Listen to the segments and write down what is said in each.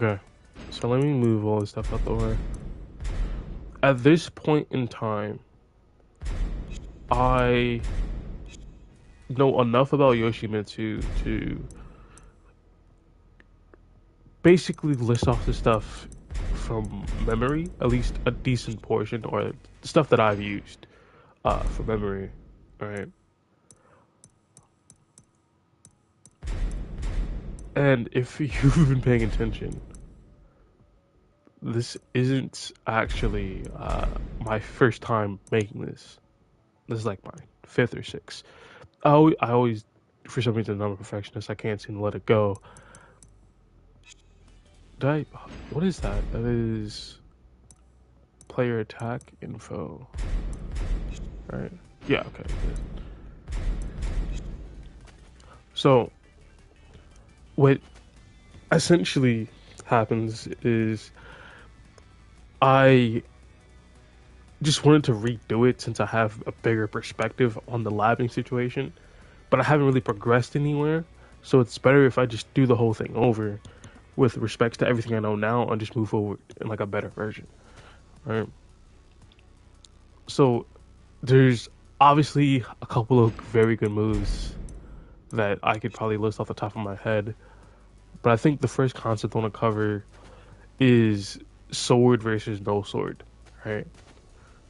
Okay, so let me move all this stuff out the way. At this point in time, I know enough about Yoshimitsu to basically list off the stuff from memory, at least a decent portion, or stuff that I've used from memory. All right, and if you've been paying attention, this isn't actually my first time making this. This is like my fifth or sixth. I always, for some reason, I'm a perfectionist. I can't seem to let it go. Did I? What is that? That is player attack info. Right? Yeah. Okay. Good. So what essentially happens is I just wanted to redo it since I have a bigger perspective on the labbing situation, but I haven't really progressed anywhere. So it's better if I just do the whole thing over with respects to everything I know now and just move forward in like a better version. Right? So there's obviously a couple of very good moves that I could probably list off the top of my head, but I think the first concept I want to cover is sword versus no sword, right?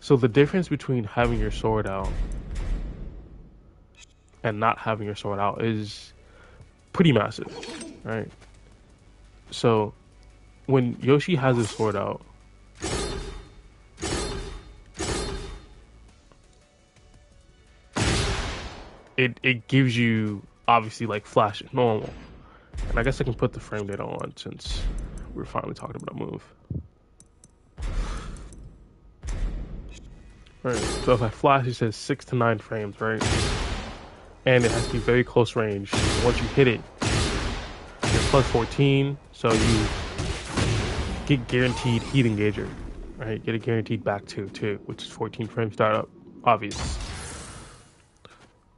So the difference between having your sword out and not having your sword out is pretty massive, right? So when Yoshi has his sword out, it gives you obviously like flash normal. And I guess I can put the frame data on since we're finally talking about a move. All right, so if I flash, it says 6 to 9 frames, right? And it has to be very close range. Once you hit it, you're plus 14, so you get guaranteed heat engager, right? Get a guaranteed back two too, which is 14 frame startup. Obvious.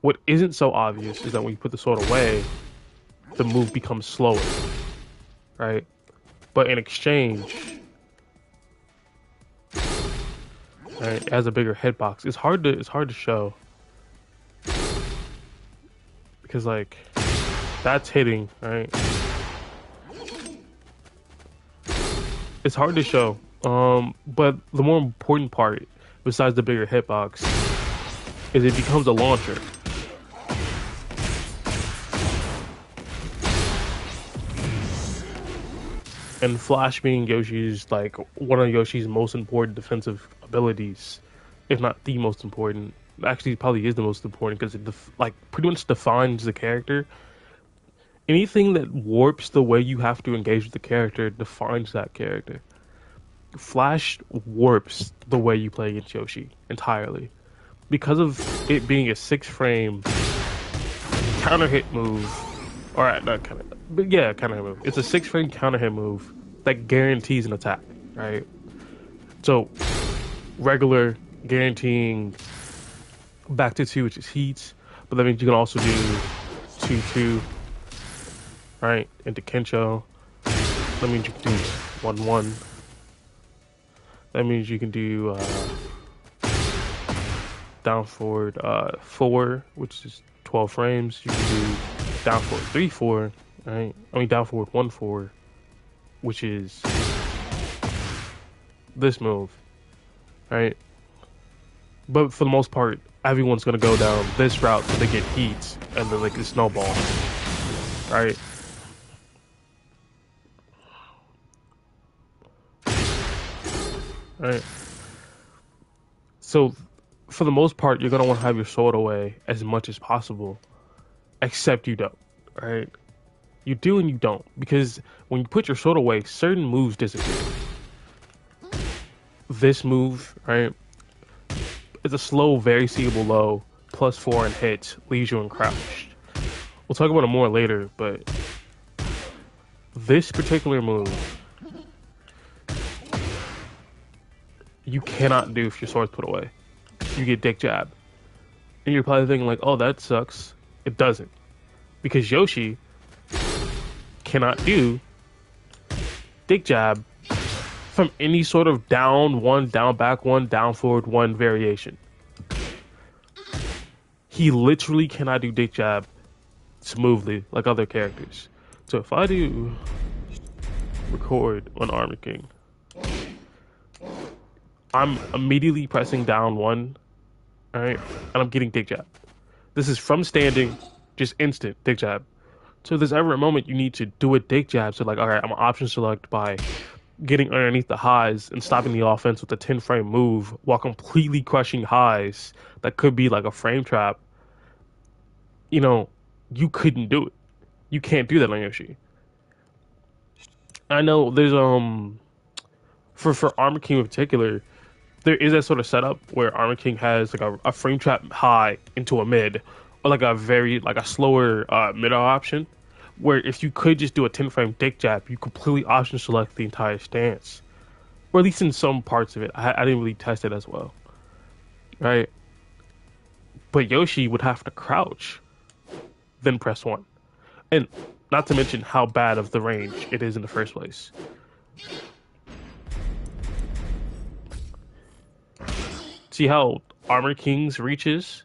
What isn't so obvious is that when you put the sword away, the move becomes slower, right? But in exchange, right, it has a bigger hitbox. It's hard to show because like that's hitting, right? It's hard to show. But the more important part, besides the bigger hitbox, is it becomes a launcher. And Flash being Yoshi's like one of Yoshi's most important defensive abilities, if not the most important. Actually, it probably is the most important because it like pretty much defines the character. Anything that warps the way you have to engage with the character defines that character. Flash warps the way you play against Yoshi entirely because of it being a 6 frame counter hit move, or not kind of, but yeah, counter hit move. It's a 6 frame counter hit move that guarantees an attack, right? So regular guaranteeing back to two, which is heat, but that means you can also do 2-2, right? Into Kencho. That means you can do 1-1. That means you can do down forward 4, which is 12 frames. You can do down forward 3-4, right? I mean down forward 1-4, which is this move, right? But for the most part, everyone's gonna go down this route so they get heat and then like a snowball, right? Right. So for the most part, you're gonna want to have your sword away as much as possible, except you don't, right? You do and you don't, because when you put your sword away, certain moves disappear. This move, right, is a slow, very seeable low, +4 and hit, leaves you uncrouched. We'll talk about it more later, but this particular move, you cannot do if your sword's put away. You get dick jab. And you're probably thinking like, oh, that sucks. It doesn't. Because Yoshi cannot do dick jab from any sort of down one, down back one, down forward one variation. He literally cannot do dick jab smoothly like other characters. So if I do record on Armor King, I'm immediately pressing down one, alright, and I'm getting dick jab. This is from standing, just instant dick jab. So if there's ever a moment you need to do a dick jab, so like, alright, I'm option select by getting underneath the highs and stopping the offense with a 10 frame move while completely crushing highs that could be like a frame trap. You know, you couldn't do it. You can't do that on Yoshi. I know there's for Armor King in particular, there is that sort of setup where Armor King has like a frame trap high into a mid, or like a very like a slower mid option, where if you could just do a 10 frame dick jab, you completely option select the entire stance, or at least in some parts of it. I didn't really test it as well, right? But Yoshi would have to crouch, then press one, and not to mention how bad of the range it is in the first place. See how Armor King's reaches?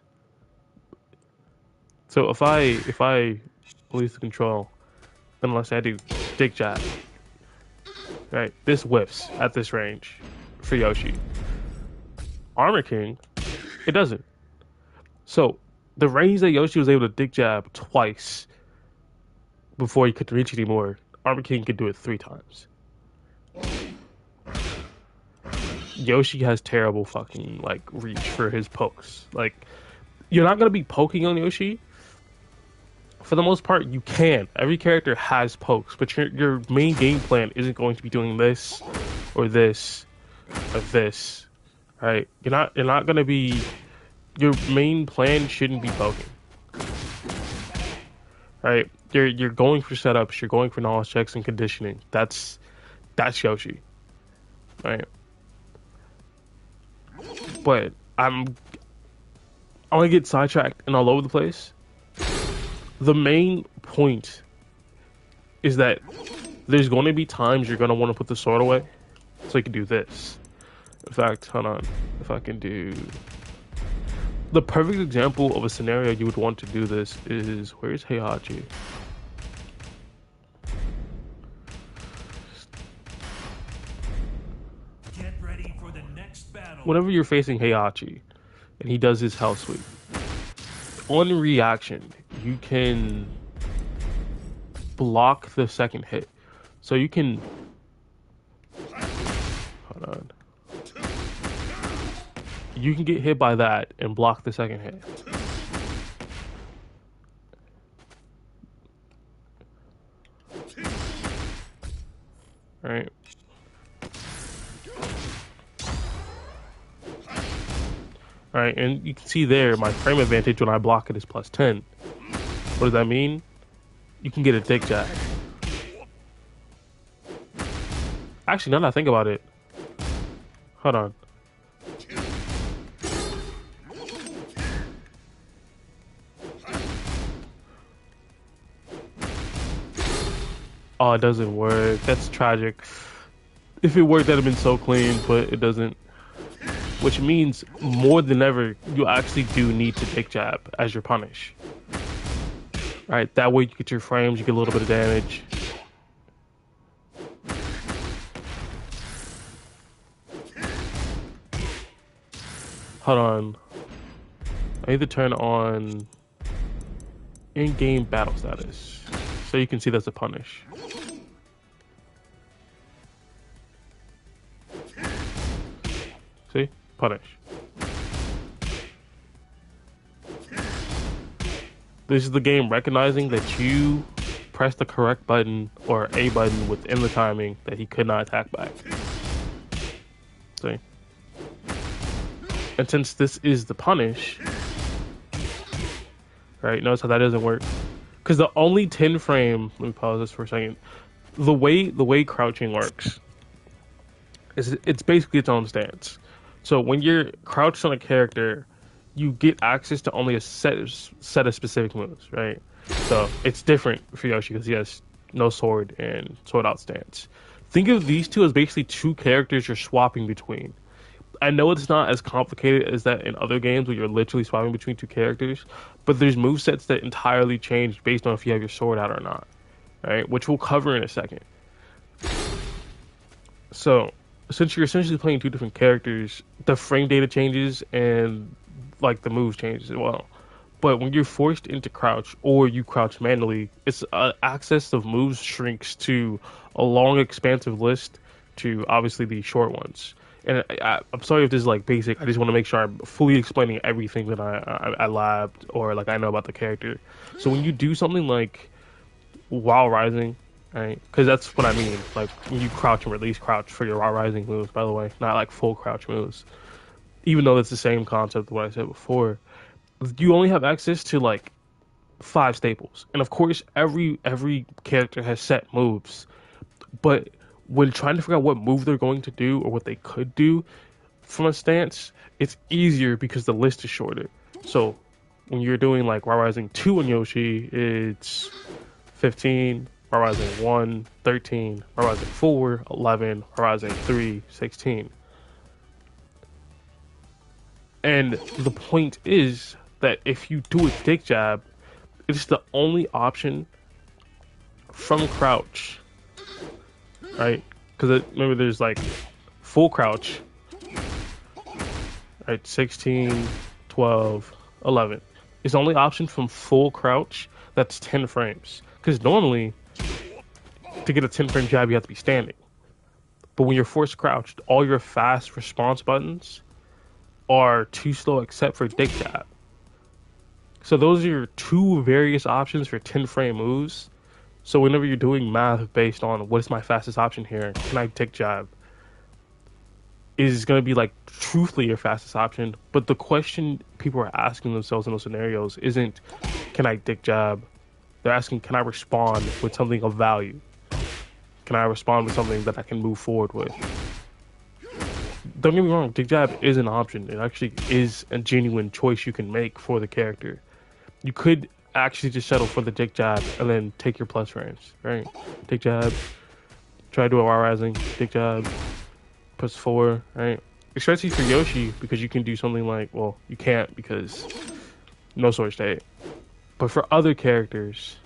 So if I release the control, then unless I do dick jab, right? This whiffs at this range for Yoshi. Armor King, it doesn't. So the range that Yoshi was able to dick jab twice before he couldn't reach anymore, Armor King could do it 3 times. Yoshi has terrible fucking like reach for his pokes. Like, you're not gonna be poking on Yoshi. For the most part, you can. Every character has pokes, but your main game plan isn't going to be doing this or this or this. Right? You're not gonna be. Your main plan shouldn't be poking. Right? You're going for setups. You're going for knowledge checks and conditioning. That's Yoshi. Right? But I want to get sidetracked and all over the place. The main point is that there's going to be times you're going to want to put the sword away, so you can do this. In fact, hold on. If I can do... The perfect example of a scenario you would want to do this is... Where's Heihachi? Get ready for the next battle. Whenever you're facing Heihachi, and he does his hell sweep, on reaction, you can block the second hit. So you can... Hold on. You can get hit by that and block the second hit. Alright. Alright, and you can see there, my frame advantage when I block it is +10. What does that mean? You can get a dick jab. Actually, now that I think about it. Hold on. Oh, it doesn't work. That's tragic. If it worked, that'd have been so clean, but it doesn't. Which means, more than ever, you actually do need to dick jab as your punish. Right, that way you get your frames, you get a little bit of damage. Hold on. I need to turn on in-game battle status, so you can see that's a punish. See? Punish. This is the game recognizing that you pressed the correct button or a button within the timing that he could not attack back. See? And since this is the punish, right, notice how that doesn't work. Because the only 10 frame, let me pause this for a second. The way crouching works is it's basically its own stance. So when you're crouched on a character, you get access to only a set of specific moves, right? So it's different for Yoshi because he has no sword and sword out stance. Think of these two as basically two characters you're swapping between. I know it's not as complicated as that in other games where you're literally swapping between two characters, but there's movesets that entirely change based on if you have your sword out or not, right? Which we'll cover in a second. So, since you're essentially playing two different characters, the frame data changes and like the moves changes as well. But when you're forced into crouch or you crouch manually, its access of moves shrinks to a long, expansive list to obviously the short ones. And I'm sorry if this is like basic. I just want to make sure I'm fully explaining everything that I labbed or like I know about the character. So when you do something like while rising, right? Because that's what I mean. Like when you crouch and release crouch for your while rising moves. By the way, not like full crouch moves. Even though it's the same concept of what I said before, you only have access to like five staples, and of course, every character has set moves. But when trying to figure out what move they're going to do or what they could do from a stance, it's easier because the list is shorter. So when you're doing like Rising 2 on Yoshi, it's 15, Rising 1, 13, Rising 4, 11, Rising 3, 16. And the point is that if you do a dick jab, it's the only option from crouch, right? Because remember, there's like full crouch, right? 16, 12, 11. It's the only option from full crouch that's 10 frames. Because normally, to get a 10 frame jab, you have to be standing. But when you're forced crouched, all your fast response buttons are too slow except for dick jab. So those are your two various options for 10 frame moves. So whenever you're doing math based on what is my fastest option here, can I dick jab, is going to be like truthfully your fastest option. But the question people are asking themselves in those scenarios isn't, can I dick jab? They're asking, can I respond with something of value? Can I respond with something that I can move forward with? Don't get me wrong, dick jab is an option. It actually is a genuine choice you can make for the character. You could actually just settle for the dick jab and then take your plus frames, right? Dick jab, try to do a while rising, dick jab, plus 4, right? Especially for Yoshi, because you can do something like, well, you can't because no sword state. But for other characters,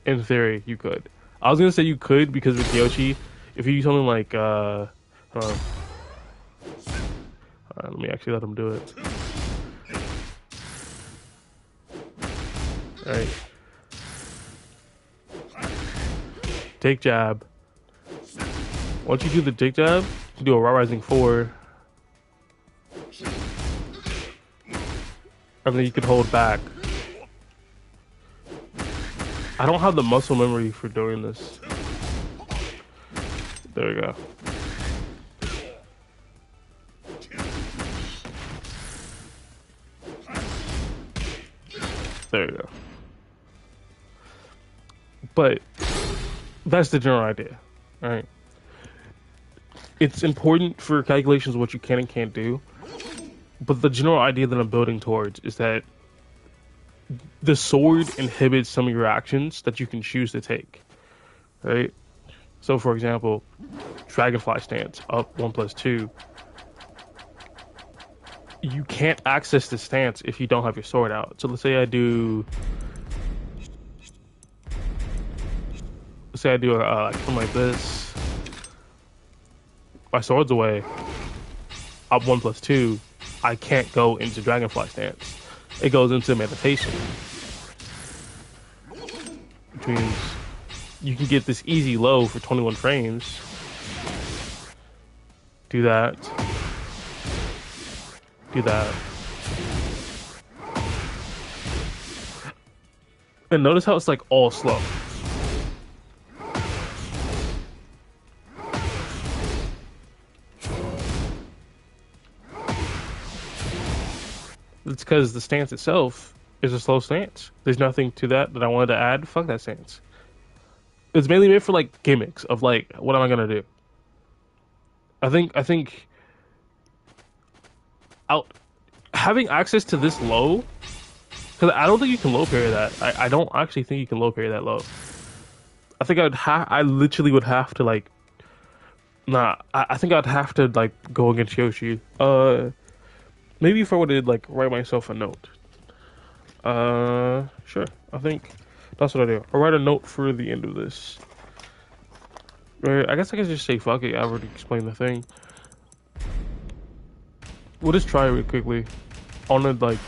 in theory, you could. I was gonna say you could because with Yoshi, if you do something like, let me actually let him do it. Alright. Take jab. Once you do the dick jab, you do a raw rising 4. And then you can hold back. I don't have the muscle memory for doing this. There we go. There we go. But that's the general idea, right? It's important for calculations of what you can and can't do. But the general idea that I'm building towards is that the sword inhibits some of your actions that you can choose to take, right? So, for example, Dragonfly stance, up 1+2. You can't access the stance if you don't have your sword out. So let's say I do... Let's say I do something like this. My sword's away. Up 1+2. I can't go into Dragonfly stance. It goes into meditation. Which means you can get this easy low for 21 frames. Do that. Do that. And notice how it's like all slow. It's because the stance itself is a slow stance. There's nothing to that I wanted to add. Fuck that stance. It's mainly made for like gimmicks of like, what am I gonna do? I think out having access to this low, because I don't think you can low parry that. I don't actually think you can low parry that low. I think I literally would have to like Nah, I think I'd have to like go against Yoshi. Maybe if I would like write myself a note. Sure. I think that's what I do. I'll write a note for the end of this. Right, I guess I can just say fuck it. I already explained the thing. We'll just try it real quickly. I wanna like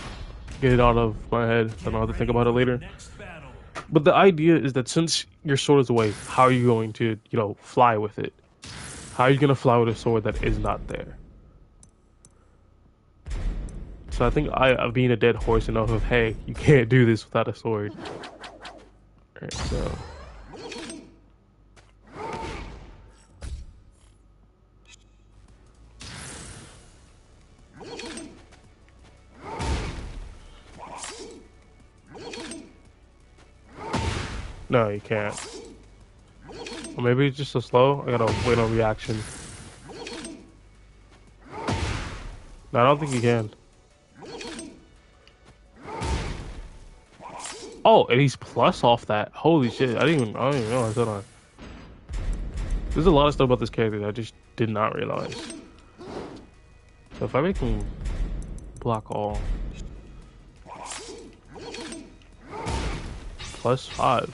get it out of my head. I don't have to think about it later. Next battle. But the idea is that since your sword is away, how are you going to, fly with it? How are you gonna fly with a sword that is not there? So I think I'm being a dead horse enough of, hey, you can't do this without a sword. Alright, so no, you can't. Or maybe it's just so slow. I gotta wait on reaction. No, I don't think you can. Oh, and he's plus off that. Holy shit! I didn't even realize. Hold on. There's a lot of stuff about this character that I just did not realize. So if I make him block all, +5.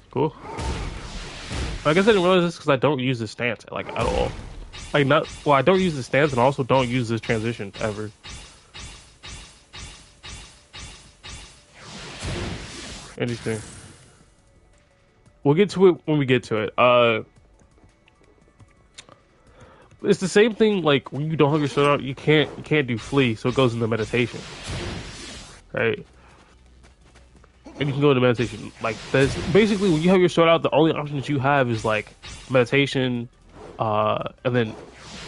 Cool. I guess I didn't realize this because I don't use this stance like at all. Like not well, I don't use the stance and I also don't use this transition ever. Interesting. We'll get to it when we get to it. It's the same thing like when you don't have your sword out, you can't do flee, so it goes into meditation. Right? And you can go into meditation. Like that's basically when you have your sword out, the only options you have is like meditation, and then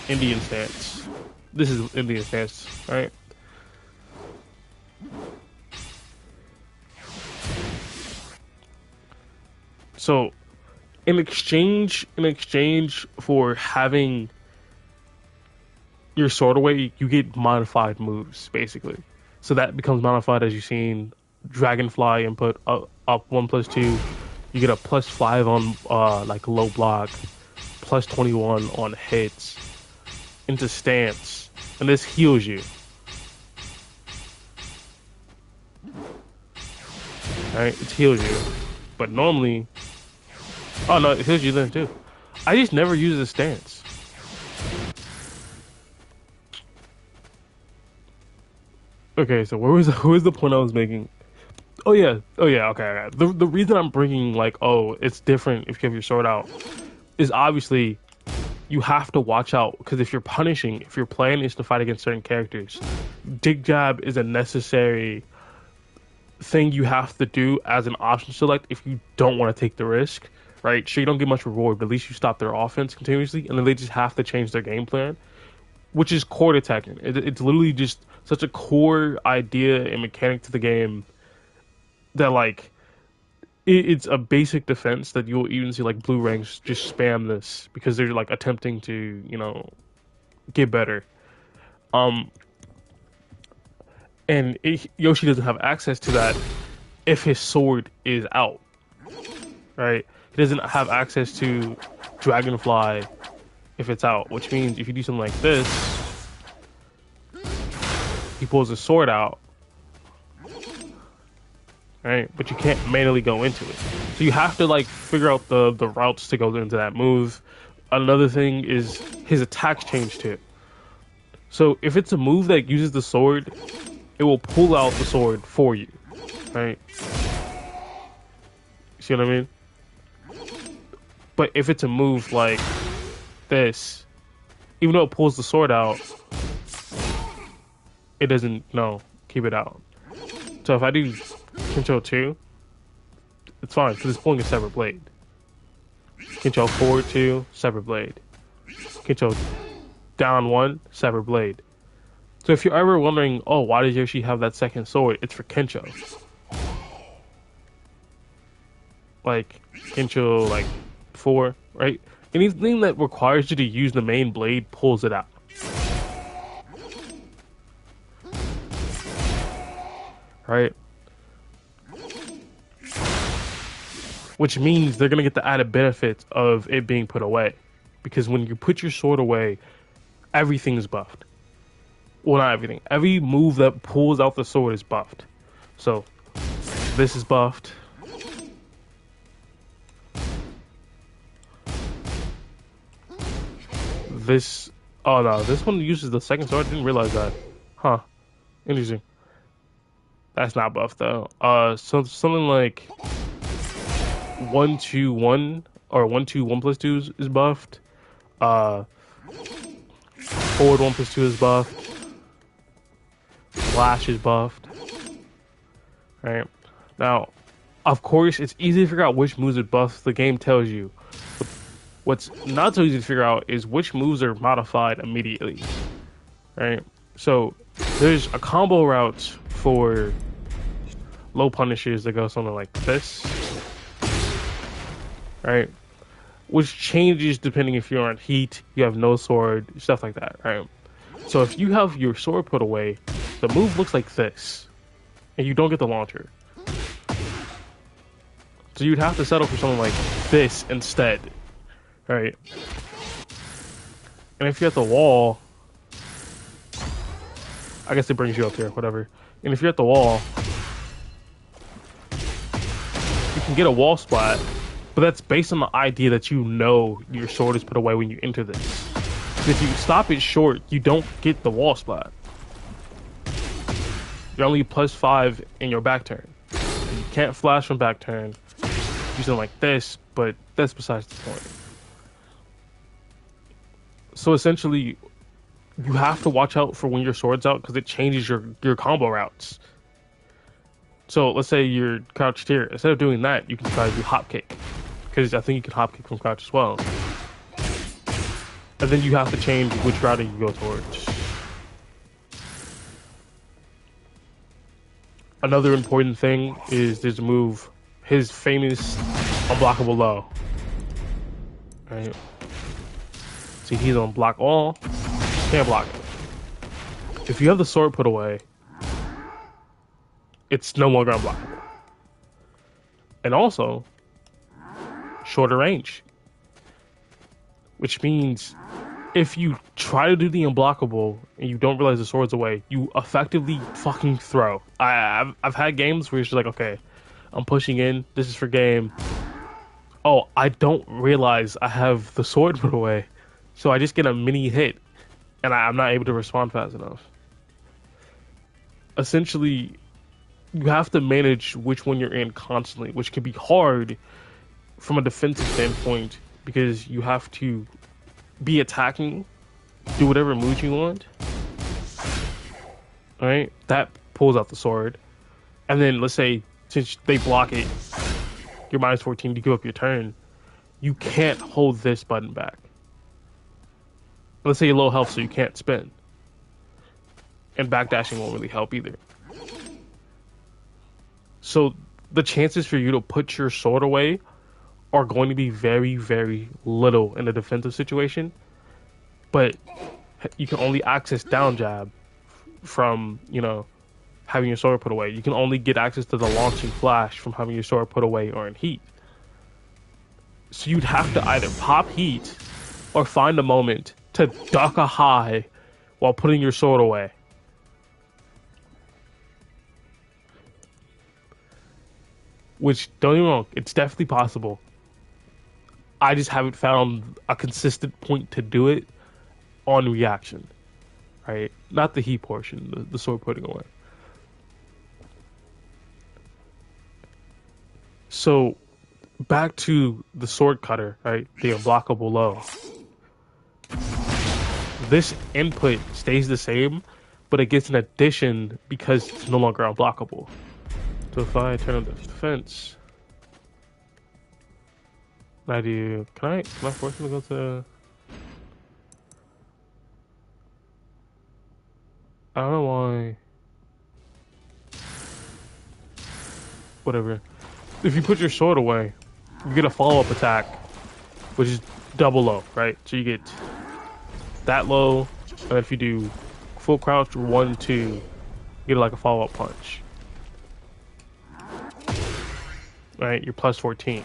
Indian stance. This is Indian stance, right? So in exchange for having your sword away, you get modified moves, basically. So that becomes modified as you've seen Dragonfly input up 1+2. You get a +5 on like low block, +21 on hits into stance, and this heals you. Right? It heals you. But normally, oh no, it heals you then too. I just never use the stance. Okay, so where was the point I was making? Oh yeah, okay. The reason I'm bringing like, oh, it's different if you have your sword out, is obviously you have to watch out because if your plan is to fight against certain characters, dig jab is a necessary thing you have to do as an option select if you don't want to take the risk, right? Sure, you don't get much reward, but at least you stop their offense continuously, and then they just have to change their game plan, which is core to Tekken. It's literally just such a core idea and mechanic to the game that like it's a basic defense that you'll even see like blue ranks just spam this because they're like attempting to get better. Um, and Yoshi doesn't have access to that if his sword is out, right? He doesn't have access to Dragonfly if it's out, which means if you do something like this, he pulls his sword out, right? But you can't manually go into it. So you have to like figure out the routes to go into that move. Another thing is his attacks change too. So if it's a move that uses the sword, it will pull out the sword for you, right? See what I mean? But if it's a move like this, even though it pulls the sword out, it doesn't, keep it out. So if I do Control 2, it's fine, because it's pulling a separate blade. Control forward 2, separate blade. Control down 1, separate blade. So if you're ever wondering, oh, why does Yoshi have that second sword? It's for Kencho. Like, Kencho, like, 4, right? Anything that requires you to use the main blade pulls it out. Right? which means they're gonna get the added benefit of it being put away, because when you put your sword away, everything is buffed. Well, not everything. Every move that pulls out the sword is buffed. So this is buffed. This, oh no, this one uses the second sword. I didn't realize that. Huh. Interesting. That's not buffed though. So something like 1-2-1 or 1-2-1+2 is buffed. Uh, forward 1+2 is buffed. Flash is buffed. Right now, of course, it's easy to figure out which moves are buffed. The game tells you. What's not so easy to figure out is which moves are modified immediately. Right. So there's a combo route for low punishes that go something like this. Right. Which changes depending if you're on heat, you have no sword, stuff like that, right? So if you have your sword put away, the move looks like this, and you don't get the launcher. So you'd have to settle for something like this instead, right? And if you're at the wall, I guess it brings you up here, whatever. And if you're at the wall, you can get a wall splat. But that's based on the idea that you know your sword is put away when you enter this. If you stop it short, you don't get the wall splat. You're only +5 in your back turn. You can't flash from back turn. Do something like this, but that's besides the point. So essentially, you have to watch out for when your sword's out because it changes your combo routes. So let's say you're crouched here. Instead of doing that, you can try to do hop kick. Because I think you can hop kick from crouch as well. And then you have to change which route you go towards. Another important thing is there's a move, his famous unblockable low. Right? See, he's on block all, can't block it. If you have the sword put away, it's no longer unblockable. And also, shorter range. Which means if you try to do the unblockable and you don't realize the sword's away, you effectively fucking throw. I've had games where it's just like, okay, I'm pushing in, this is for game. Oh, I don't realize I have the sword put away. So I just get a mini hit and I'm not able to respond fast enough. Essentially, you have to manage which one you're in constantly, which can be hard from a defensive standpoint because you have to be attacking, do whatever moves you want. Alright? That pulls out the sword. And then let's say since they block it, you're -14, you give up your turn. You can't hold this button back. Let's say you're low health, so you can't spin. And backdashing won't really help either. So the chances for you to put your sword away are going to be very, very little in a defensive situation. But you can only access down jab from, you know, having your sword put away. You can only get access to the launching flash from having your sword put away or in heat. So you'd have to either pop heat or find a moment to duck a high while putting your sword away. Which, don't get me wrong, it's definitely possible. I just haven't found a consistent point to do it on reaction. Right? Not the heat portion, the sword putting away. So, back to the sword cutter, right? The unblockable low. This input stays the same, but it gets an addition because it's no longer unblockable. So if I turn on the defense, can I force him to go to? I don't know why. Whatever. If you put your sword away, you get a follow-up attack, which is double low, right? So you get that low, and if you do full crouch 1-2, you get like a follow-up punch. Right? You're +14.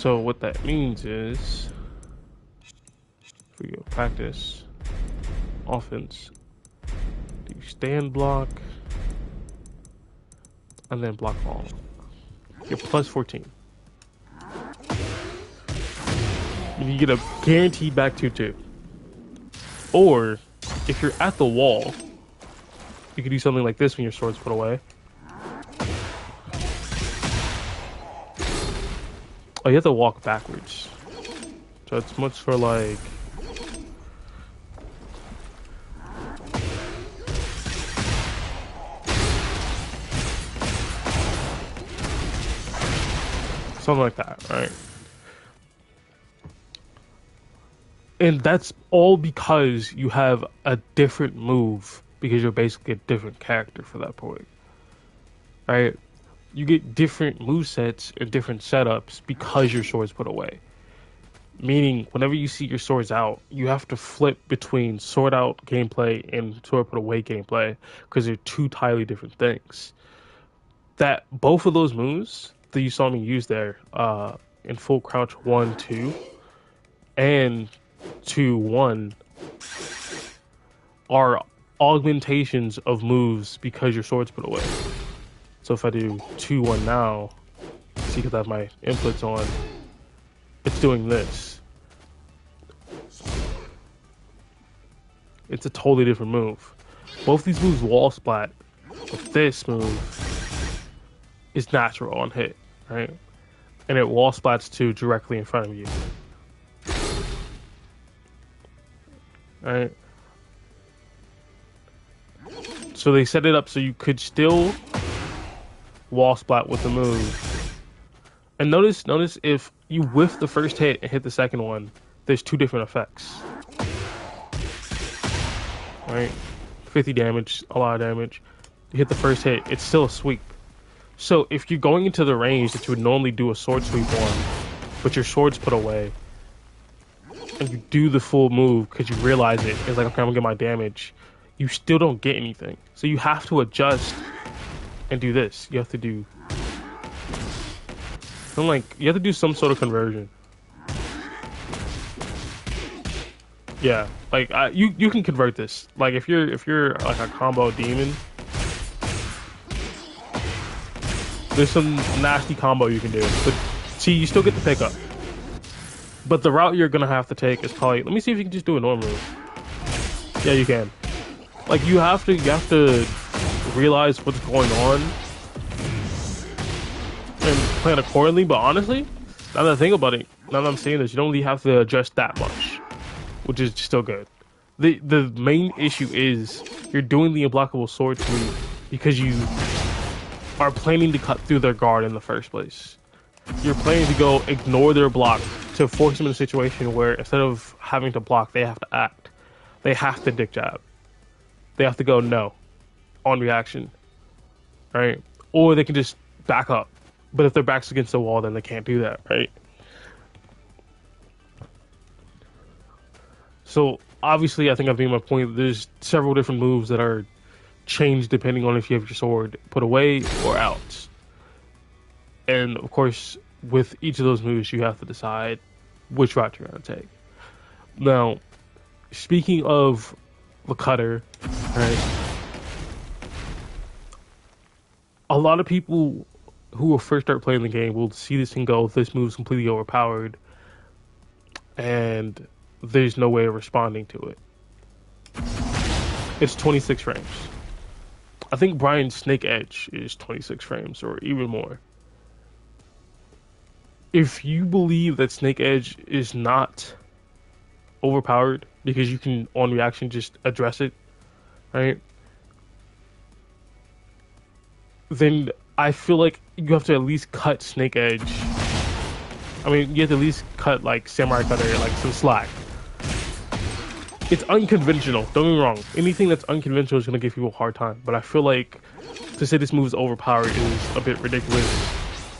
So what that means is, if we go practice, offense, do stand block, and then block all. You're plus 14. You get a guaranteed back 2-2. Or, if you're at the wall, you can do something like this when your sword's put away. Oh, you have to walk backwards. So it's much for like... something like that, right? And that's all because you have a different move, because you're basically a different character for that point, right? You get different movesets and different setups because your sword's put away. Meaning, whenever you see your swords out, you have to flip between sword out gameplay and sword put away gameplay, because they're two entirely different things. That both of those moves that you saw me use there, in full crouch 1-2 and 2-1, are augmentations of moves because your sword's put away. So if I do 2-1 now, see, because I have my inputs on, it's doing this. It's a totally different move. Both these moves wall splat, but this move is natural on hit, right? And it wall splats to directly in front of you. Right? So they set it up so you could still wall splat with the move. And notice if you whiff the first hit and hit the second one, there's two different effects. Right? 50 damage, a lot of damage. You hit the first hit, it's still a sweep. So if you're going into the range that you would normally do a sword sweep on, but your sword's put away, and you do the full move because you realize it, it's like, okay, I'm gonna get my damage, you still don't get anything. So you have to adjust and do this. You have to do some sort of conversion. Yeah, like you can convert this. Like if you're like a combo demon, there's some nasty combo you can do. But see, you still get the pickup. But the route you're gonna have to take is probably, let me see if you can just do a normal move. Yeah, you can. Like you have to realize what's going on and plan accordingly. But honestly, now that I think about it, now that I'm saying this, you don't really have to adjust that much, which is still good. The main issue is you're doing the unblockable sword sweep because you are planning to cut through their guard in the first place. You're planning to go ignore their block to force them in a situation where instead of having to block, they have to act. They have to dick jab. They have to go no on reaction, right? Or they can just back up. But if their back's against the wall, then they can't do that, right? So obviously, I think I've made my point. There's several different moves that are changed depending on if you have your sword put away or out. And of course, with each of those moves, you have to decide which route you're going to take. Now, speaking of the cutter, right? A lot of people who will first start playing the game will see this and go, this move's completely overpowered, and there's no way of responding to it. It's 26 frames. I think Brian's Snake Edge is 26 frames or even more. If you believe that Snake Edge is not overpowered because you can on reaction just address it, right? Then I feel like you have to at least cut Snake Edge. I mean, you have to at least cut like Samurai Cutter, like some slack. It's unconventional, don't get me wrong. Anything that's unconventional is going to give people a hard time. But I feel like to say this move is overpowered is a bit ridiculous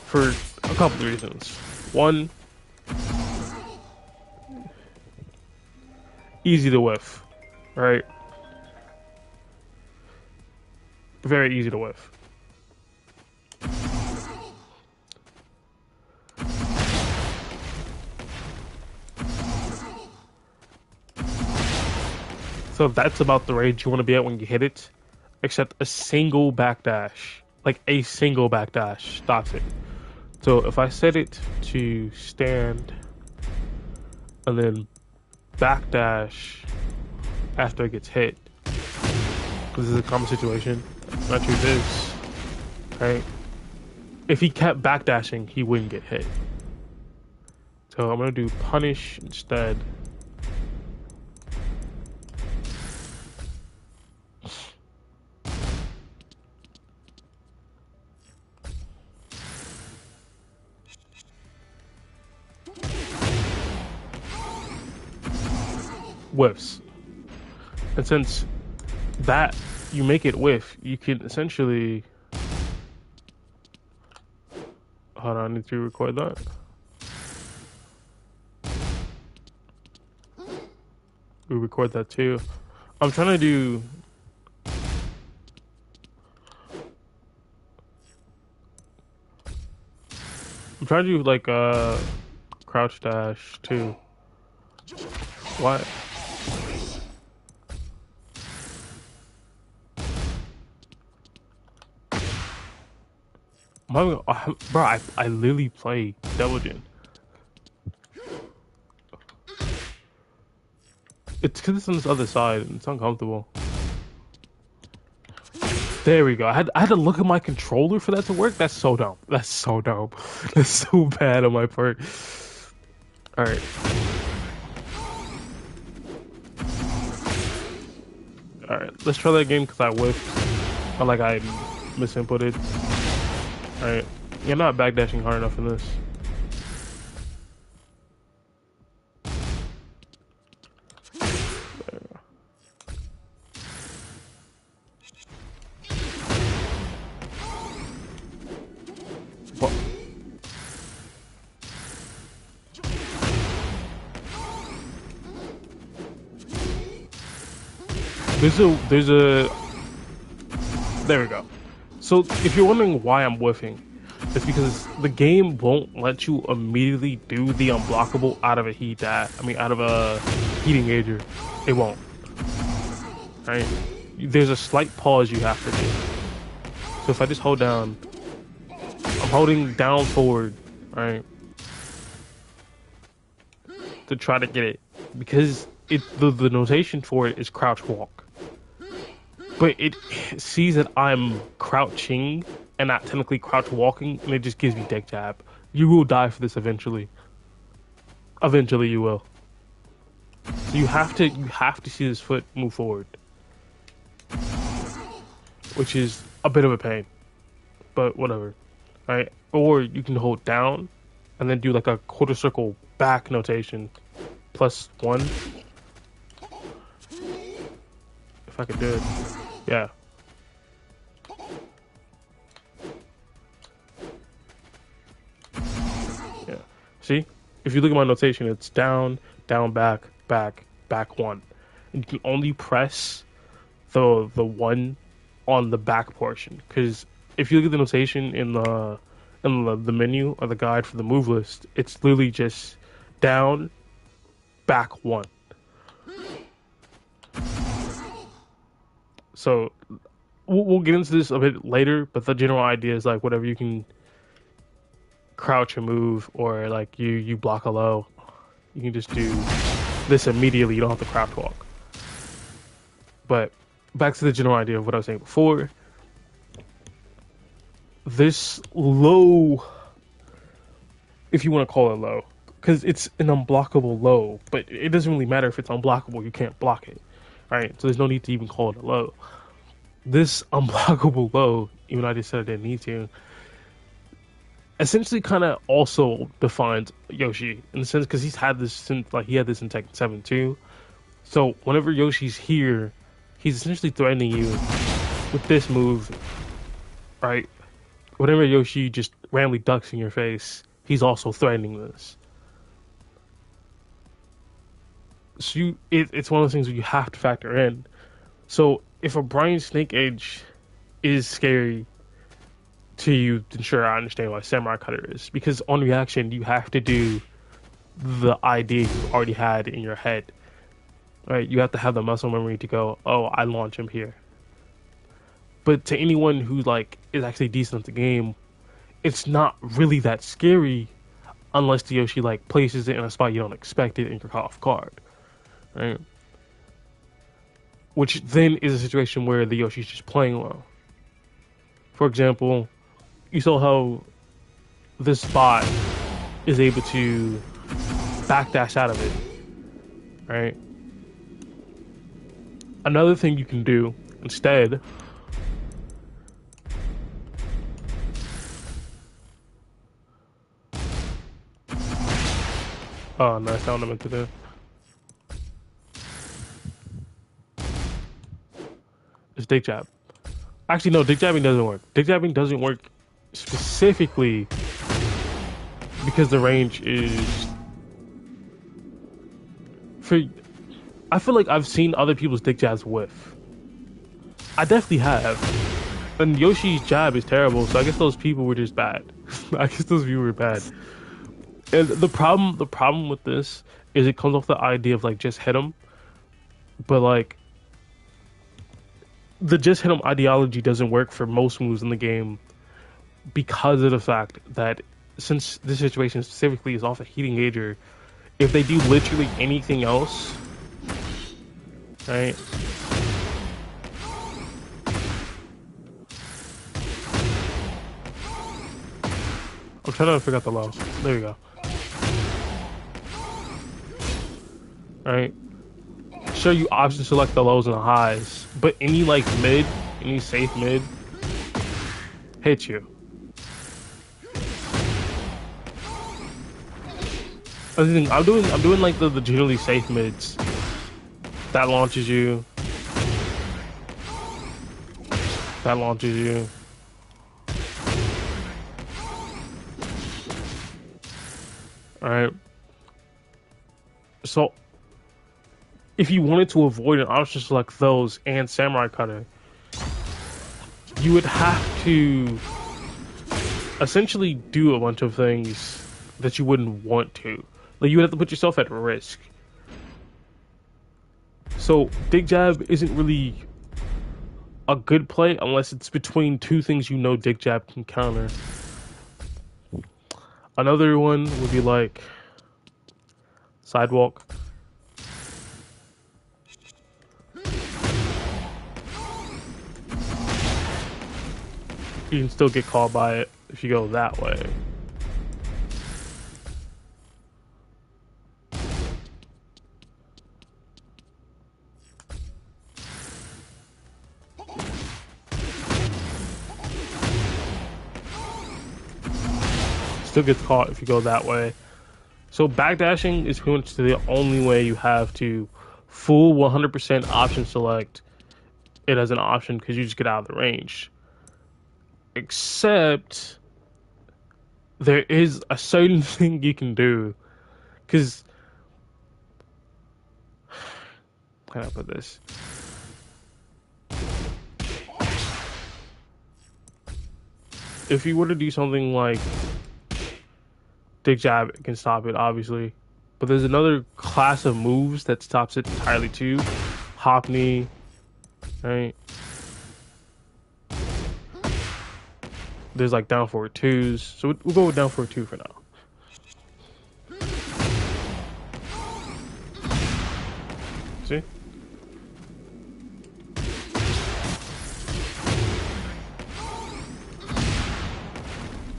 for a couple of reasons. One, easy to whiff, right? Very easy to whiff. So that's about the range you want to be at when you hit it, except a single backdash, like a single backdash stops it. So if I set it to stand and then backdash after it gets hit, because this is a common situation, not true this, right? If he kept backdashing, he wouldn't get hit. So I'm gonna do punish instead. Whiffs. And since that you make it whiff, you can essentially. Hold on, I need to record that. We record that too. I'm trying to do. I'm trying to do like crouch dash too. What? Bro, I literally play Diligent. It's because it's on this other side and it's uncomfortable. There we go. I had to look at my controller for that to work. That's so dumb. That's so dumb. That's so bad on my part. All right. All right. Let's try that game because I whiffed. Or like I misinputted. All right. You're not backdashing hard enough in this. There we go. So if you're wondering why I'm whiffing, it's because the game won't let you immediately do the unblockable out of a out of a heat engager. It won't. Right? There's a slight pause you have to do. So if I just hold down, I'm holding down forward, right? To try to get it. Because the notation for it is crouch walk. But it sees that I'm crouching and not technically crouch walking, and it just gives me deck jab. You will die for this eventually. Eventually, you will. So you have to see this foot move forward, which is a bit of a pain, but whatever, right? Or you can hold down and then do like a quarter circle back notation, +1. If I could do it. Yeah. Yeah. See? If you look at my notation, it's down, down, back, back, back 1. And you can only press the 1 on the back portion. Because if you look at the notation in the menu or the guide for the move list, it's literally just down, back 1. So we'll get into this a bit later, but the general idea is like whatever you can crouch and move, or like you block a low, you can just do this immediately. You don't have to crouch walk. But back to the general idea of what I was saying before. This low, if you want to call it low, because it's an unblockable low, but it doesn't really matter if it's unblockable. You can't block it, right? So there's no need to even call it a low. This unblockable low, even though I just said I didn't need to, essentially kind of also defines Yoshi in the sense because he had this in Tekken 7 too. So whenever Yoshi's here, he's essentially threatening you with this move, right? Whenever Yoshi just randomly ducks in your face, he's also threatening this. So it's one of those things where you have to factor in. So if a Brian Snake Edge is scary to you, then sure, I understand why Samurai Cutter is. Because on reaction, you have to do the idea you already had in your head. right? You have to have the muscle memory to go, oh, I launch him here. But to anyone who like is actually decent at the game, it's not really that scary unless the Yoshi like places it in a spot you don't expect it and you're caught off guard, right? Which then is a situation where the Yoshi's just playing well. For example, you saw how this bot is able to backdash out of it, right? Another thing you can do instead. Oh, no, that's not what I meant to do. It's dick jab. Actually, no, dick jabbing doesn't work. Dick jabbing doesn't work specifically because the range is for. I feel like I've seen other people's dick jabs whiff. I definitely have. And Yoshi's jab is terrible, so I guess those people were just bad. I guess those people were bad. And the problem with this is it comes off the idea of like just hit him, but like the just hit him ideology doesn't work for most moves in the game because of the fact that since this situation specifically is off a heat engager, if they do literally anything else, right? I'm trying to figure out the low. There you go. Right? Sure, you option select the lows and the highs, but any like mid, any safe mid, hits you. I'm doing like the generally safe mids. That launches you. That launches you. Alright. So if you wanted to avoid an option select those and Samurai Cutter, you would have to essentially do a bunch of things that you wouldn't want to. Like you would have to put yourself at risk. So Dig Jab isn't really a good play unless it's between two things you know Dig Jab can counter. Another one would be like Sidewalk. You can still get caught by it if you go that way. Still gets caught if you go that way. So backdashing is pretty much the only way you have to full 100% option select it as an option because you just get out of the range. Except there is a certain thing you can do because how can I put this? If you were to do something like Dig Jab, it can stop it, obviously. But there's another class of moves that stops it entirely too. Hop knee, right? There's like down forward twos. So we'll go with down forward two for now. See?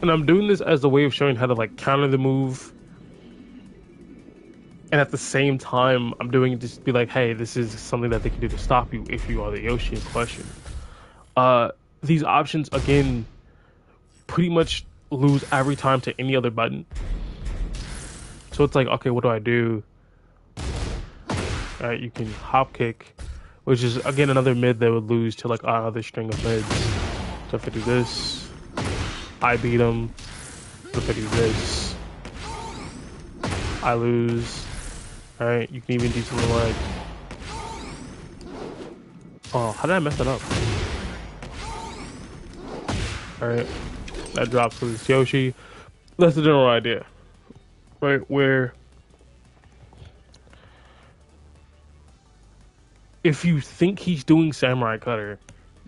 And I'm doing this as a way of showing how to like counter the move. And at the same time, I'm doing it just to be like, hey, this is something that they can do to stop you if you are the Yoshi in question. These options, again, pretty much lose every time to any other button. So it's like, okay, what do I do? Alright, you can hop kick, which is, again, another mid that would lose to like another string of mids. So if I do this, I beat him. If I do this, I lose. Alright, you can even do something like... Oh, how did I mess that up? Alright, that drops with this Yoshi. That's the general idea. Right, where... if you think he's doing Samurai Cutter,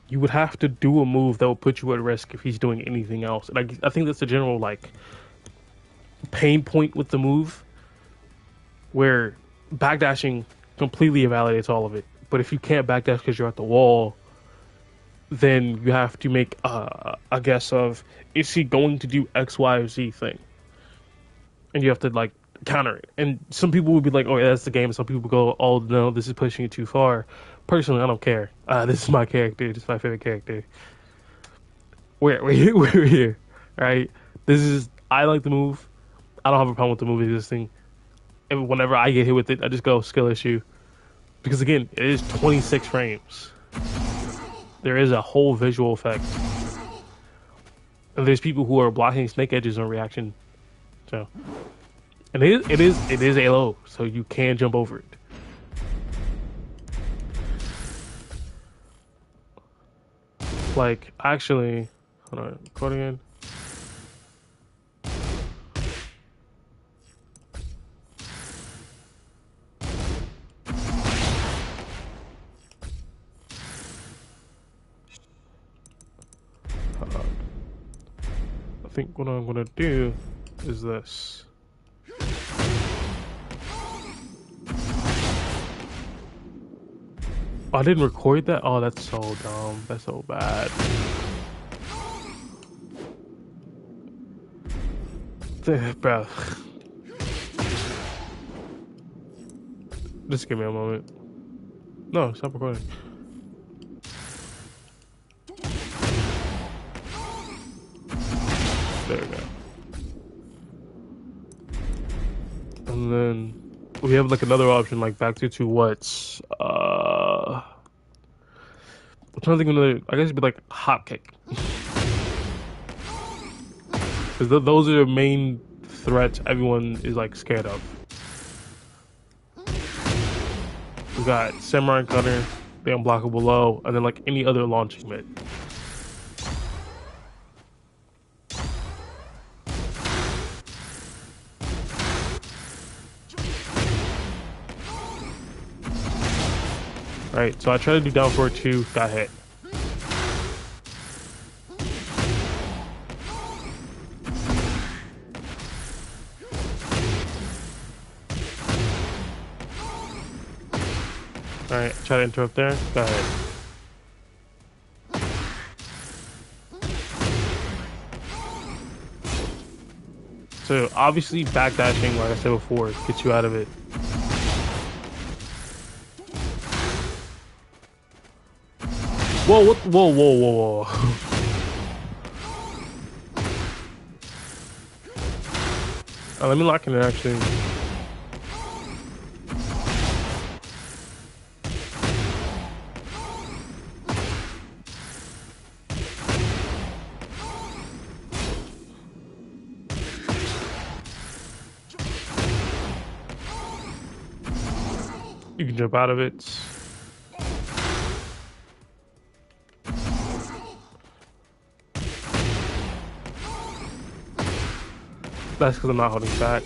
you would have to do a move that will put you at risk if he's doing anything else. And I think that's the general like pain point with the move, where backdashing completely invalidates all of it. But if you can't backdash because you're at the wall, then you have to make a guess of, is he going to do X, Y, or Z thing, and you have to like counter it. And some people would be like, "Oh, yeah, that's the game." Some people go, "Oh no, this is pushing it too far." Personally, I don't care. This is my character. This is my favorite character. We're here. We're here, right? This is. I like the move. I don't have a problem with the move existing. And whenever I get hit with it, I just go skill issue, because again, it is 26 frames. There is a whole visual effect, and there's people who are blocking snake edges on reaction. So, and it is a low, so you can jump over it. Like, actually, hold on, recording in. I think what I'm gonna do is this. Oh, I didn't record that? Oh, that's so dumb. That's so bad. Bro. Just give me a moment. No, stop recording. There we go. And then we have like another option, like back to what's I'm trying to think of another. I guess it'd be like hop kick, because those are the main threats everyone is like scared of. We got Samurai Cutter, the unblockable low, and then like any other launching mid. Right, so I tried to do down forward 2, got hit. Alright, try to interrupt there, got hit. So obviously backdashing, like I said before, gets you out of it. Whoa, what? Whoa, whoa, whoa, whoa. Let me lock in it actually. You can jump out of it. That's because I'm not holding back.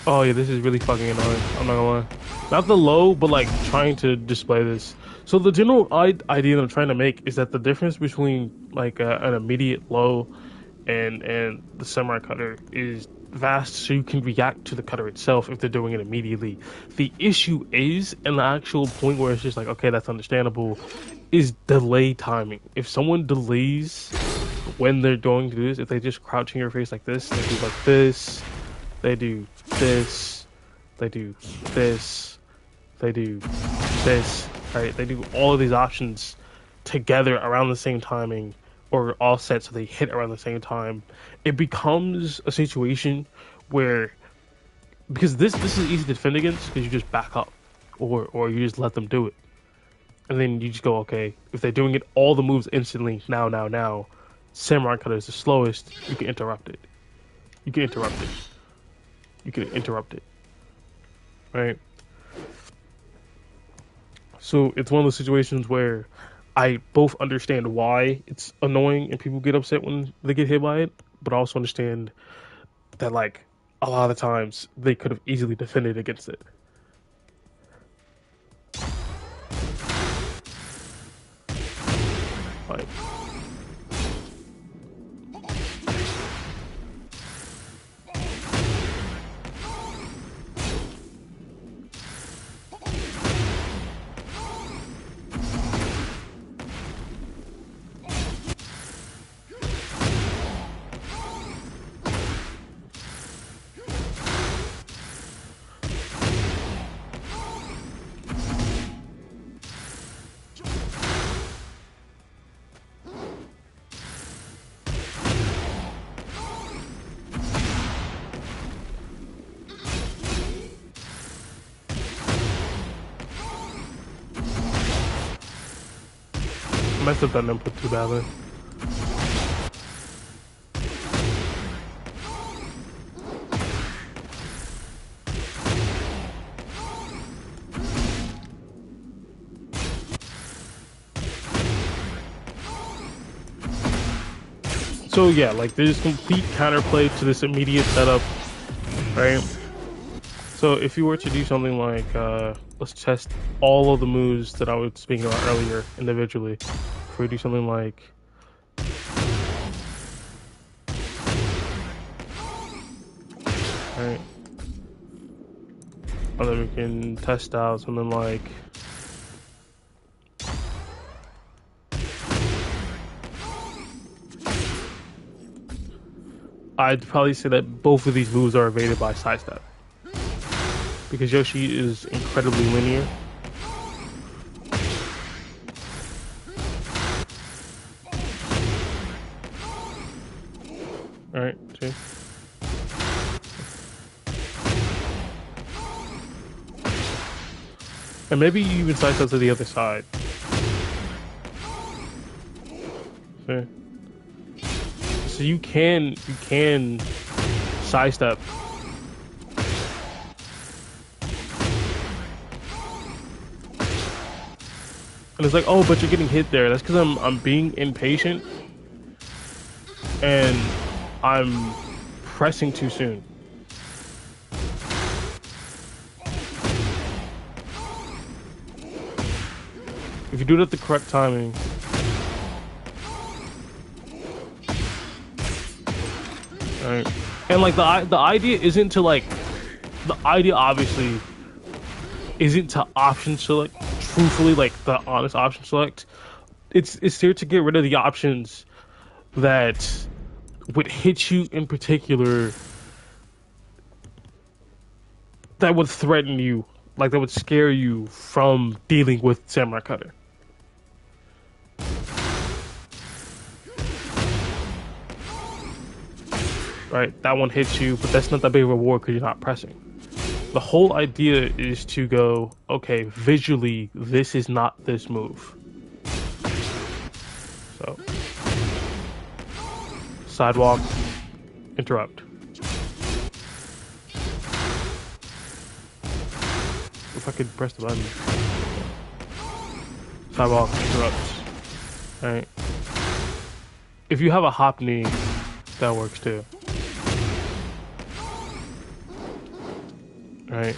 Oh yeah, this is really fucking annoying. I'm not gonna lie. Not the low, but like trying to display this. So the general idea that I'm trying to make is that the difference between like an immediate low and the samurai cutter is vast, so you can react to the cutter itself if they're doing it immediately. The issue is, and the actual point where it's just like, okay, that's understandable, is delay timing. If someone delays when they're going to do this, if they just crouch in your face like this, they do like this, they do this, they do this, they do this, right? They do all of these options together around the same timing, or all set so they hit around the same time. It becomes a situation where, because this is easy to defend against because you just back up, or you just let them do it. And then you just go, okay, if they're doing it all the moves instantly, now, Samurai Cutter is the slowest, you can interrupt it. You can interrupt it. You can interrupt it. Right? So it's one of those situations where I both understand why it's annoying and people get upset when they get hit by it, but I also understand that like a lot of the times they could have easily defended against it. Like I messed up that input too badly. So yeah, like there's complete counterplay to this immediate setup, right? So if you were to do something like, let's test all of the moves that I was speaking about earlier individually. If we do something like, right, and then we can test out something like, I'd probably say that both of these moves are evaded by sidestep because Yoshi is incredibly linear. All right, see. And maybe you even sidestep to the other side. See? So you can sidestep. And it's like, oh, but you're getting hit there. That's because I'm being impatient and I'm pressing too soon. If you do it at the correct timing, right? And like the idea isn't to like the idea obviously isn't to option select truthfully like the honest option select. It's there to get rid of the options that would hit you in particular that would threaten you, like that would scare you from dealing with Samurai Cutter. Right? That one hits you, but that's not that big of a reward because you're not pressing. The whole idea is to go, okay, visually, this is not this move. So, sidewalk, interrupt. If I could press the button. Sidewalk, interrupt. Alright. If you have a hop knee, that works too. Alright.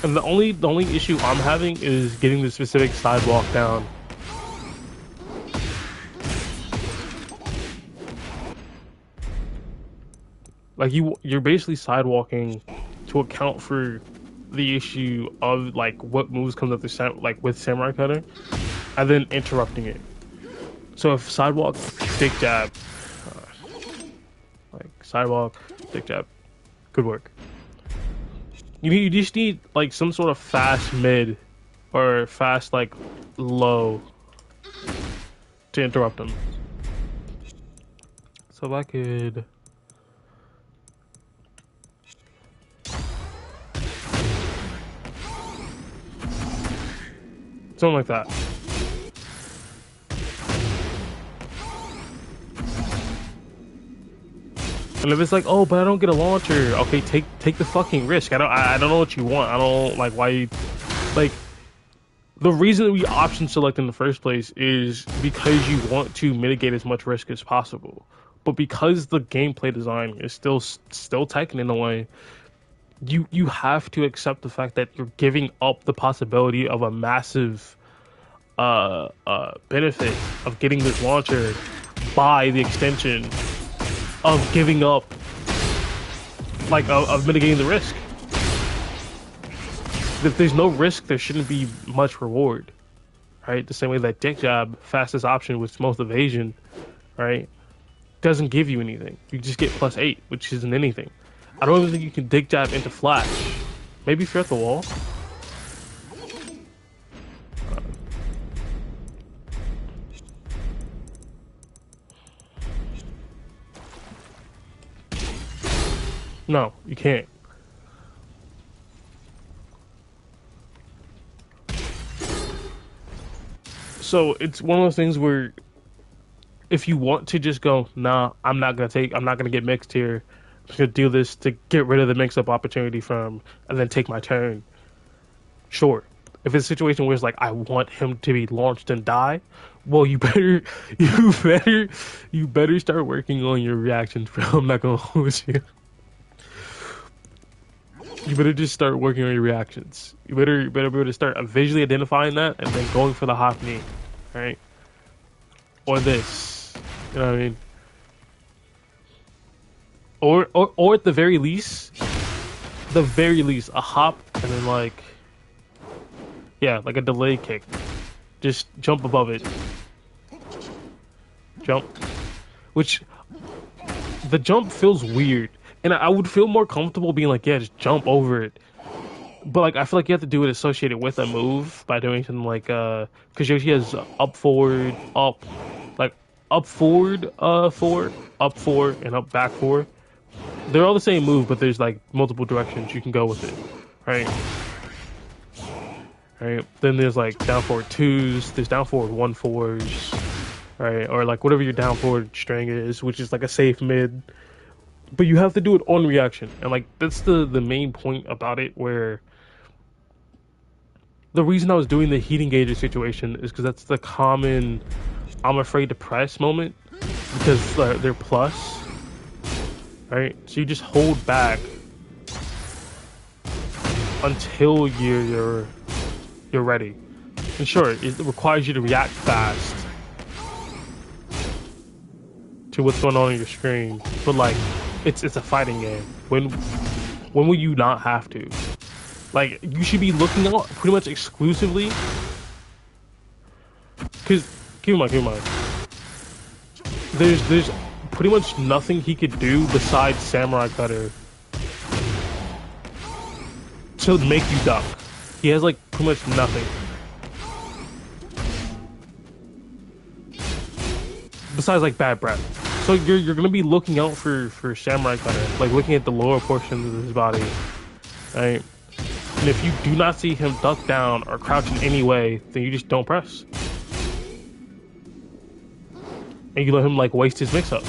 And the only issue I'm having is getting the specific sidewalk down. Like you're basically sidewalking to account for the issue of like what moves comes up the like with Samurai Cutter, and then interrupting it. So if sidewalk, dick jab, like sidewalk, dick jab, good work. You just need like some sort of fast mid or fast like low to interrupt them. So if I could. Something like that. And if it's like, oh, but I don't get a launcher, okay, take the fucking risk. I don't know what you want. I don't like why you like the reason we option select in the first place is because you want to mitigate as much risk as possible. But because the gameplay design is still Tekken in a way, you have to accept the fact that you're giving up the possibility of a massive benefit of getting this launcher by the extension of giving up, like of mitigating the risk. If there's no risk, there shouldn't be much reward, right? The same way that dick jab, fastest option with most evasion, right, doesn't give you anything. You just get +8, which isn't anything. I don't even think you can dick jab into flash. Maybe if you're at the wall. No, you can't. So it's one of those things where if you want to just go, nah, I'm not gonna get mixed here. I'm just gonna do this to get rid of the mix-up opportunity from, and then take my turn. Sure. If it's a situation where it's like I want him to be launched and die, well, you better start working on your reactions, bro. I'm not gonna hold you. You better just start working on your reactions. You better be able to start visually identifying that and then going for the hop knee, right? Or this, you know what I mean? Or at the very least, a hop and then like, yeah, like a delay kick. Just jump above it. Jump. Which, the jump feels weird. And I would feel more comfortable being like, yeah, just jump over it. But like, I feel like you have to do it associated with a move by doing something like, because Yoshi has up, forward, up, like up, forward, 4, up, 4, and up, back 4. They're all the same move, but there's like multiple directions you can go with it, right? Right. Then there's like down forward 2s. There's down forward 1-4s, right? Or like whatever your down forward string is, which is like a safe mid. But you have to do it on reaction, and like that's the main point about it. Where the reason I was doing the heat engager situation is because that's the common I'm afraid to press moment, because they're plus, right? So you just hold back until you're ready. And sure, it requires you to react fast to what's going on your screen, but like it's a fighting game. When will you not have to? Like, you should be looking out pretty much exclusively, because keep in mind, there's pretty much nothing he could do besides Samurai Cutter to make you duck. He has like pretty much nothing besides like bad breath. So you're gonna be looking out for Samurai Cutter, like looking at the lower portions of his body, right? And if you do not see him duck down or crouch in any way, then you just don't press, and you let him like waste his mix-up.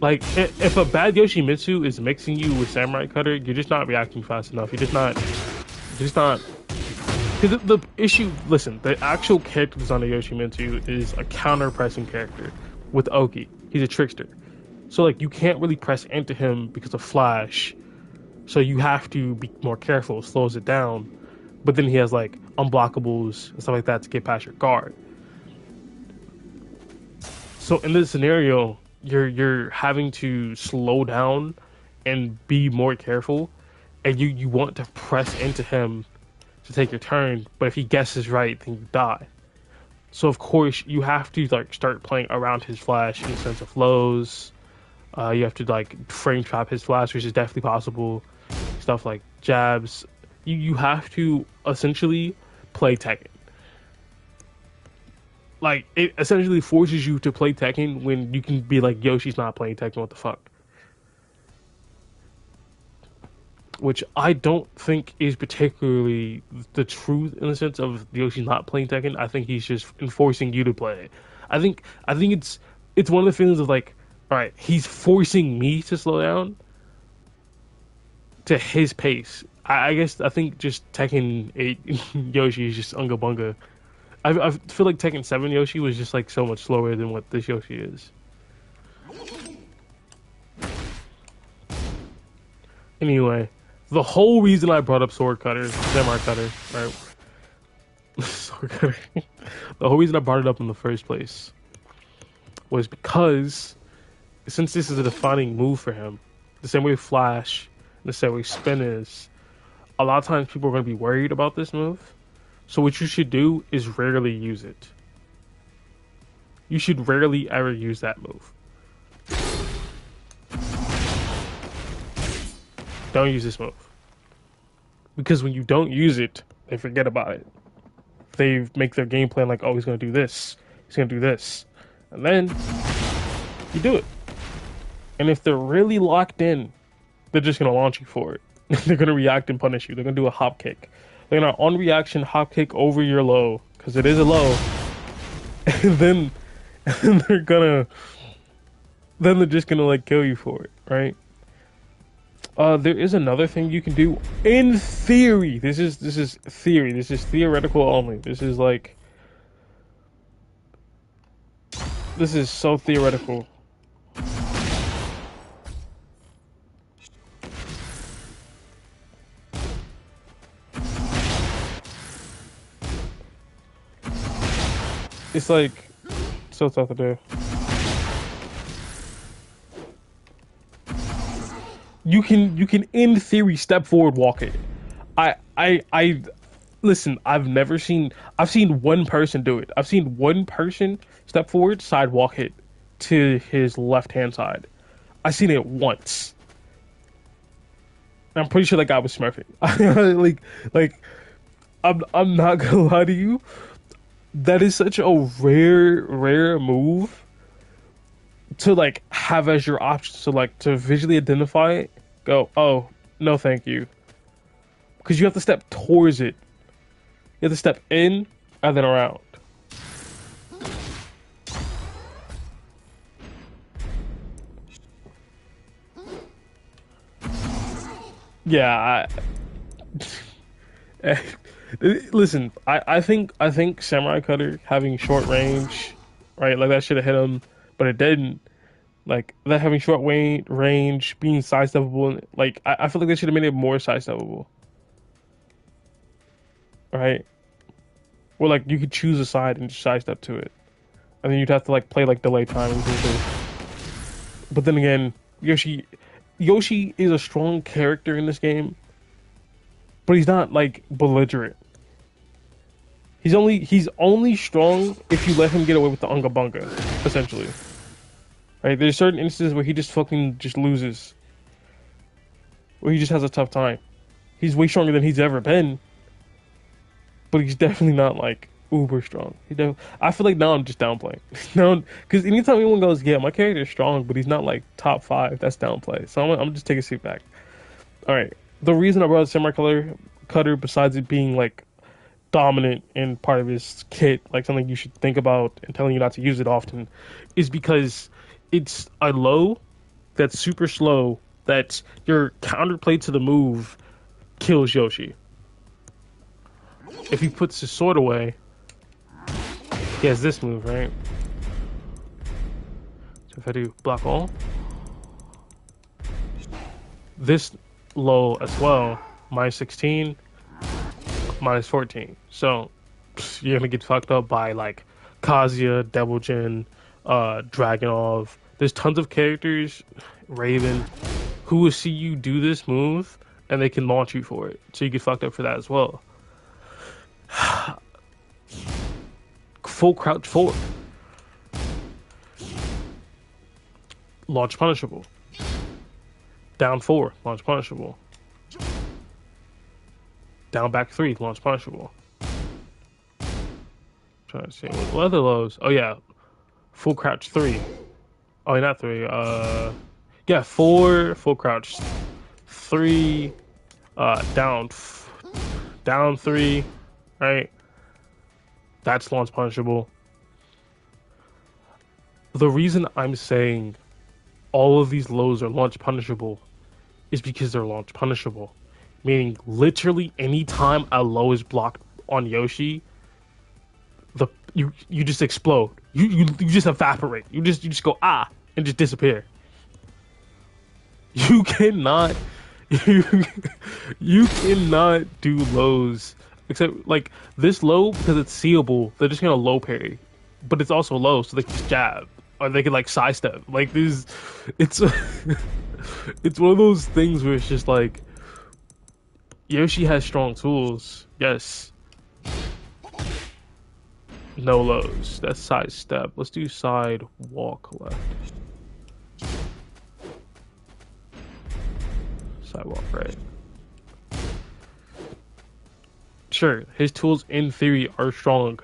Like, if a bad Yoshimitsu is mixing you with Samurai Cutter, you're just not reacting fast enough. You're just not. Because the issue, listen, the actual character design of Yoshimitsu is a counter-pressing character, with Oki. He's a trickster. So like you can't really press into him because of Flash. So you have to be more careful. It slows it down. But then he has like unblockables and stuff like that to get past your guard. So in this scenario, you're having to slow down and be more careful, and you want to press into him to take your turn. But if he guesses right, then you die. So of course you have to like start playing around his flash in the sense of flows. You have to like frame trap his flash, which is definitely possible. Stuff like jabs. You have to essentially play Tekken. Like it essentially forces you to play Tekken when you can be like Yoshi's not playing Tekken. What the fuck? Which I don't think is particularly the truth in the sense of Yoshi not playing Tekken. I think he's just enforcing you to play it. I think it's one of the feelings of like, all right, he's forcing me to slow down to his pace. I guess I think just Tekken 8 Yoshi is just unga bunga. I feel like Tekken 7 Yoshi was just like so much slower than what this Yoshi is. Anyway, the whole reason I brought up Sword Cutter, Samurai Cutter, right? Sword Cutter. The whole reason I brought it up in the first place was because since this is a defining move for him, the same way Flash, the same way Spin is, a lot of times people are going to be worried about this move. So what you should do is rarely use it. You should rarely ever use that move. Don't use this move. Because when you don't use it, they forget about it. They make their game plan like, oh, he's going to do this. He's going to do this. And then you do it. And if they're really locked in, they're just going to launch you for it. They're going to react and punish you. They're going to do a hop kick. They're going to on reaction hop kick over your low. Because it is a low. And then they're going to... Then they're just going to like kill you for it, right? There is another thing you can do in theory. This is theory. This is theoretical only. This is like this is so theoretical. It's like so tough to do. You can in theory step forward walk it. I listen, I've seen one person do it. I've seen one person step forward, sidewalk hit to his left hand side. I've seen it once. I'm pretty sure that guy was smurfing. like I'm not gonna lie to you. That is such a rare move to like have as your option, so like to visually identify it, go, oh no thank you, because you have to step towards it. You have to step in and then around. Yeah, listen, I think Samurai Cutter having short range, right, like that should have hit him, but it didn't. Like that having short range, being sidesteppable, like I feel like they should have made it more sidesteppable, right? Or like you could choose a side and just sidestep to it, and then you'd have to like play like delay time and things. But then again, Yoshi is a strong character in this game, but he's not like belligerent. He's only strong if you let him get away with the unga bunga, essentially. Right, there's certain instances where he just fucking just loses. Where he just has a tough time. He's way stronger than he's ever been. But he's definitely not like uber strong. I feel like now I'm just downplaying. Now, because anytime anyone goes, yeah, my character is strong, but he's not like top 5, that's downplay. So I'm just taking a seat back. Alright. The reason I brought Samurai Cutter, besides it being like dominant and part of his kit, like something you should think about and telling you not to use it often, is because it's a low that's super slow, that your counterplay to the move kills Yoshi. If he puts his sword away, he has this move, right? So if I do block all, this low as well, minus 16, minus 14. So you're gonna get fucked up by like Kazuya, Devil Jin, Dragonov. There's tons of characters, Raven, who will see you do this move and they can launch you for it. So you get fucked up for that as well. Full crouch forward. Launch punishable. Down 4, launch punishable. Down back 3, launch punishable. Trying to see what other lows. Oh yeah, full crouch 3. Oh, not 3. Yeah, 4 full crouch, 3 down 3. Right, that's launch punishable. The reason I'm saying all of these lows are launch punishable is because they're launch punishable, meaning literally anytime a low is blocked on Yoshi, you just explode. You just evaporate. You just go and just disappear. You cannot you cannot do lows except like this low because it's seeable. They're just gonna low parry, but it's also low, so they can just jab or they can like sidestep. Like this, it's it's one of those things where it's just like Yoshi has strong tools, yes. No lows. That's side step. Let's do side walk left. Sidewalk right. Sure, his tools in theory are strong,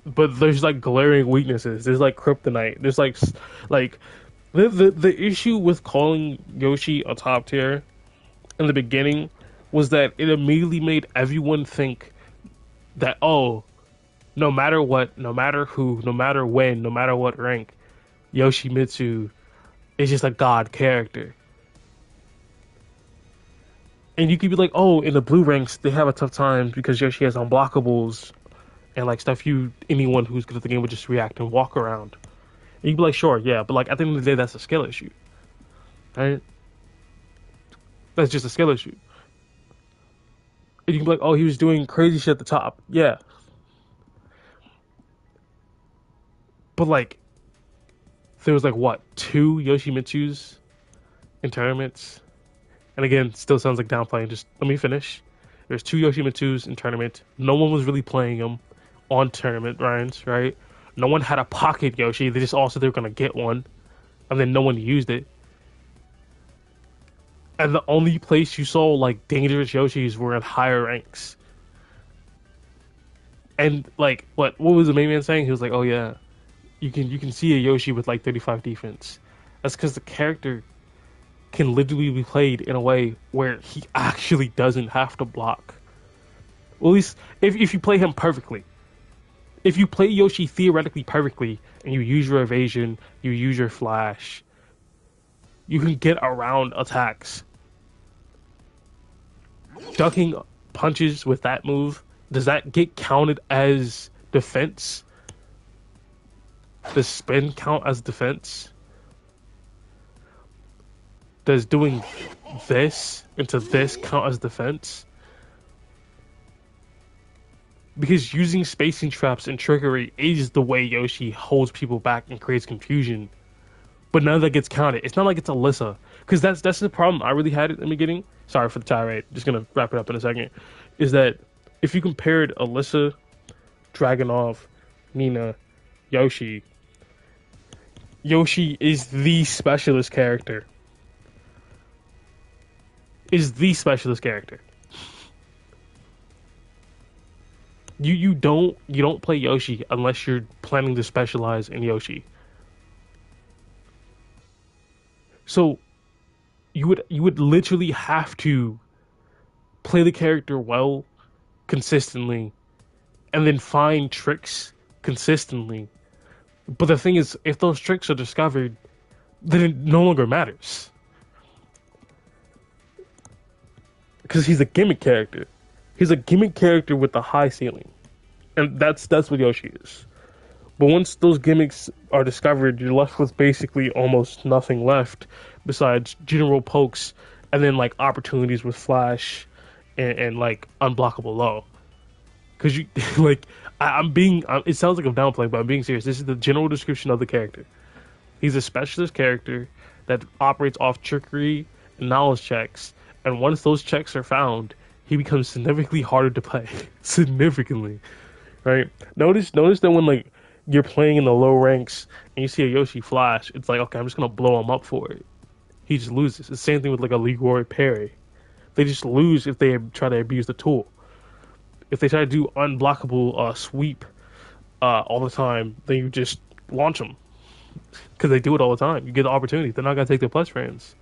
but there's like glaring weaknesses. There's like kryptonite. There's like the issue with calling Yoshi a top tier in the beginning was that it immediately made everyone think that, oh, no matter what, no matter who, no matter when, no matter what rank, Yoshimitsu is just a god character. And you could be like, oh, in the blue ranks, they have a tough time because Yoshi has unblockables and like stuff anyone who's good at the game would just react and walk around. And you'd be like, sure, yeah, but like at the end of the day, that's a skill issue. Right? That's just a skill issue. And you can be like, oh, he was doing crazy shit at the top. Yeah. But like, there was like what, 2 Yoshimitsus in tournaments? And again, still sounds like downplaying. Just let me finish. There's 2 Yoshimitsus in tournament. No one was really playing them on tournament rounds, right? No one had a pocket Yoshi. They just all said they were gonna get one, and then no one used it. And the only place you saw like dangerous Yoshis were in higher ranks. And like, what was the main man saying? He was like, "Oh yeah, you can see a Yoshi with like 35 defense." That's because the character can literally be played in a way where he actually doesn't have to block. Well, at least if you play him perfectly. If you play Yoshi theoretically perfectly and you use your evasion, you use your flash, you can get around attacks. Ducking punches with that move, does that get counted as defense? Does spin count as defense? Does doing this into this count as defense? Because using spacing traps and trickery is the way Yoshi holds people back and creates confusion. But none of that gets counted. It's not like it's Alyssa. Because that's the problem I really had in the beginning. Sorry for the tirade. Just going to wrap it up in a second. Is that if you compared Alyssa, Dragonov, Nina, Yoshi is the specialist character. You don't play Yoshi unless you're planning to specialize in Yoshi. So you would literally have to play the character well, consistently, and then find tricks consistently. But the thing is, if those tricks are discovered, then it no longer matters. Because he's a gimmick character. He's a gimmick character with a high ceiling. And that's what Yoshi is. But once those gimmicks are discovered, you're left with basically almost nothing left besides general pokes and then like opportunities with flash and like unblockable low. Because you like, I'm being. It sounds like I'm downplaying, but I'm being serious. This is the general description of the character. He's a specialist character that operates off trickery and knowledge checks, and once those checks are found, he becomes significantly harder to play. Significantly, right? Notice that when like you're playing in the low ranks and you see a Yoshi flash, it's like okay, I'm just gonna blow him up for it. He just loses. It's the same thing with like a Leroy parry. They just lose if they try to abuse the tool. If they try to do unblockable sweep all the time, then you just launch them because they do it all the time. You get the opportunity. They're not gonna take their plus frames,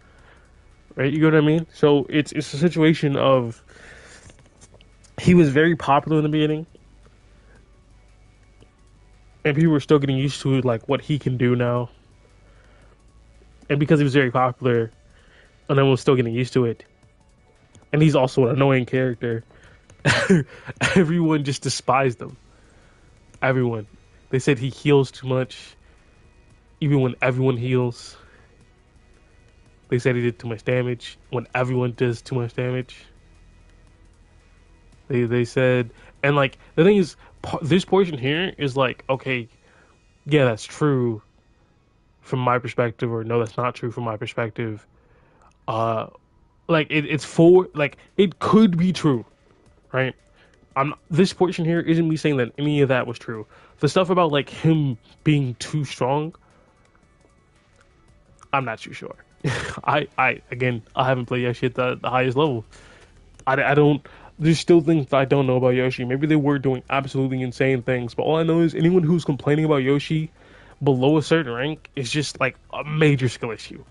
right? You know what I mean? So it's a situation of he was very popular in the beginning, and people were still getting used to like what he can do now. And because he was very popular, and everyone was still getting used to it, and he's also an annoying character. Everyone just despised him. Everyone. They said he heals too much, even when everyone heals. They said he did too much damage when everyone does too much damage. They said, and like the thing is, this portion here is like, okay, yeah, that's true from my perspective, or no, that's not true from my perspective. Uh, like it's for like it could be true, right? This portion here isn't me saying that any of that was true. The stuff about like him being too strong, I'm not too sure. I again, I haven't played Yoshi at the highest level. I don't. There's still things I don't know about Yoshi. Maybe they were doing absolutely insane things, but all I know is anyone who's complaining about Yoshi below a certain rank is just like a major skill issue.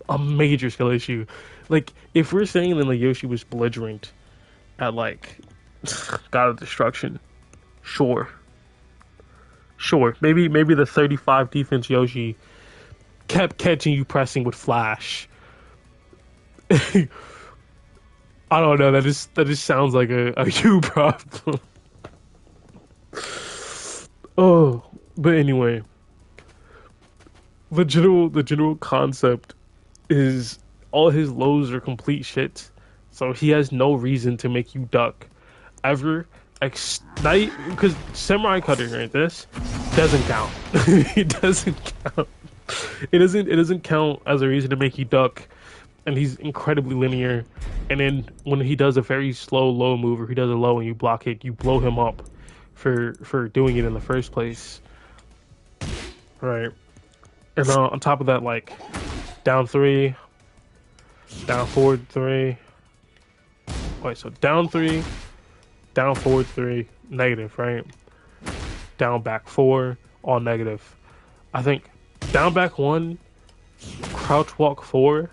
A major skill issue. Like if we're saying that like Yoshi was belligerent at like God of Destruction, sure, sure. Maybe the 35 defense Yoshi kept catching you pressing with flash. I don't know. That just sounds like a you problem. Oh, but anyway, the general concept is all his lows are complete shit. So he has no reason to make you duck ever. Because Samurai Cutter right this doesn't count. It doesn't count. It doesn't count as a reason to make you duck, and he's incredibly linear. And then when he does a very slow low move, or he does a low and you block it, you blow him up for doing it in the first place, right? And on top of that, like down three, down forward three. Wait, so down three, down forward three, negative, right? Down back four, all negative. I think down back one, crouch walk four,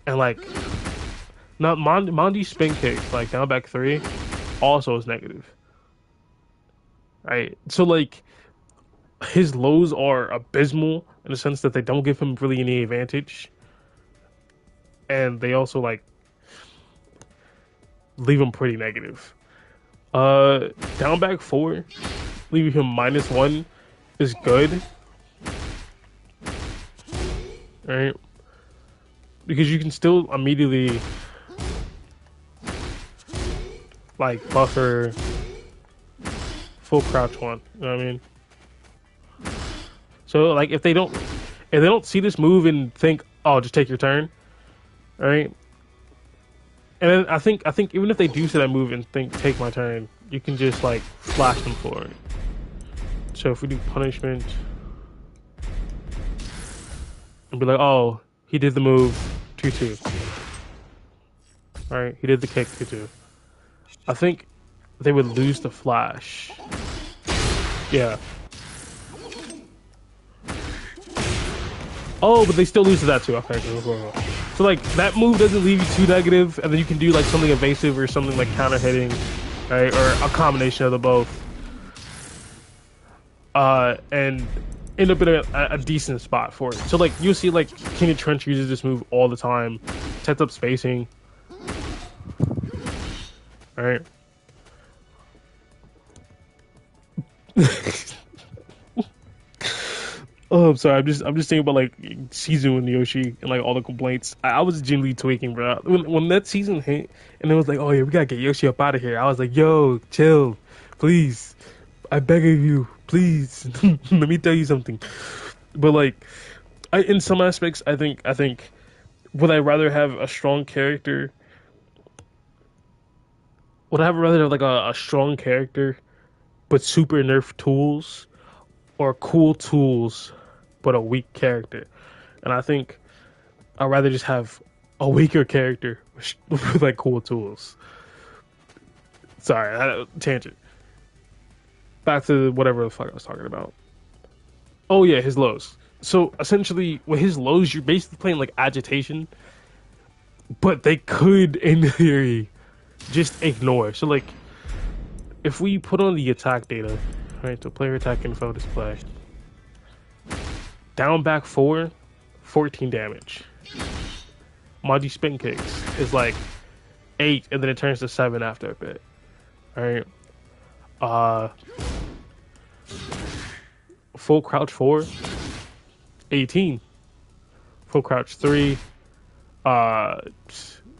and like not Mondi spin kick, like down back three, also is negative. Right? So like his lows are abysmal in the sense that they don't give him really any advantage. And they also like leave him pretty negative. Down back four, leaving him -1 is good. Right? Because you can still immediately like buffer full crouch one. You know what I mean? So like if they don't see this move and think, oh, just take your turn, right? And then I think even if they do see that move and think take my turn, you can just like flash them for it. So if we do punishment and be like, oh, he did the move 2-2. Right? He did the kick 2-2. I think they would lose the flash. Yeah. Oh, but they still lose to that too. Okay, cool. So like that move doesn't leave you too negative, and then you can do like something evasive or something like counter hitting, right? Or a combination of the both. And end up in a decent spot for it. So like you'll see like King of Trench uses this move all the time, sets up spacing. Alright. Oh, I'm sorry. I'm just thinking about like season with Yoshi and like all the complaints. I was genuinely tweaking, bro. When that season hit and it was like, oh yeah, we gotta get Yoshi up out of here. I was like, yo, chill, please. I beg of you, please. Let me tell you something. But like, in some aspects, I think would I rather have a strong character? Would I rather have like a strong character but super nerf tools, or cool tools but a weak character? And I think I'd rather just have a weaker character with like cool tools. Sorry, tangent. Back to whatever the fuck I was talking about. Oh yeah, his lows. So essentially, with his lows, you're basically playing like agitation, but they could, in theory, just ignore. So like, if we put on the attack data, right? So player attack info display. Down back 4, 14 damage. Maji spin kicks is like 8, and then it turns to 7 after a bit. Alright. Uh Full crouch 4, 18. Full crouch 3, uh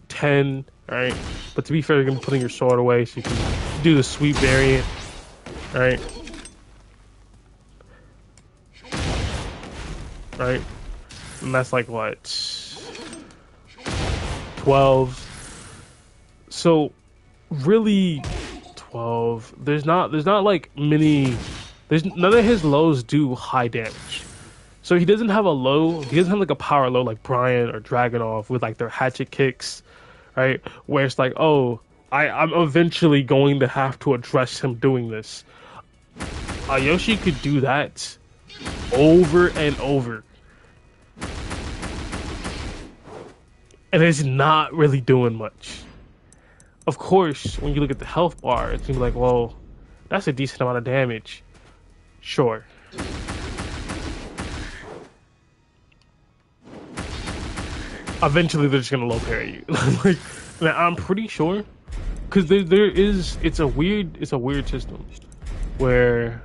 10. Alright. But to be fair, you're gonna be putting your sword away so you can do the sweep variant. Alright. Right? And that's like what? 12. So really 12. There's not like many, there's none of his lows do high damage. So he doesn't have a low, he doesn't have like a power low like Brian or Dragonov with like their hatchet kicks, right? Where it's like, oh, I'm eventually going to have to address him doing this. Yoshi could do that over and over. And it's not really doing much. Of course, when you look at the health bar, it's gonna be like, well, that's a decent amount of damage. Sure. Eventually, they're just gonna low parry you. Like, now, I'm pretty sure, because there is, it's a weird system where,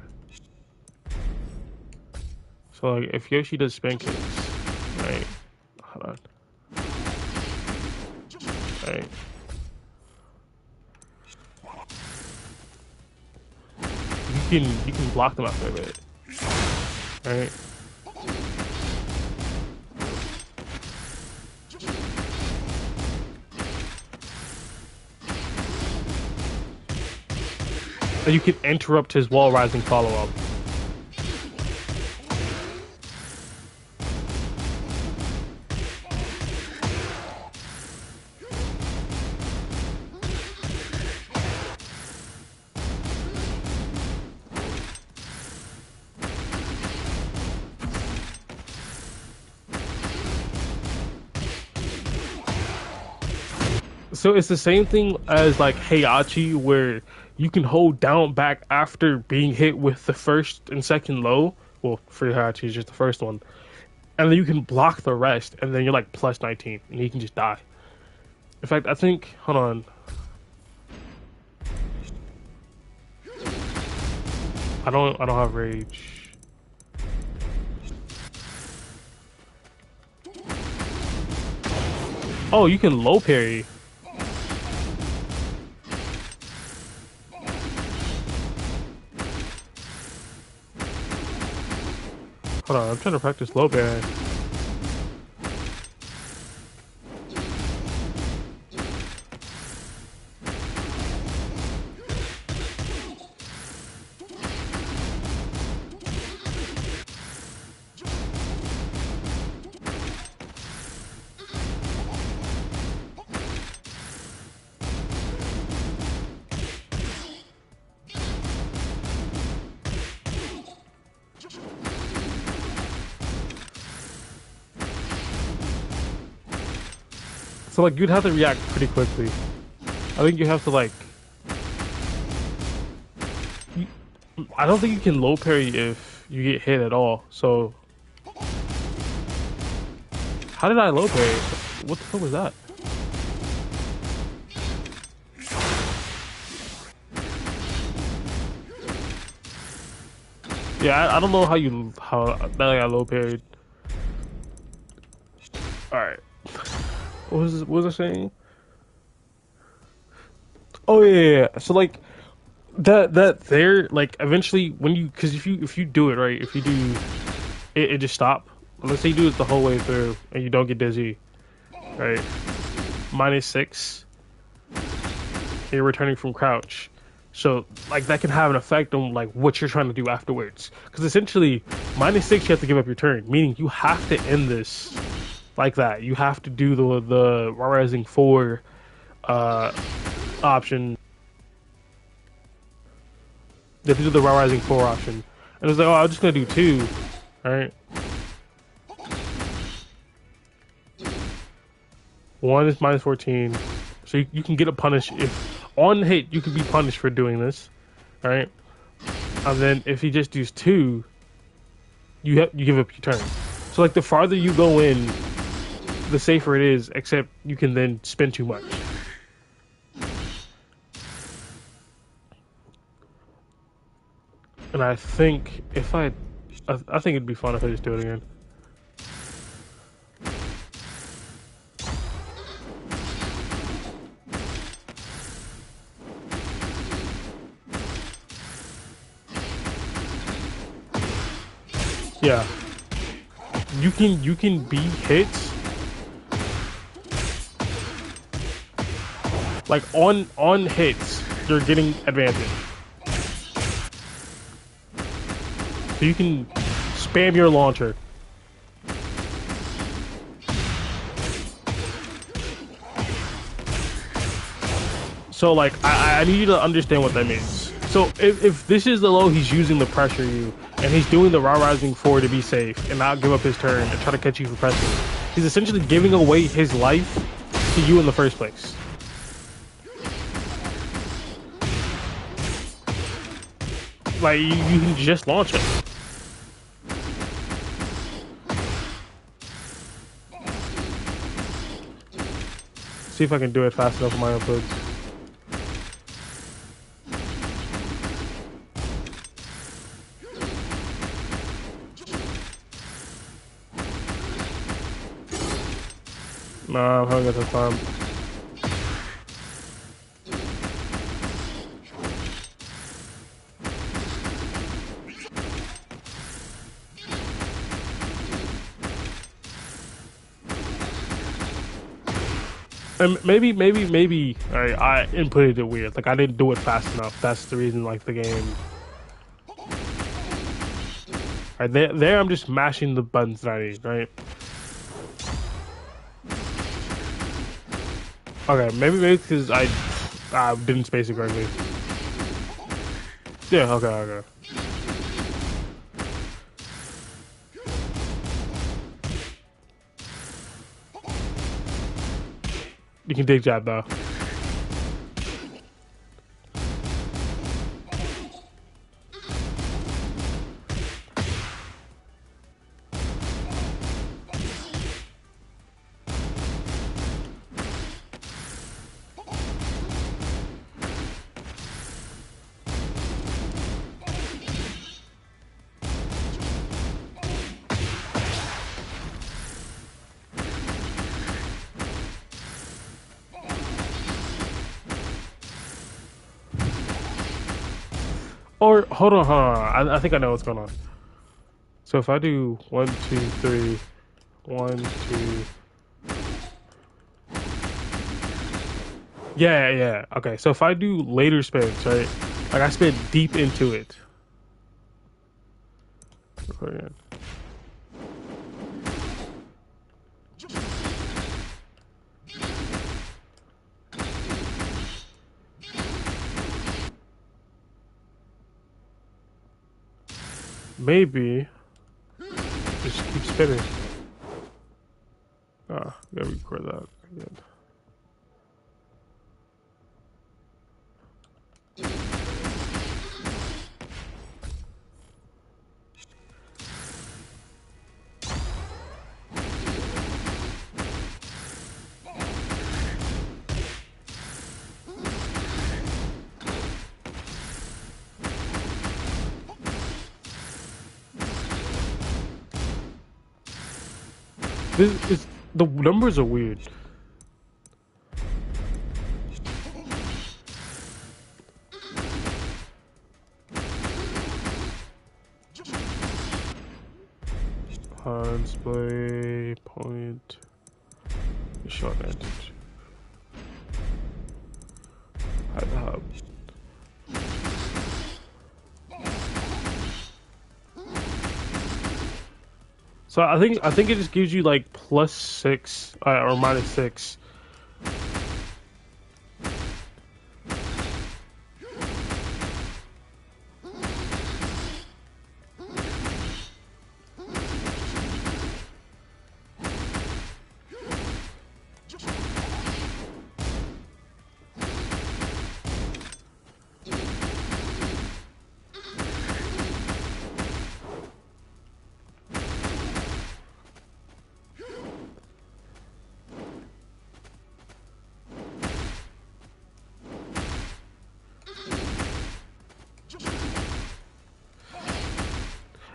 so like, if Yoshi does spin kicks, right? Hold on. Right. You can block them after a bit. Right? And you can interrupt his wall rising follow up. So it's the same thing as like Heihachi, where you can hold down back after being hit with the first and second low. Well, for Heihachi is just the first one, and then you can block the rest, and then you're like plus 19, and he can just die. In fact, I think, hold on. I don't have rage. Oh, you can low parry. Hold on, I'm trying to practice low parry. So like you'd have to react pretty quickly. I think you have to like. I don't think you can low parry if you get hit at all. So how did I low parry? What the fuck was that? Yeah, I don't know how that got low parried. All right, what was I saying? Oh yeah, yeah, yeah. So like that there like eventually when you because if you do it right, if you do it just stop. Let's say you do it the whole way through and you don't get dizzy, right? -6, and you're returning from crouch. So like that can have an effect on like what you're trying to do afterwards. Because essentially, -6 you have to give up your turn, meaning you have to end this like that. You have to do the rising 4 uh option. They do the rising 4 option, and it's like, oh, I'm just gonna do 2, all right? 1 is -14, so you can get a punish if on hit you can be punished for doing this, all right? And then if he just does 2, you give up your turn. So like the farther you go in, the safer it is. Except you can then spend too much. And I think if I think it'd be fun if I just do it again. Yeah, you can be hit like on hits. You're getting advantage, so you can spam your launcher. So like I need you to understand what that means. So if this is the low, he's using the pressure you, and he's doing the raw rising 4 to be safe and not give up his turn and try to catch you for pressure. He's essentially giving away his life to you in the first place. Like you can just launch it. See if I can do it fast enough for my inputs. Nah, I'm having a tough time. And maybe I inputted it weird. Like I didn't do it fast enough. That's the reason. Like the game. Right there, I'm just mashing the buttons that I need. Right. Okay, maybe because I didn't space it correctly. Yeah. Okay. You can dig jab though. Or hold on. I think I know what's going on. So if I do 1, 2, 3, 1, 2. Yeah. Okay, so if I do later spins, right? Like I spin deep into it. Again. Maybe just keep spinning. Ah, gotta record that again. This is the numbers are weird. Display point shot advantage. Hide the hub. So I think it just gives you like +6 or -6.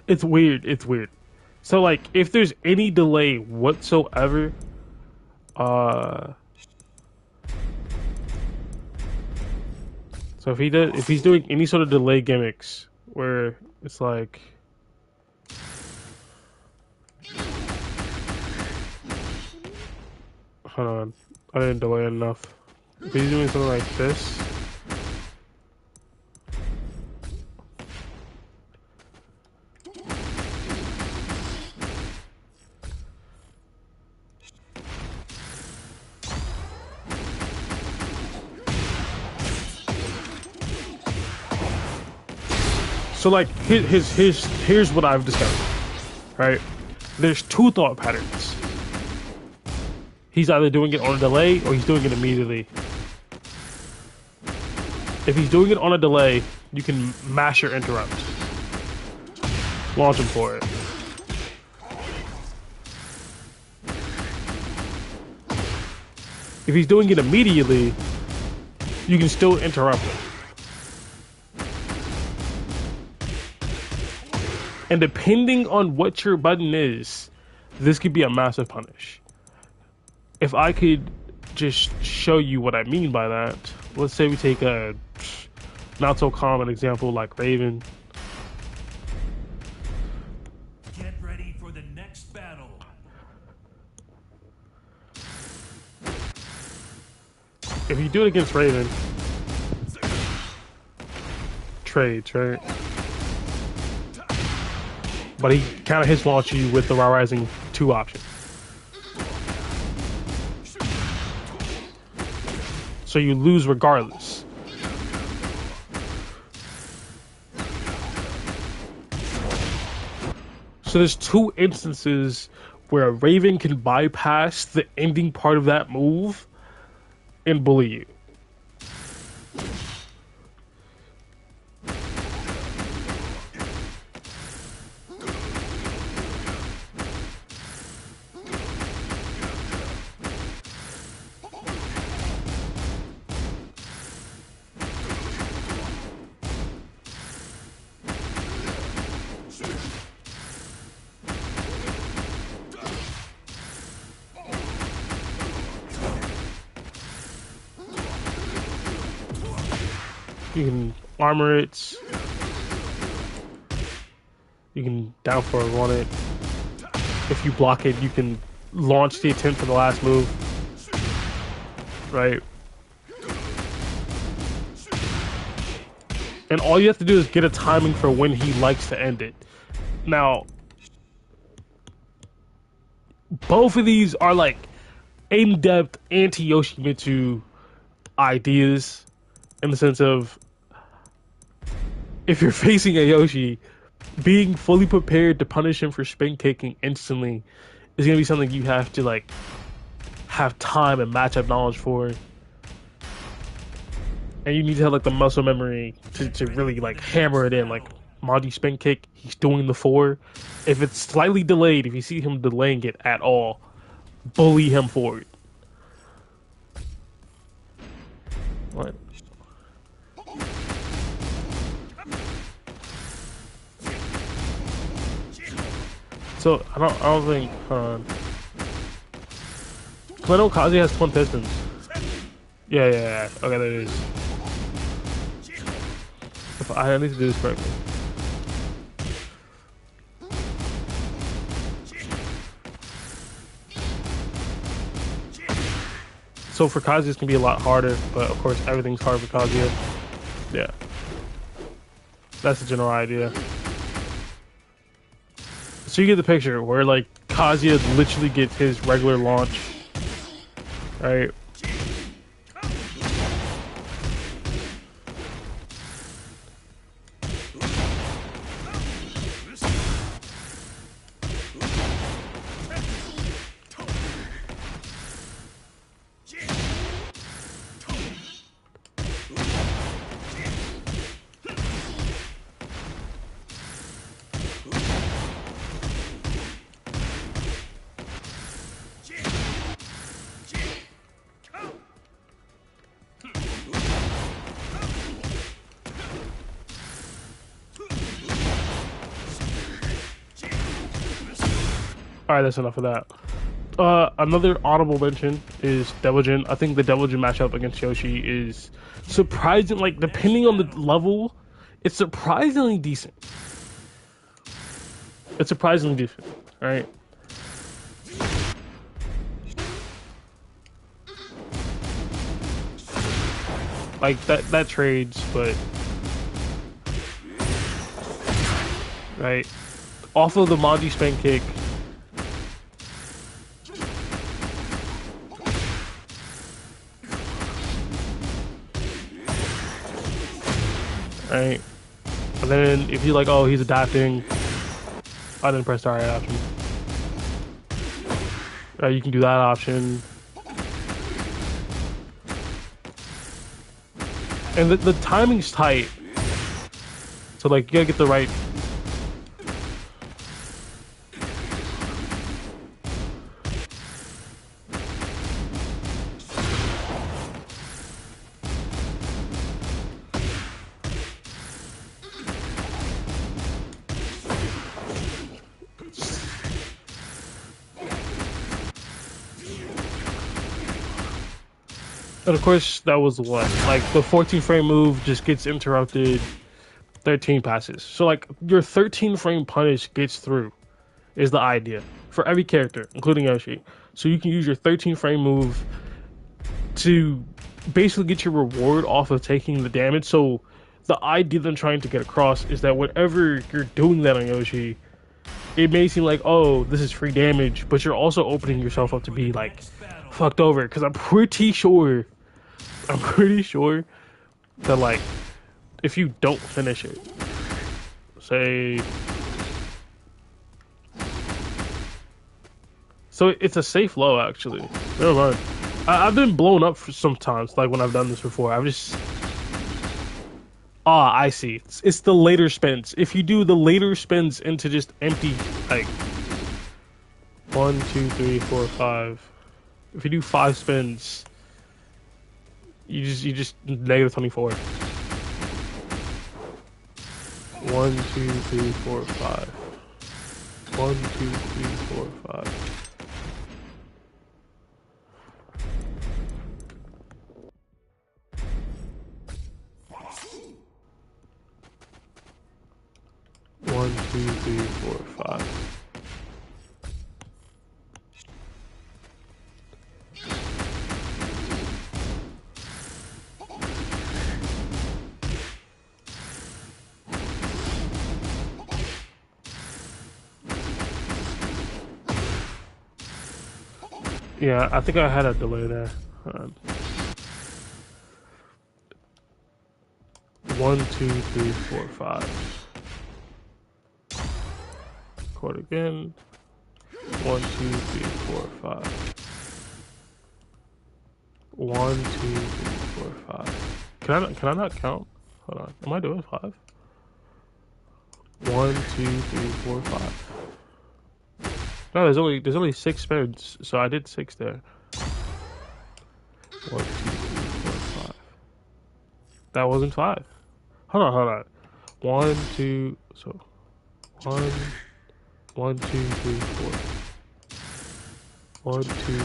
It's weird. It's weird. So like if there's any delay whatsoever, uh so if he's doing any sort of delay gimmicks where it's like hold on, I didn't delay enough. If he's doing something like this, so like here's what I've discovered. Right? There's two thought patterns. He's either doing it on a delay or he's doing it immediately. If he's doing it on a delay, you can mash or interrupt. Launch him for it. If he's doing it immediately, you can still interrupt him. And depending on what your button is, this could be a massive punish. If I could just show you what I mean by that, let's say we take a not so common example like Raven. Get ready for the next battle. If you do it against Raven, trades, right? But he kind of hits launch you with the Raw Rising 2 option. So you lose regardless. So there's two instances where Raven can bypass the ending part of that move and bully you. You can armor it. You can down for run it. If you block it, you can launch the attempt for the last move. Right? And all you have to do is get a timing for when he likes to end it. Now, both of these are like in-depth anti-Yoshimitsu ideas in the sense of if you're facing a Yoshi, being fully prepared to punish him for spin kicking instantly is going to be something you have to like have time and matchup knowledge for. And you need to have like the muscle memory to really like hammer it in. Like Monty spin kick, he's doing the 4. If it's slightly delayed, if you see him delaying it at all, bully him for it. What? So I don't think. Hold on. 'Cause I know Kazuya has twin pistons. Yeah, yeah, yeah. Okay, there it is. If I need to do this correctly. So for Kazuya, it's gonna be a lot harder, but of course, everything's hard for Kazuya. Yeah, that's the general idea. So you get the picture where like Kazuya literally gets his regular launch, right? All right, that's enough of that. Another honorable mention is Devil Jin. I think the Devil Jin matchup against Yoshi is surprising. Like depending on the level, it's surprisingly decent. It's surprisingly decent, right? Like that trades, but right off of the Manji spin kick. Right, and then if you like, oh, he's adapting. I didn't press the right option. You can do that option. And the timing's tight. So like you gotta get the right. And of course that was what? Like the 14 frame move just gets interrupted. 13 passes. So like your 13 frame punish gets through is the idea for every character, including Yoshi. So you can use your 13 frame move to basically get your reward off of taking the damage. So the idea that I'm trying to get across is that whenever you're doing that on Yoshi, it may seem like, oh, this is free damage, but you're also opening yourself up to be like fucked over. Because I'm pretty sure that like if you don't finish it, say, so it's a safe low actually. Never mind. I've been blown up for sometimes, like when I've done this before. I've just I see. It's the later spins. If you do the later spins into just empty, like 1, 2, 3, 4, 5. If you do 5 spins, you just negative 24. 1, 2, 3, 4, 5. 1, 2, 3, 4, 5. One, two, three, four, five. Yeah, I think I had a delay there. 1, 2, 3, 4, 5. Record again. 1, 2, 3, 4, 5. 1, 2, 3, 4, 5. Can I not count? Hold on. Am I doing 5? 1, 2, 3, 4, 5. No, there's only 6 spins, so I did 6 there. 1, 2, 3, 4, 5. That wasn't 5. Hold on. 1, 2, so 1, 1, 2, 3, 4. 1, 2, 3.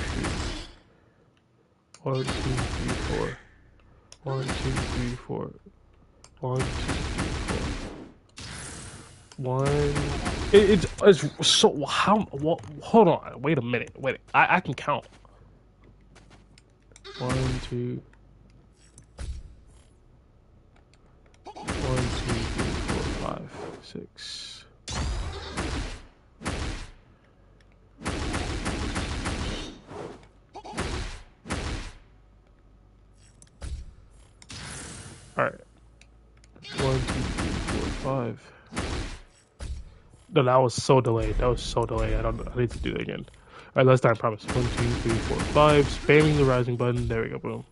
1, 2, 3, 4. 1, 2, 3, 4. 1, 2, 3, 4. 1. It's so how? What, hold on. Wait a minute. Wait. I can count. 1, 2. 1, 2, 3, 4, 5, 6. All right. 1, 2, 3, 4, 5. No, that was so delayed. That was so delayed. I need to do that again. All right, last time, promise. 1, 2, 3, 4, 5. Spamming the rising button. There we go. Boom.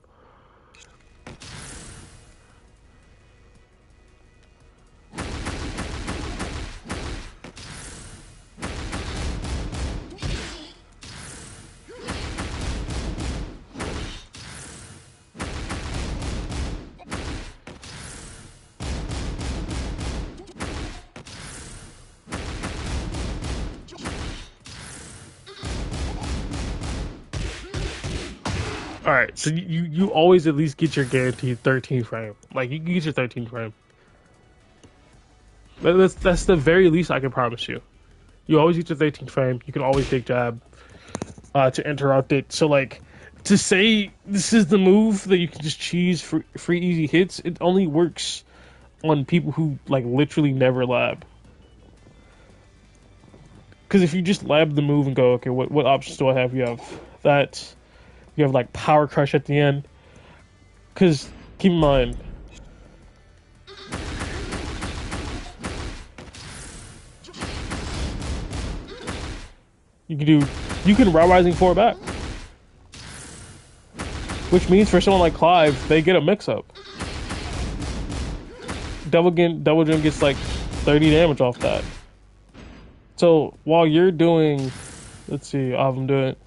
All right, so you always at least get your guaranteed 13 frame. Like you get your 13 frame. That's the very least I can promise you. You always get your 13 frame. You can always take jab to interrupt it. So like to say this is the move that you can just cheese for free easy hits, it only works on people who like literally never lab. Because if you just lab the move and go, okay, what options do I have? You have that. You have like power crush at the end. Because keep in mind, you can Raw Rising 4 back. Which means for someone like Clive, they get a mix up. Double Jim gets like 30 damage off that. So while you're doing, let's see, I'll have him do it.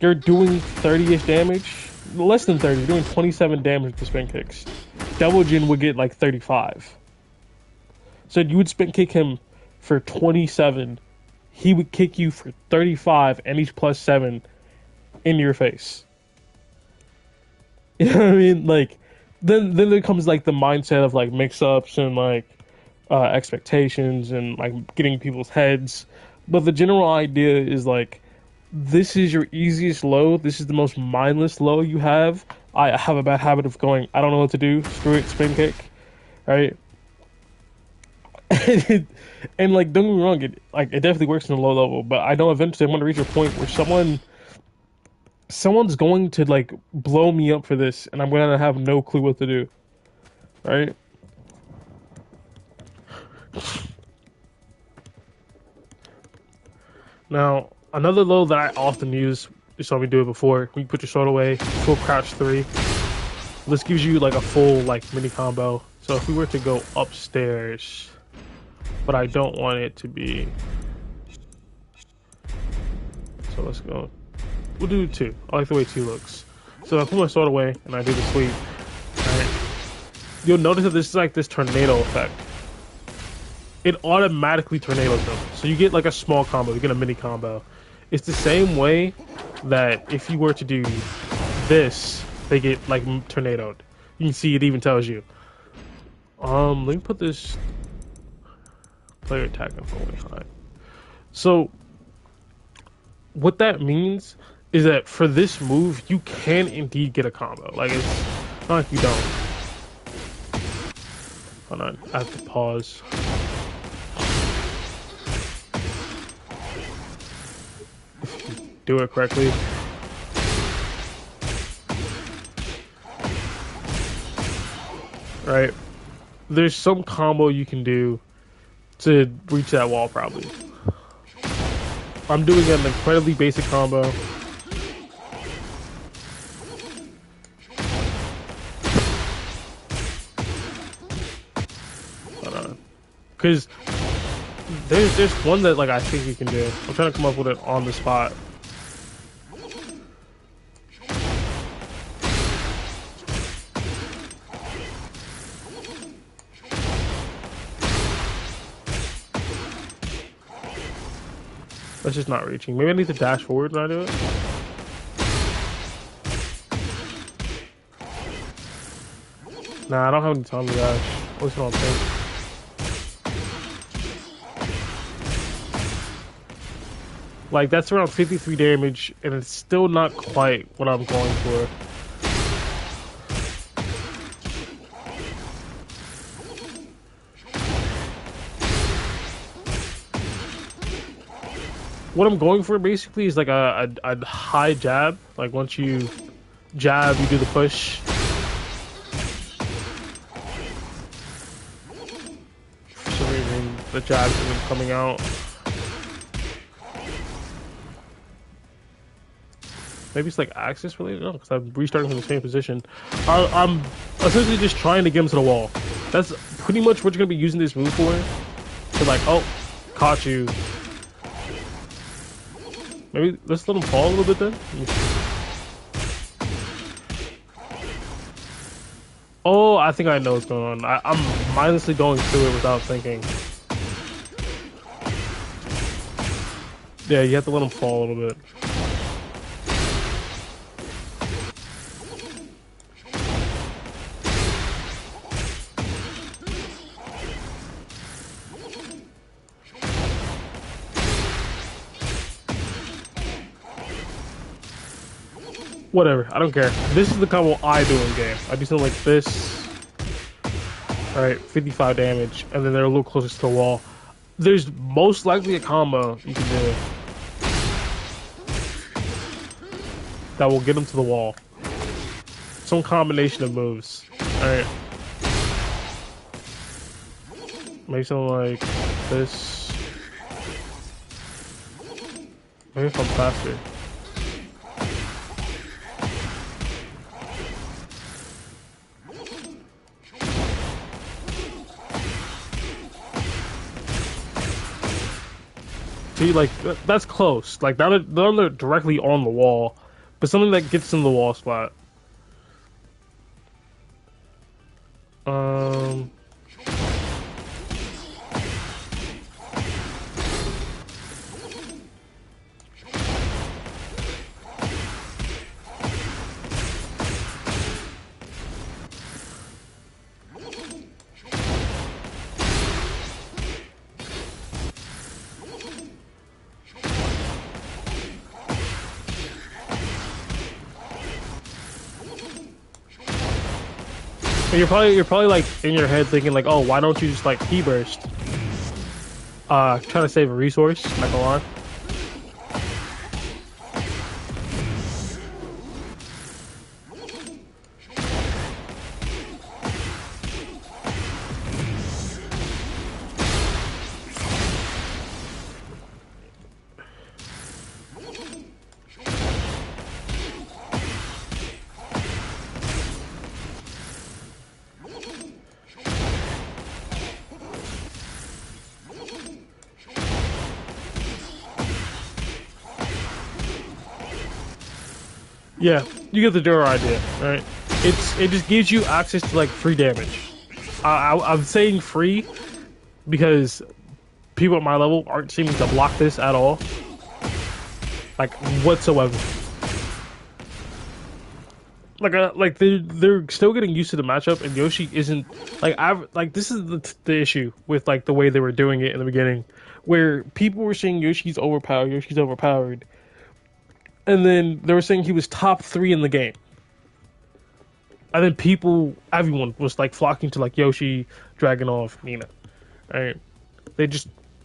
You're doing 30-ish damage, less than 30. You're doing 27 damage with the spin kicks. Double Jin would get like 35. So you would spin kick him for 27. He would kick you for 35, and he's +7 in your face. You know what I mean? Like, then there comes like the mindset of like mix-ups and like expectations and like getting people's heads. But the general idea is like, this is your easiest low. This is the most mindless low you have. I have a bad habit of going, I don't know what to do. Screw it, spin kick. Right? And like, don't get me wrong, it definitely works in the low level. But I know eventually I'm going to reach a point where someone's going to like blow me up for this, and I'm going to have no clue what to do. Right? Now, another low that I often use, you saw me do it before, when you put your sword away, full crouch 3. This gives you like a full like mini combo. So if we were to go upstairs, but I don't want it to be, so let's go, we'll do 2. I like the way 2 looks. So I put my sword away and I do the sweep. Right. You'll notice that this is like this tornado effect. It automatically tornadoes them. So you get like a small combo, you get a mini combo. It's the same way that if you were to do this, they get like tornadoed. You can see it even tells you. Let me put this player attack info way high. So what that means is that for this move, you can indeed get a combo. Like, it's not like you don't. Hold on, I have to pause. Do it correctly. Right? There's some combo you can do to reach that wall, probably. I'm doing an incredibly basic combo. Hold on. Because there's one that like I think you can do. I'm trying to come up with it on the spot. That's just not reaching. Maybe I need to dash forward when I do it. Nah, I don't have any time to dash. At least I don't think. Like, that's around 53 damage, and it's still not quite what I'm going for. What I'm going for basically is like a high jab. Like, once you jab, you do the push. For some reason, the jab isn't coming out. Maybe it's like axis related? No, because I'm restarting from the same position. I'm essentially just trying to get him to the wall. That's pretty much what you're going to be using this move for. So like, oh, caught you. Maybe let's let him fall a little bit then. Oh, I think I know what's going on. I'm mindlessly going through it without thinking. Yeah, you have to let him fall a little bit. Whatever, I don't care. This is the combo I do in game. I do something like this. Alright, 55 damage, and then they're a little closer to the wall. There's most likely a combo you can do that will get them to the wall. Some combination of moves. Alright. Maybe something like this. Maybe if I'm faster. See, like, that's close. Like, now they're directly on the wall, but something that gets in the wall spot. Um... You're probably like in your head thinking like, oh, why don't you just like key burst? Trying to save a resource, not gonna lie. Yeah, you get the general idea, right? It just gives you access to like free damage. I'm saying free because people at my level aren't seeming to block this at all, like whatsoever. Like they're still getting used to the matchup, and Yoshi isn't like this is the issue with like the way they were doing it in the beginning, where people were saying Yoshi's overpowered, and then they were saying he was top 3 in the game. And then everyone was like flocking to like Yoshi, Dragunov, Nina. Right? They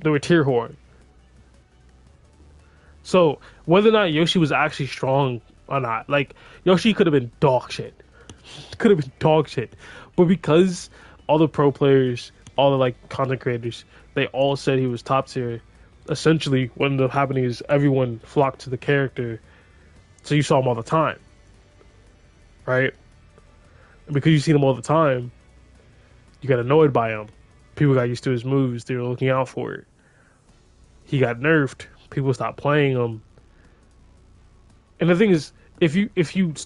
were tier whore. So whether or not Yoshi was actually strong or not, like Yoshi could have been dog shit. Could have been dog shit. But because all the pro players, all the like content creators, they all said he was top tier, essentially what ended up happening is everyone flocked to the character. So you saw him all the time. Right? And because you seen him all the time, you got annoyed by him. People got used to his moves. They were looking out for it. He got nerfed. People stopped playing him. And the thing is, if you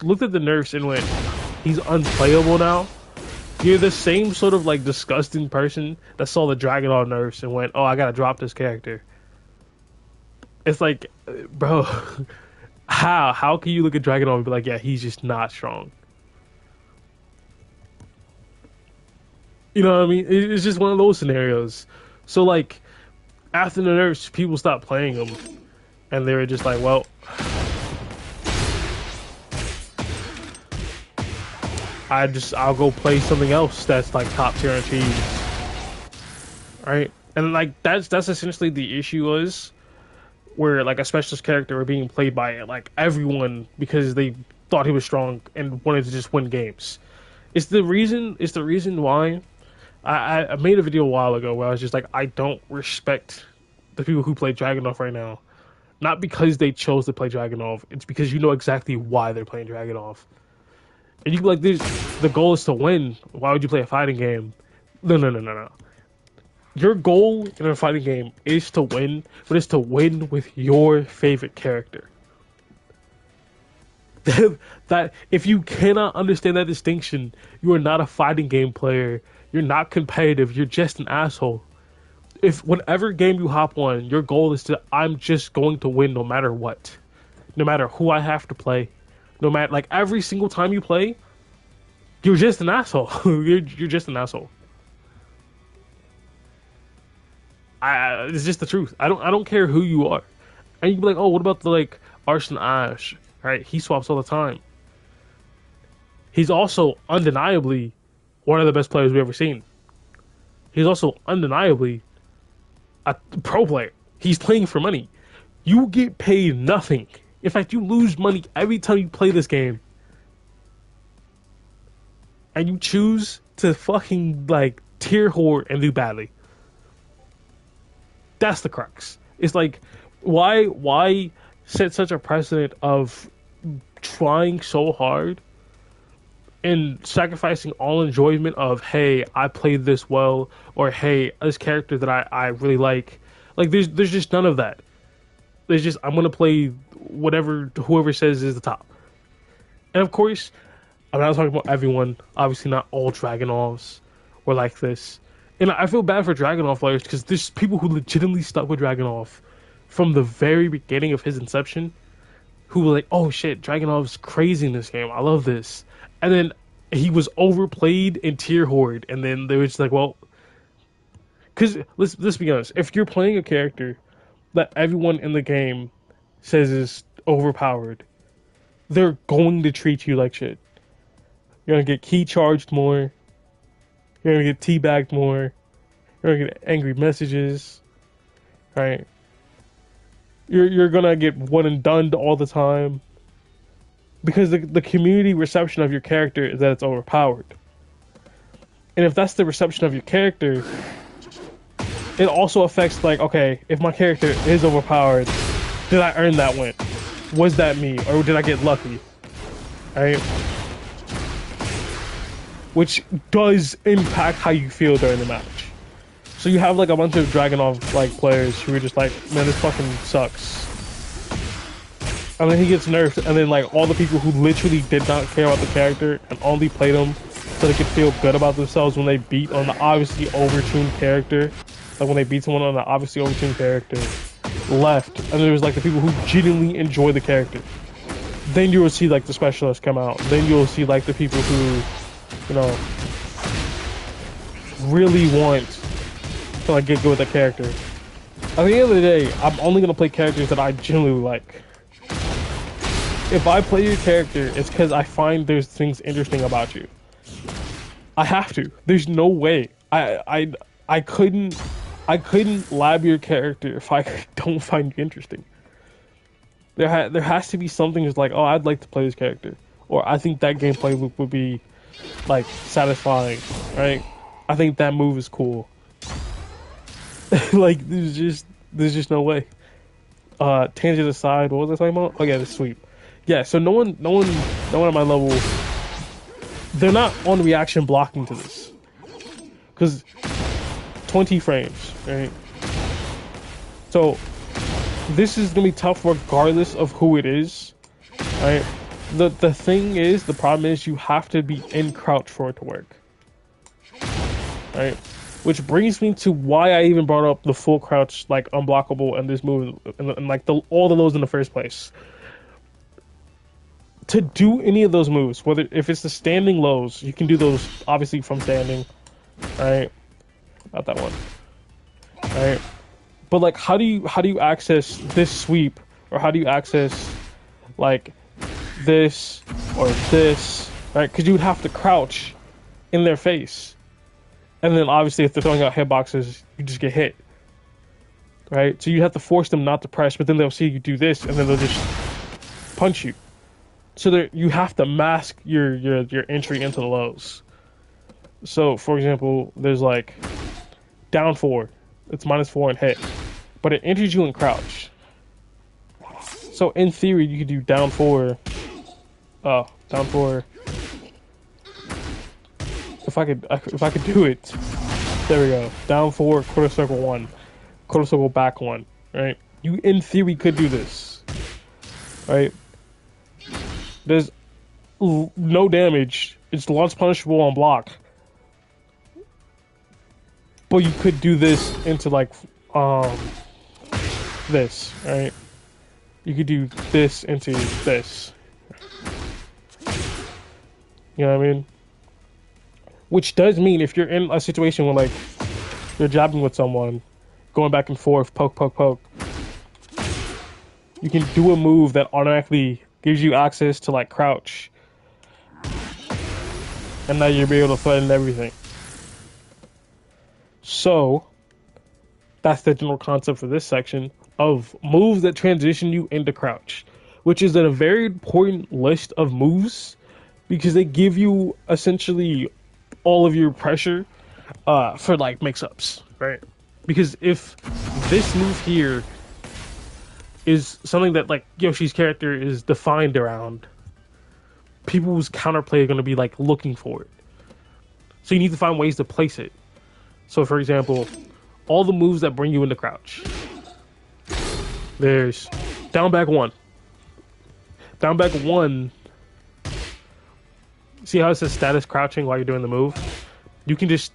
looked at the nerfs and went, he's unplayable now, you're the same sort of like disgusting person that saw the Dragunov nerfs and went, oh, I gotta drop this character. It's like, bro, how can you look at Dragunov and be like, yeah, he's just not strong? You know what I mean? It's just one of those scenarios. So like after the nerfs, people stopped playing them, and they were just like, well, I'll go play something else that's like top tier and cheese, right? And like that's essentially the issue was where like a specialist character were being played by like everyone because they thought he was strong and wanted to just win games. It's the reason. It's the reason why I made a video a while ago where I was just like I don't respect the people who play Dragunov right now. Not because they chose to play Dragunov. It's because you know exactly why they're playing Dragunov. And you can be like, the goal is to win. Why would you play a fighting game? No, no, no, no, no. Your goal in a fighting game is to win, but it's to win with your favorite character. That if you cannot understand that distinction, you are not a fighting game player. You're not competitive. You're just an asshole. If whatever game you hop on, your goal is to I'm just going to win no matter what, no matter who I have to play, no matter like every single time you play, you're just an asshole. You're just an asshole. It's just the truth. I don't care who you are. And you can be like, oh, what about the like Arsene Ash? Right? He swaps all the time. He's also undeniably one of the best players we've ever seen. He's also undeniably a pro player. He's playing for money. You get paid nothing. In fact, you lose money every time you play this game. And you choose to fucking like tier whore and do badly. That's the crux. It's like why set such a precedent of trying so hard and sacrificing all enjoyment of hey I played this well or hey this character that I really like there's just none of that. There's just I'm gonna play whatever whoever says is the top. And of course I'm not talking about everyone, obviously not all Dragunovs were like this. And I feel bad for Dragunov players because there's people who legitimately stuck with Dragunov from the very beginning of his inception who were like, oh shit, Dragunov's crazy in this game. I love this. And then he was overplayed in Tier Horde. And then they were just like, well, because let's be honest. If you're playing a character that everyone in the game says is overpowered, they're going to treat you like shit. You're going to get key charged more. You're going to get teabagged more. You're going to get angry messages. Right? You're going to get one and done all the time. Because the community reception of your character is that it's overpowered. And if that's the reception of your character, it also affects, like, okay, if my character is overpowered, did I earn that win? Was that me? Or did I get lucky? Right? Which does impact how you feel during the match. So you have like a bunch of Dragunov like players who are just like, man, this fucking sucks. And then he gets nerfed, and then like all the people who literally did not care about the character and only played him so they could feel good about themselves when they beat on the obviously overtuned character, like when they beat someone on the obviously overtuned character, left. And there was like the people who genuinely enjoy the character. Then you will see like the specialists come out. Then you'll see like the people who, you know, really want to like get good with the character. At the end of the day, I'm only gonna play characters that I genuinely like. If I play your character, it's because I find there's things interesting about you. I have to. There's no way. I couldn't lab your character if I don't find you interesting. There has to be something that's like, oh, I'd like to play this character, or I think that gameplay loop would be like satisfying, right? I think that move is cool. Like there's just no way. Tangent aside, what was I talking about? Oh yeah, the sweep. Yeah, so no one at my level, they're not on reaction blocking to this, because 20 frames, right? So this is gonna be tough regardless of who it is, right? The problem is you have to be in crouch for it to work, right? Which brings me to why I even brought up the full crouch, like unblockable, and this move, and like all the lows in the first place. To do any of those moves, whether if it's the standing lows, you can do those obviously from standing. All right, not that one. All right, but like, how do you access this sweep, or how do you access like this or this? Right, because you would have to crouch in their face, and then obviously if they're throwing out hitboxes, you just get hit. Right, so you have to force them not to press, but then they'll see you do this, and then they'll just punch you. So there, you have to mask your entry into the lows. So, for example, there's like down four. It's -4 and hit, but it enters you in crouch. So in theory, you could do down four. Down four. If I could do it, there we go. Down four, quarter circle one, quarter circle back one. Right? You in theory could do this. Right? There's no damage. It's launch punishable on block. But you could do this into like this, right? You could do this into this. You know what I mean? Which does mean if you're in a situation where like you're jabbing with someone, going back and forth, poke, poke, poke, you can do a move that automatically gives you access to like crouch. And now you'll be able to threaten everything. So, that's the general concept for this section of moves that transition you into crouch, which is a very important list of moves because they give you essentially all of your pressure for like mix-ups, right? Because if this move here is something that like Yoshi's character is defined around, people's counterplay are going to be like looking for it. So you need to find ways to place it. So, for example, all the moves that bring you into crouch. There's down back one. Down back one. See how it says status crouching while you're doing the move? You can just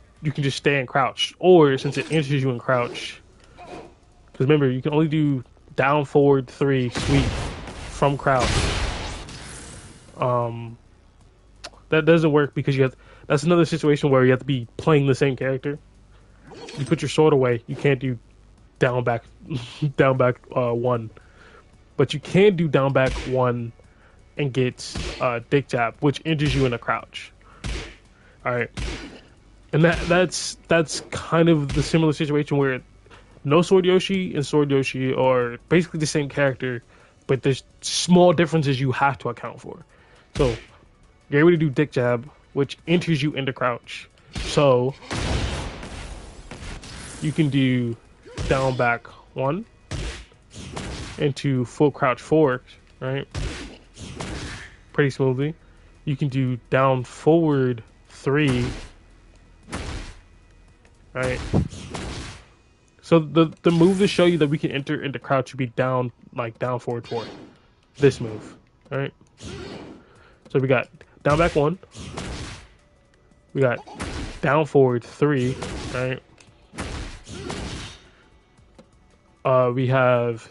stay in crouch, or since it enters you in crouch, because remember you can only do down forward 3 sweep from crouch. That doesn't work because you have. That's another situation where you have to be playing the same character. You put your sword away. You can't do down back, down back one, but you can do down back one and get dick jab, which enters you in a crouch. All right, and that's kind of the similar situation where no Sword Yoshi and Sword Yoshi are basically the same character, but there's small differences you have to account for. So you're able to do dick jab, which enters you into crouch. So you can do down back one into full crouch forward, right? Pretty smoothly. You can do down forward 3, right? So the move to show you that we can enter into crouch would be down forward 4. This move, right? So we got down back 1. We got down forward 3, right? We have,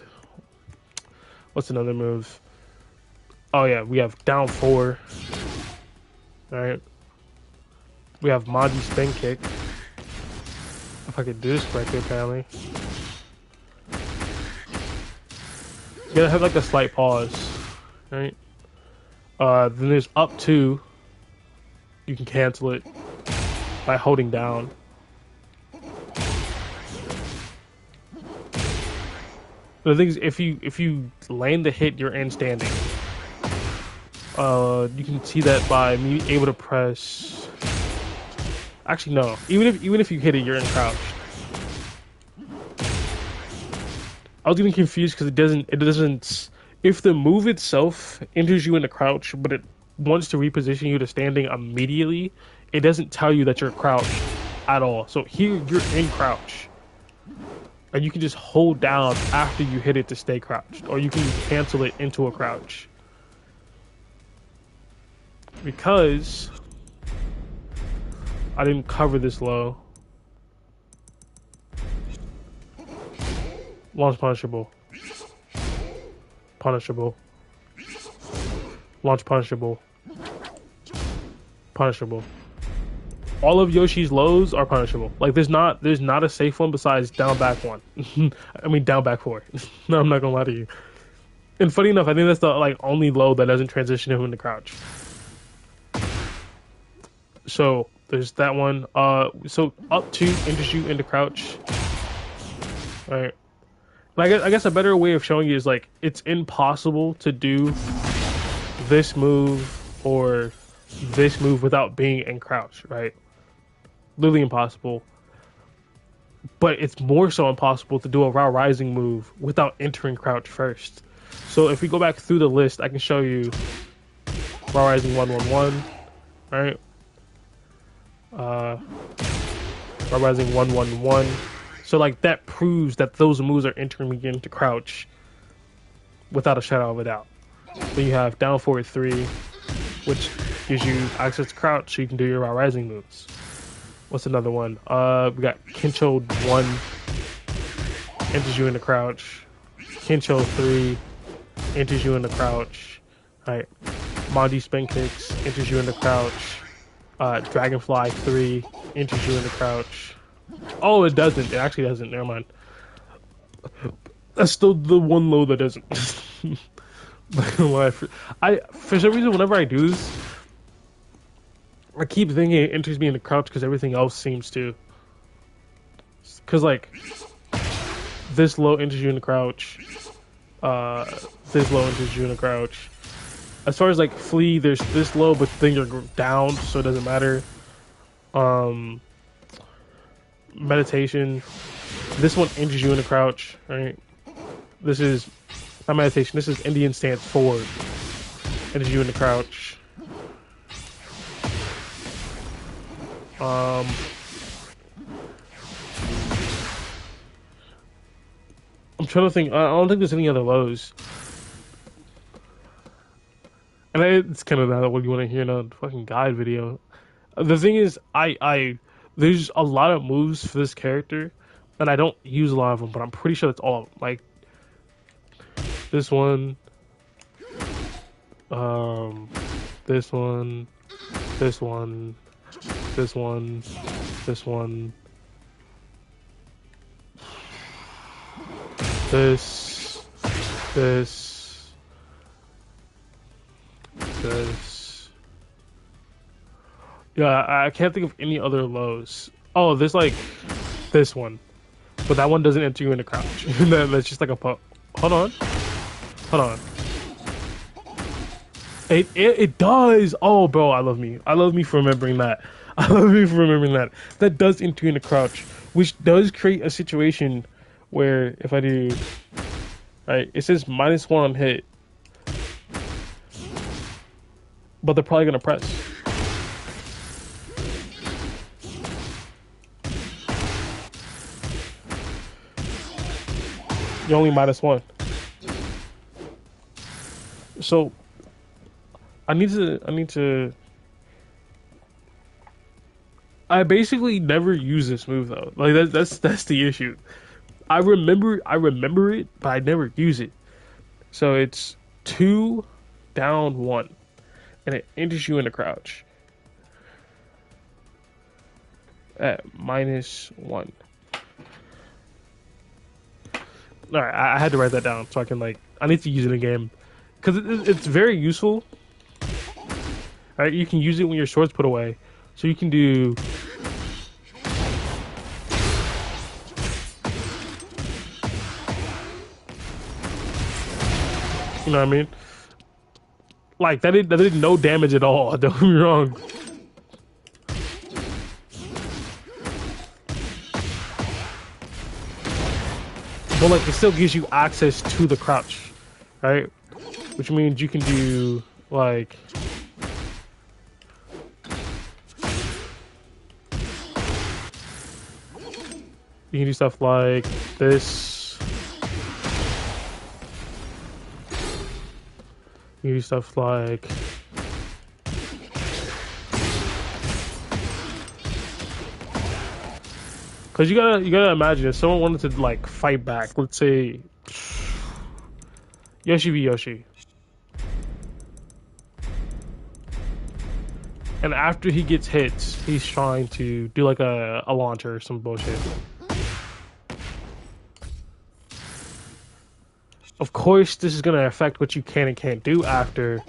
what's another move? Oh yeah, we have down 4. Alright. We have Maji spin kick. If I could do this correctly, apparently. You gotta have like a slight pause. Right? Then there's up 2. You can cancel it by holding down. The thing is, if you land the hit, you're in standing. You can see that by me able to press. Actually, no. Even if you hit it, you're in crouch. I was getting confused because it doesn't. If the move itself enters you into crouch, but it wants to reposition you to standing immediately, it doesn't tell you that you're crouched at all. So here you're in crouch. And you can just hold down after you hit it to stay crouched. Or you can cancel it into a crouch. Because I didn't cover this low. Launch punishable. Punishable. Launch punishable. Punishable. all of Yoshi's lows are punishable. Like there's not a safe one besides down back one. I mean down back four. No, I'm not gonna lie to you. And funny enough, I think that's the like only low that doesn't transition him into crouch. So there's that one. So up two enters you into crouch. All right. I guess a better way of showing you is like it's impossible to do this move or this move without being in crouch, right? Literally impossible. But it's more so impossible to do a raw rising move without entering crouch first. So if we go back through the list, I can show you raw rising 111, right? Raw rising 111. So like that proves that those moves are entering me into crouch without a shadow of a doubt. Then you have down forward 3, which gives you access to crouch so you can do your raw rising moves. What's another one? We got Kincho 1 enters you into crouch. Kincho 3 enters you into crouch. Alright. Mondi spin kicks enters you into crouch. Dragonfly 3 enters you into crouch. Oh, it doesn't. It actually doesn't. Never mind. That's still the one low that doesn't. For some reason, whenever I do this, I keep thinking it enters me into crouch because everything else seems to. Because like this low enters you into crouch. This low enters you into crouch. As far as like flee, there's this low, but things are down, so it doesn't matter. Meditation. This one enters you into crouch, right? This is not meditation. This is Indian stance forward. Enters you into crouch. I'm trying to think. I don't think there's any other lows. And it's kind of that what you want to hear in a fucking guide video. The thing is, there's a lot of moves for this character, and I don't use a lot of them, but I'm pretty sure that's all of them. Like this one, this one, this one, this one, this one, this. Yeah, I can't think of any other lows. Oh, there's like this one, but that one doesn't enter you into crouch. That's just like a hold on, hold on. It does. Oh, bro, I love me. I love me for remembering that. I love me for remembering that. That does enter you into crouch, which does create a situation where if I do, right, it says -1 on hit, but they're probably gonna press. You're only -1. So I need to I basically never use this move though. Like that's the issue. I remember it, but I never use it. So it's 2 down 1, and it enters you into crouch at -1. All right, I had to write that down so I can like I need to use it in a game because it's very useful. All right, you can use it when your sword's put away, so you can do. You know what I mean? Like that did no damage at all. Don't get me wrong. But like it still gives you access to the crouch, right? Which means you can do like you can do stuff like this. You can do stuff like because you gotta imagine if someone wanted to like fight back, let's say Yoshi v Yoshi, And after he gets hits, he's trying to do like a launcher or some bullshit. Of course, this is gonna affect what you can and can't do after.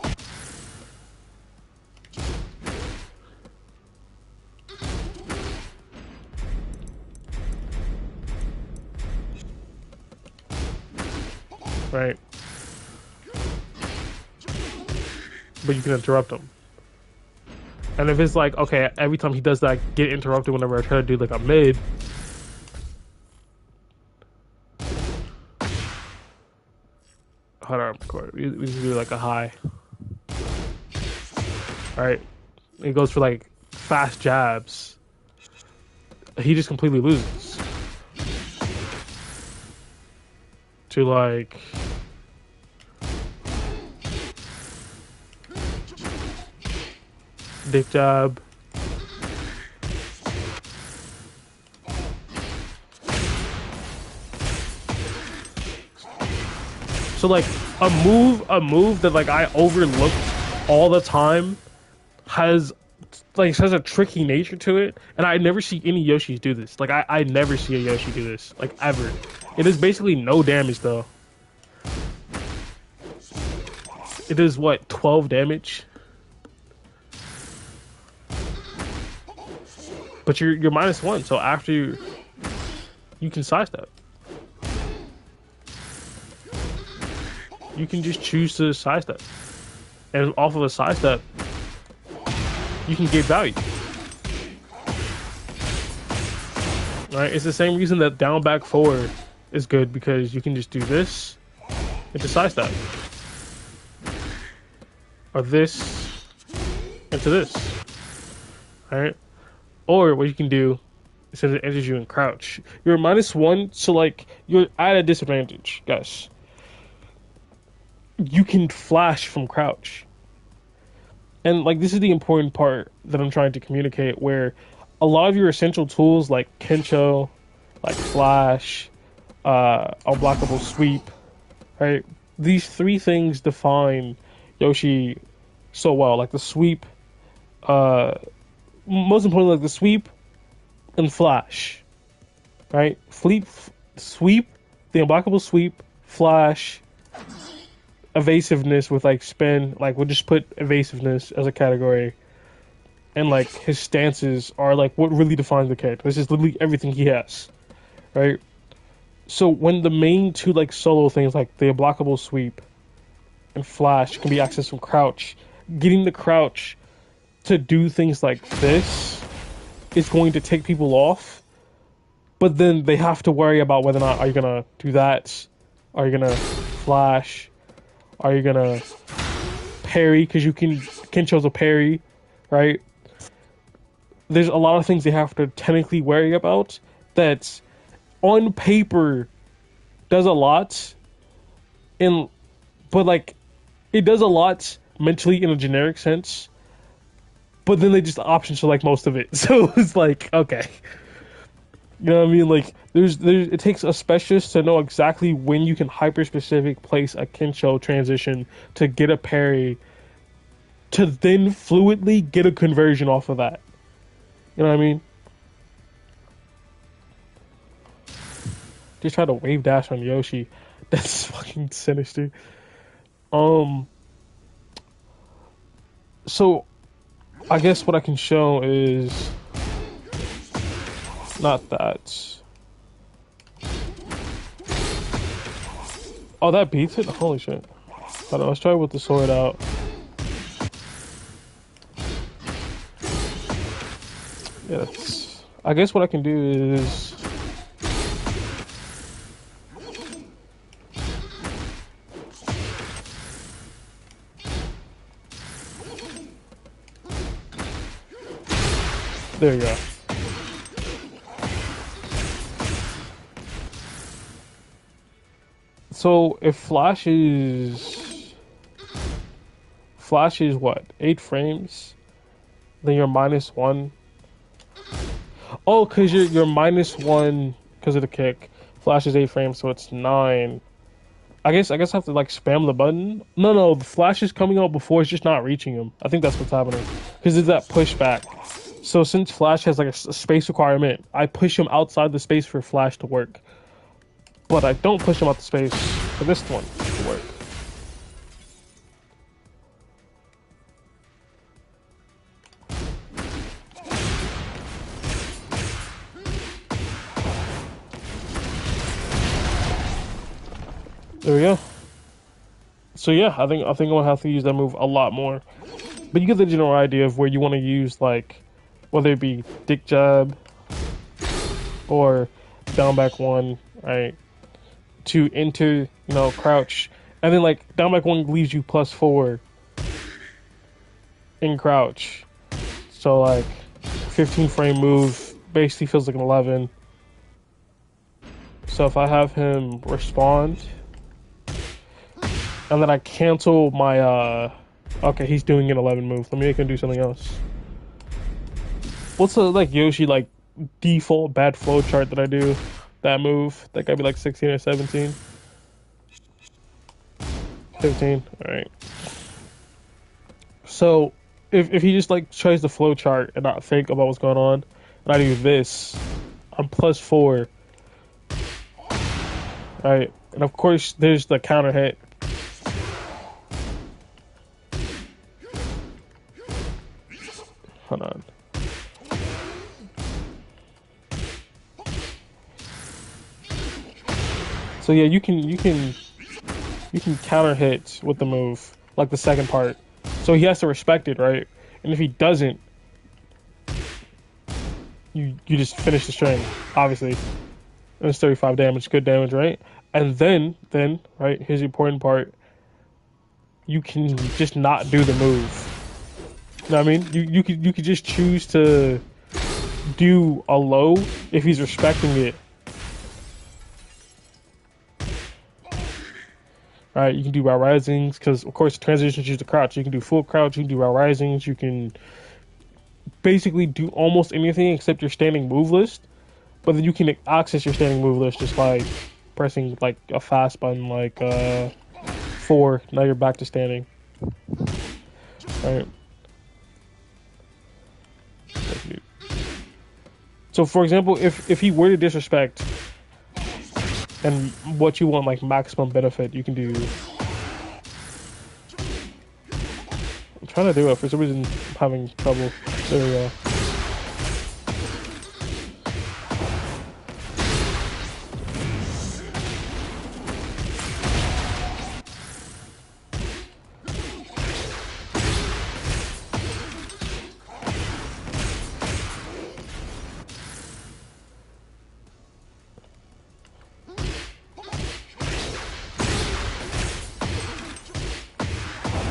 Right? But you can interrupt him. And if it's like, okay, every time he does that, get interrupted whenever I try to do like a mid. Hold on, we can do like a high. Alright. He goes for like fast jabs. He just completely loses. To like dick jab. So like a move that like I overlooked all the time has a tricky nature to it, and I never see any Yoshis do this. Like I never see a Yoshi do this, like ever. It is basically no damage though. It is what, 12 damage? But you're -1, so after you can sidestep. You can just choose to sidestep. And off of a sidestep, you can get value. Right? It's the same reason that down back forward is good, because you can just do this into sidestep. Or this into this. Alright? Or what you can do is it enters you in crouch. You're -1, so like you're at a disadvantage, guys. You can flash from crouch. And like this is the important part that I'm trying to communicate, where a lot of your essential tools like Kencho, like flash, unblockable sweep, right? These three things define Yoshi so well. Like the sweep, most importantly, like the sweep and flash, right? Sweep, the unblockable sweep, flash, evasiveness with like spin. Like we'll just put evasiveness as a category, and like his stances are like what really defines the character. This is literally everything he has, right? So when the main two like solo things like the unblockable sweep and flash can be accessed from crouch, getting the crouch to do things like this is going to take people off, but then they have to worry about whether or not, are you gonna do that, are you gonna flash, are you gonna parry, because you can Kencho's a parry, right? There's a lot of things they have to technically worry about that on paper does a lot, but like it does a lot mentally in a generic sense, but then they just options for like most of it. So it's like, okay, you know what I mean? Like it takes a specialist to know exactly when you can hyper specific place a Kencho transition to get a parry, to then fluidly get a conversion off of that. You know what I mean? Just try to wave dash on Yoshi. That's fucking sinister. So I guess what I can show is not that. Oh, that beats it? Holy shit. Hold on, let's try with the sword out. Yes. I guess what I can do is there you go. So if Flash is what, 8 frames, then you're -1. Oh, because you're -1 because of the kick. Flash is 8 frames, so it's 9. I have to like spam the button. No, the flash is coming out before, it's just not reaching him. I think that's what's happening because it's that pushback. So since flash has like a space requirement, I push him outside the space for flash to work, but I don't push him out the space for this one to work. There we go. So yeah, I think I'm gonna have to use that move a lot more. But you get the general idea of where you want to use, like, whether it be dick jab or down back one, right? To enter, crouch. And then like down back one leaves you +4 in crouch. So like 15 frame move basically feels like an 11. So if I have him respond and then I cancel my okay, he's doing an 11 move. Let me make him do something else. What's the like Yoshi like default bad flow chart that I do? That move. That gotta be like 16 or 17. 15. Alright. So if he just like tries the flow chart and not think about what's going on, and I do this, I'm +4. Alright. And of course there's the counter hit. Hold on. So yeah, you can counter hit with the move, like the second part. So he has to respect it, right? And if he doesn't, you just finish the string, obviously. And it's 35 damage, good damage, right? And then right, here's the important part. You can just not do the move. You know what I mean? You could just choose to do a low if he's respecting it. Right, you can do route risings because, of course, transitions use the crouch. You can do full crouch. You can do route risings. You can basically do almost anything except your standing move list. But then you can access your standing move list just by pressing like a fast button, like 4. Now you're back to standing. Right. So, for example, if he were to disrespect. And what you want, like maximum benefit, you can do. I'm trying to do it. For some reason, I'm having trouble. There we go.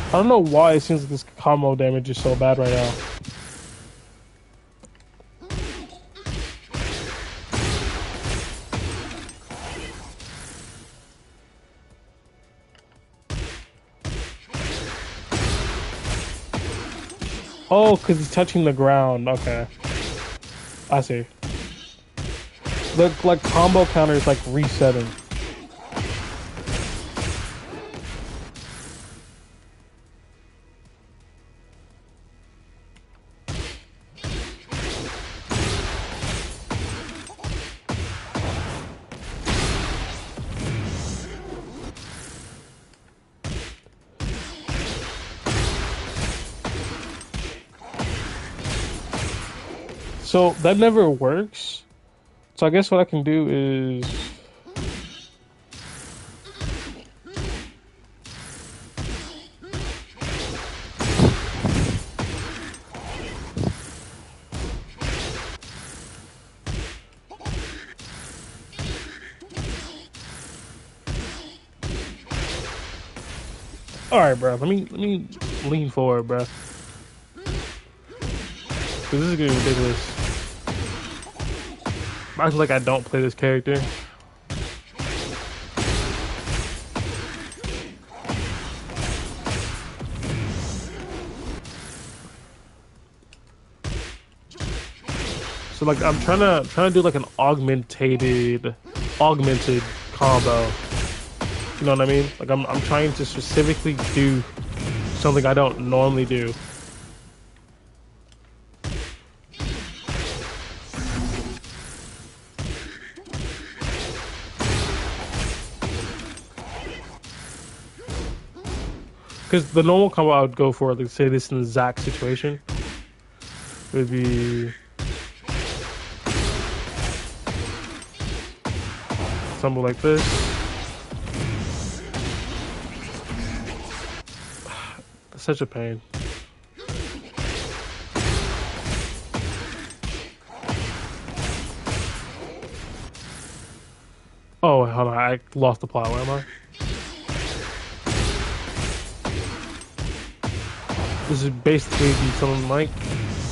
I don't know why it seems like this combo damage is so bad right now. Oh, because he's touching the ground. Okay. I see. The like combo counter is like resetting. So that never works. So I guess what I can do is all right, bro. Let me lean forward, bro. Cause this is getting ridiculous. I feel like I don't play this character. So like I'm trying to do like an augmented combo. You know what I mean? Like I'm trying to specifically do something I don't normally do. Because the normal combo I would go for, like say this in the Zack situation, would be something like this. It's such a pain. Oh, hold on, I lost the plot. Where am I? This is basically be something like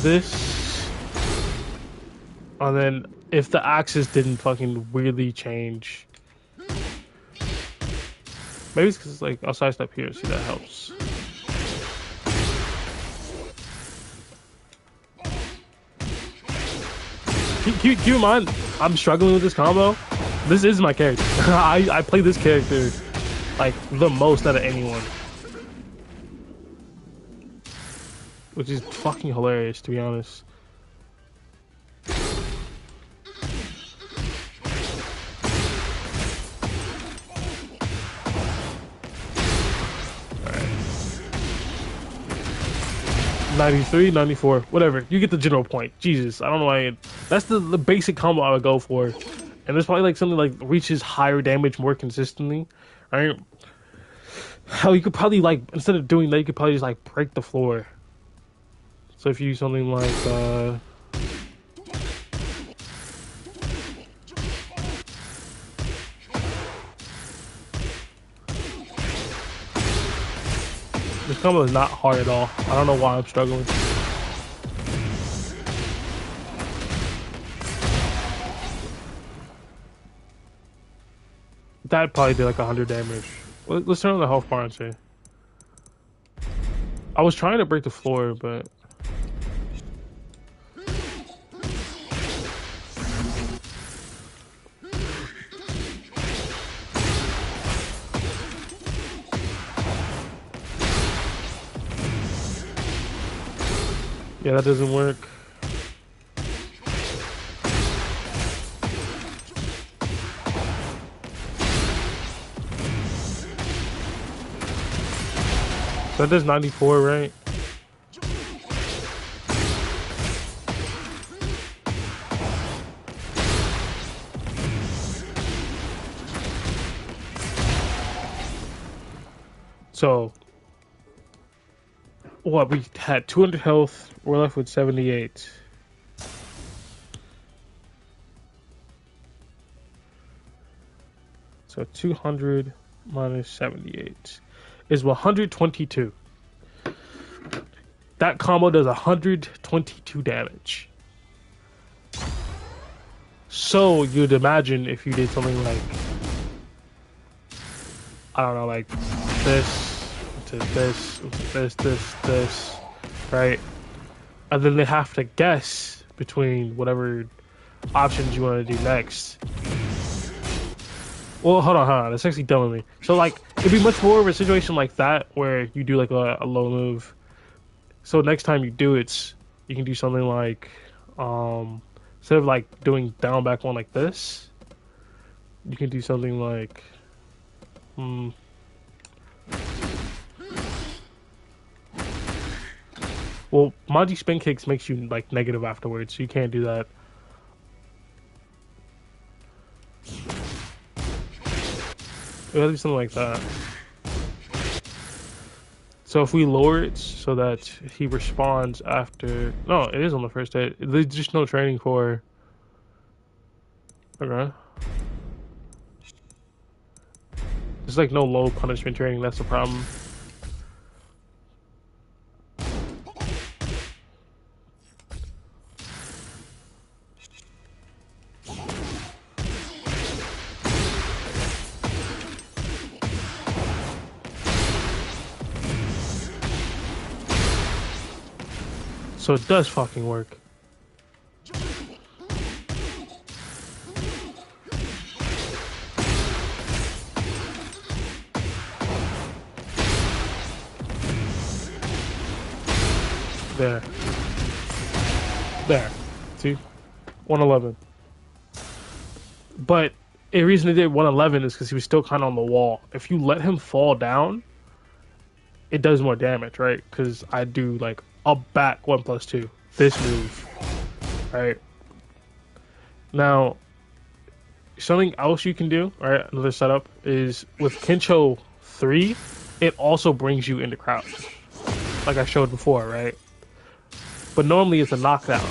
this. And then if the axis didn't fucking weirdly change. Maybe it's because like I'll sidestep here, see that helps. Keep in mind, I'm struggling with this combo. This is my character. I play this character like the most out of anyone. Which is fucking hilarious, to be honest. Alright. 93, 94, whatever. You get the general point. Jesus, I don't know why. That's the basic combo I would go for. And there's probably like something like reaches higher damage more consistently. Right? Hell, you could probably like, instead of doing that, you could probably just like break the floor. So if you use something like, this combo is not hard at all. I don't know why I'm struggling. That probably did like 100 damage. Let's turn on the health bar and see. I was trying to break the floor, but... yeah, that doesn't work. That does 94, right? So, what, we had 200 health, we're left with 78. So 200 minus 78 is 122. That combo does 122 damage. So you'd imagine if you did something like, I don't know, like this, to this, to this, right? And then they have to guess between whatever options you want to do next. Well, hold on. That's actually dumb of me. So, like, it'd be much more of a situation like that where you do, like, a low move. So next time you do it, you can do something like, instead of, like, doing down back one like this, you can do something like, well, Maji spin kicks makes you, like, negative afterwards, so you can't do that. It would be something like that. So if we lower it so that he responds after... No, it is on the first hit. There's just no training for... Okay. There's like no low punishment training, that's the problem. So it does fucking work. There. There. See? 111. But the reason he did 111 is because he was still kind of on the wall. If you let him fall down, it does more damage, right? Because I do like a back 1+2. This move, right? Now, something else you can do, right? Another setup is with Kincho 3, it also brings you into crouch, like I showed before, right? But normally it's a knockdown.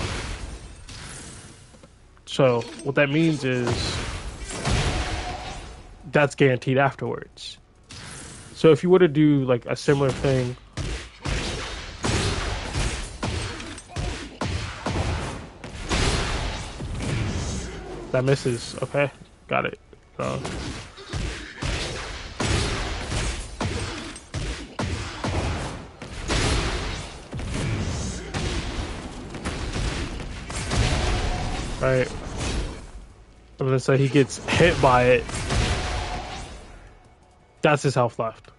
So what that means is that's guaranteed afterwards. So if you were to do like a similar thing, that misses. Okay, got it. Right. I'm gonna say he gets hit by it. That's his health left.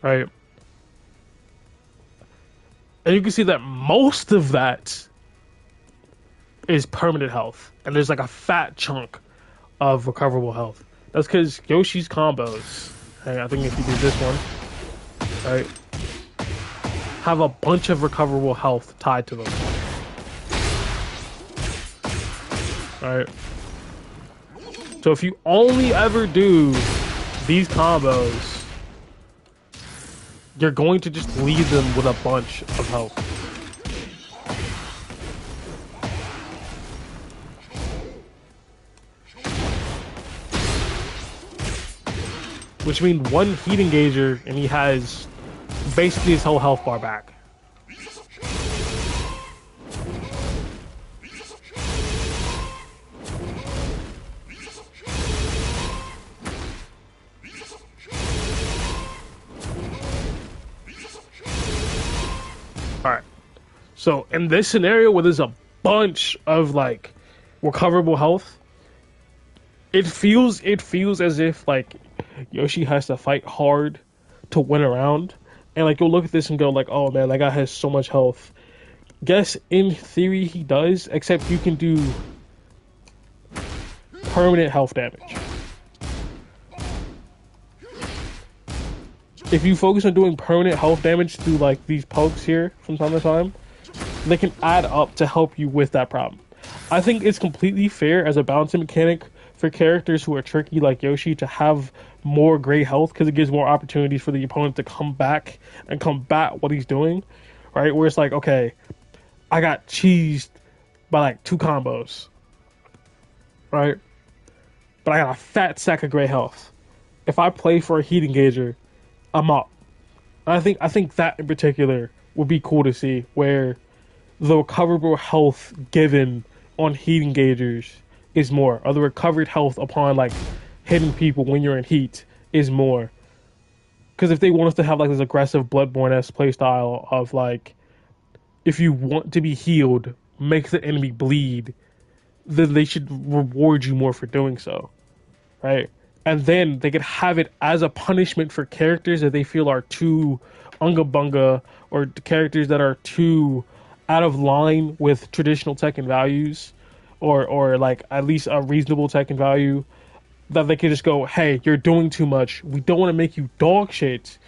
Right. And you can see that most of that is permanent health. And there's like a fat chunk of recoverable health. That's because Yoshi's combos, right, I think if you do this one, right, have a bunch of recoverable health tied to them. Alright. So if you only ever do these combos, you're going to just leave them with a bunch of health. Which means one heat engager and he has basically his whole health bar back. Alright. So in this scenario where there's a bunch of like recoverable health, it feels as if like Yoshi has to fight hard to win a round. And like you'll look at this and go like, oh man, that guy has so much health. Guess in theory he does, except you can do permanent health damage. If you focus on doing permanent health damage through like these pokes here from time to time, they can add up to help you with that problem. I think it's completely fair as a balancing mechanic for characters who are tricky like Yoshi to have more gray health because it gives more opportunities for the opponent to come back and combat what he's doing, right? Where it's like, okay, I got cheesed by like 2 combos, right? But I got a fat sack of gray health. If I play for a heat engager, I'm up. I think that in particular would be cool to see, where the recoverable health given on heat engagers is more, or the recovered health upon like hitting people when you're in heat is more. Because if they want us to have like this aggressive Bloodborne-esque playstyle of like, if you want to be healed, make the enemy bleed, then they should reward you more for doing so, right? And then they could have it as a punishment for characters that they feel are too unga bunga, or characters that are too out of line with traditional Tekken values, or like at least a reasonable Tekken value, that they could just go, hey, you're doing too much. We don't want to make you dog shit,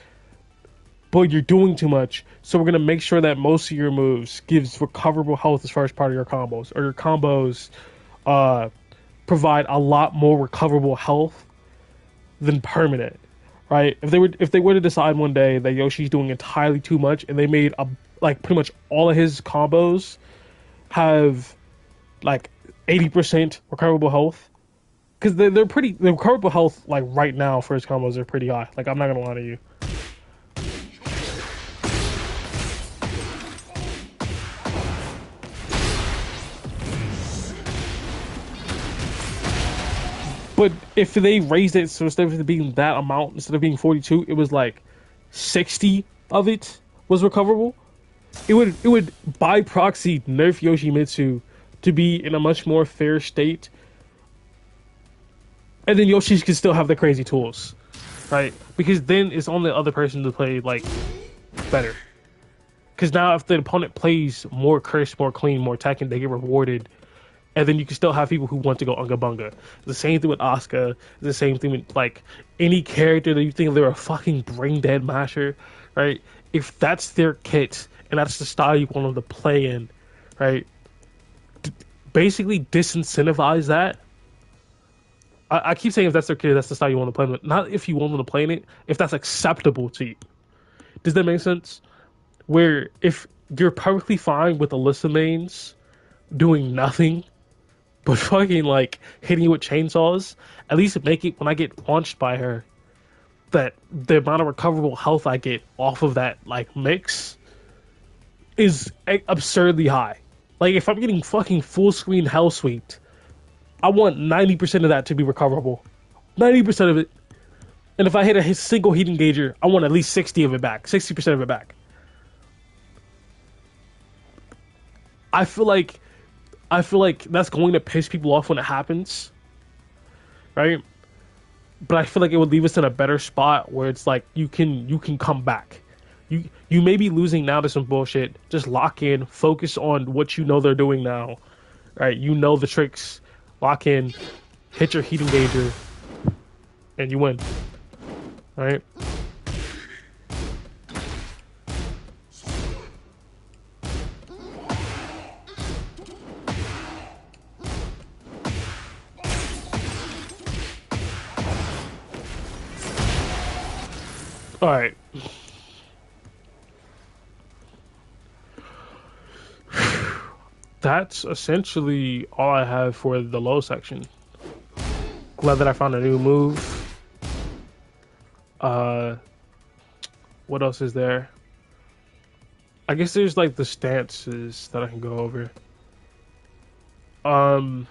but you're doing too much. So we're going to make sure that most of your moves gives recoverable health as far as part of your combos, or your combos provide a lot more recoverable health than permanent, right? If they were to decide one day that Yoshi's doing entirely too much, and they made like pretty much all of his combos have like 80% recoverable health, because the recoverable health like right now for his combos are pretty high. Like, I'm not gonna lie to you. But if they raised it, so instead of being that amount, instead of being 42, it was like 60 of it was recoverable, it would by proxy nerf Yoshimitsu to be in a much more fair state. And then Yoshi can still have the crazy tools, right? Because then it's on the other person to play like better. Because now if the opponent plays more crisp, more clean, more Tekken, they get rewarded. And then you can still have people who want to go Unga Bunga. The same thing with Asuka. The same thing with like any character that you think they're a fucking brain dead masher, right? If that's their kit and that's the style you want them to play in, right? Basically disincentivize that. I keep saying if that's their kit, that's the style you want to play in. Not if you want them to play in it, if that's acceptable to you. Does that make sense? Where if you're perfectly fine with Alyssa mains doing nothing but fucking like hitting you with chainsaws, at least make it when I get launched by her that the amount of recoverable health I get off of that like mix is absurdly high. Like if I'm getting fucking full screen hell sweeped, I want 90% of that to be recoverable. 90% of it. And if I hit a single heat engager, I want at least 60 of it back. 60% of it back. I feel like that's going to piss people off when it happens, right? But I feel like it would leave us in a better spot where it's like you can come back. You may be losing now to some bullshit. Just lock in, focus on what you know they're doing now, right? You know the tricks. Lock in, hit your heat engager, and you win, right? All right. That's essentially all I have for the low section. Glad that I found a new move. What else is there? I guess there's like the stances that I can go over. I'm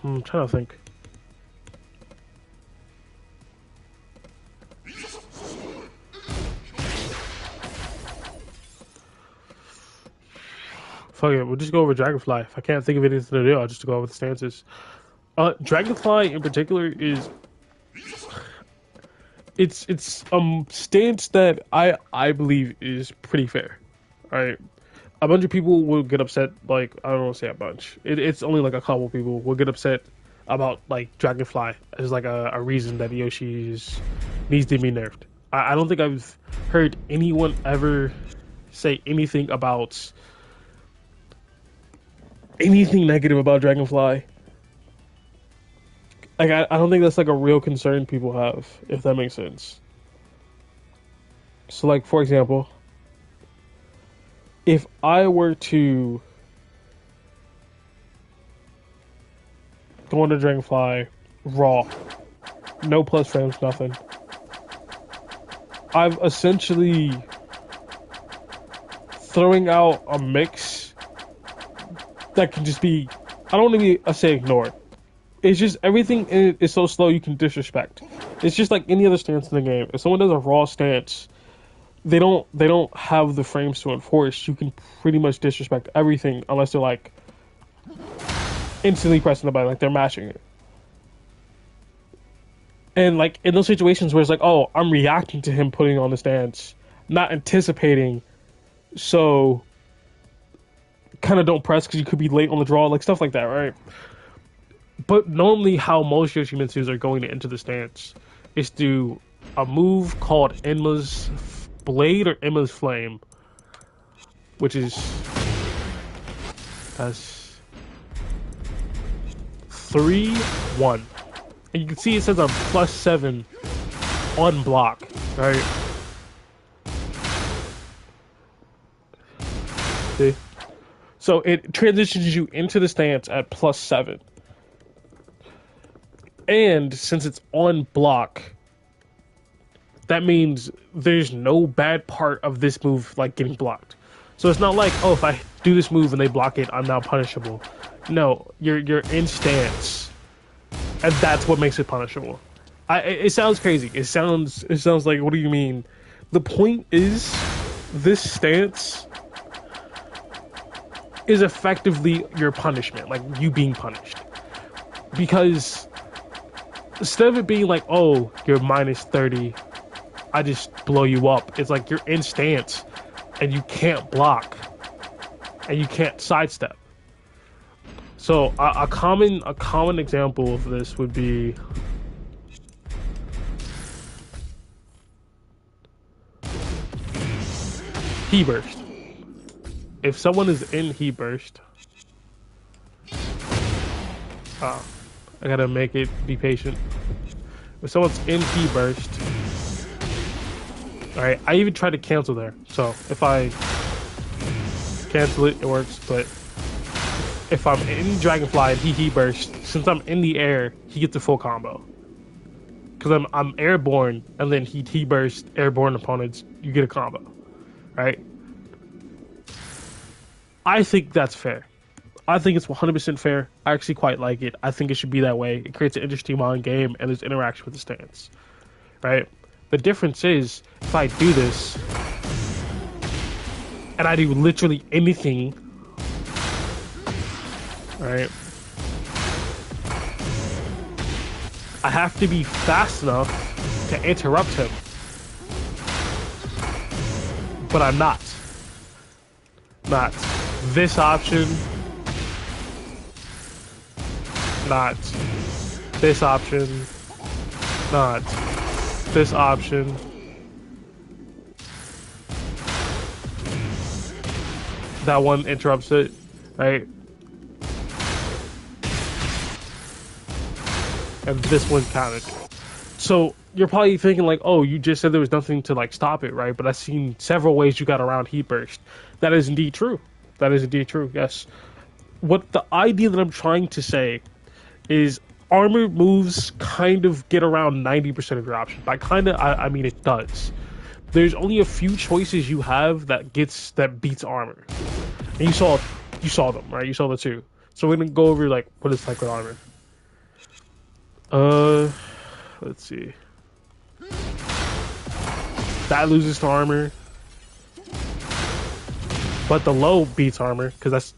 trying to think. Fuck it, we'll just go over Dragonfly. If I can't think of anything to do, I'll just go over the stances. Dragonfly in particular is it's stance that I believe is pretty fair. Alright. A bunch of people will get upset, like I don't want to say a bunch. It's only like a couple people will get upset about like Dragonfly as like a reason that Yoshi needs to be nerfed. I don't think I've heard anyone ever say anything about anything negative about Dragonfly. Like I don't think that's like a real concern people have, if that makes sense. So like for example, if I were to go into Dragonfly raw, no plus frames, nothing, I've essentially throwing out a mix that can just be, I don't want to say ignored. It's just everything in it is so slow you can disrespect. It's just like any other stance in the game. If someone does a raw stance, they don't have the frames to enforce. You can pretty much disrespect everything unless they're like instantly pressing the button, like they're mashing it. And like in those situations where it's like, oh, I'm reacting to him putting on the stance, not anticipating, so kind of don't press because you could be late on the draw, like stuff like that, right? But normally how most Yoshimitsus are going to enter the stance is through a move called Enma's Blade or Enma's Flame, which is that's 3-1. And you can see it says a +7 on block, right? See? So it transitions you into the stance at +7. And since it's on block, that means there's no bad part of this move like getting blocked. So it's not like, oh, if I do this move and they block it, I'm now punishable. No, you're in stance, and that's what makes it punishable. It sounds crazy. It sounds like, what do you mean? The point is, this stance is effectively your punishment, like you being punished, because instead of it being like, oh, you're minus 30, I just blow you up. It's like you're in stance and you can't block and you can't sidestep. So a common example of this would be He Burst. If someone is in He Burst, I gotta make it be patient. If someone's in He Burst, all right, I even tried to cancel there. So if I cancel it, it works. But if I'm in Dragonfly and he Burst, since I'm in the air, he gets a full combo. Because I'm airborne, and then he Burst airborne opponents, you get a combo, right? I think that's fair. I think it's 100% fair. I actually quite like it. I think it should be that way. It creates an interesting mind game, and there's interaction with the stance, right? The difference is, if I do this, and I do literally anything, right? I have to be fast enough to interrupt him. But I'm not. Not this option. Not this option. Not this option. That one interrupts it, right? And this one counted. So you're probably thinking like, oh, you just said there was nothing to like stop it, right? But I've seen several ways you got around Heat Burst. That is indeed true. That is indeed true, yes. What the idea that I'm trying to say is armor moves kind of get around 90% of your options. By kind of, I mean it does. There's only a few choices you have that beats armor. And you saw them, right? You saw the two. So we're gonna go over like what it's like with armor. Let's see. That loses to armor, but the low beats armor because that's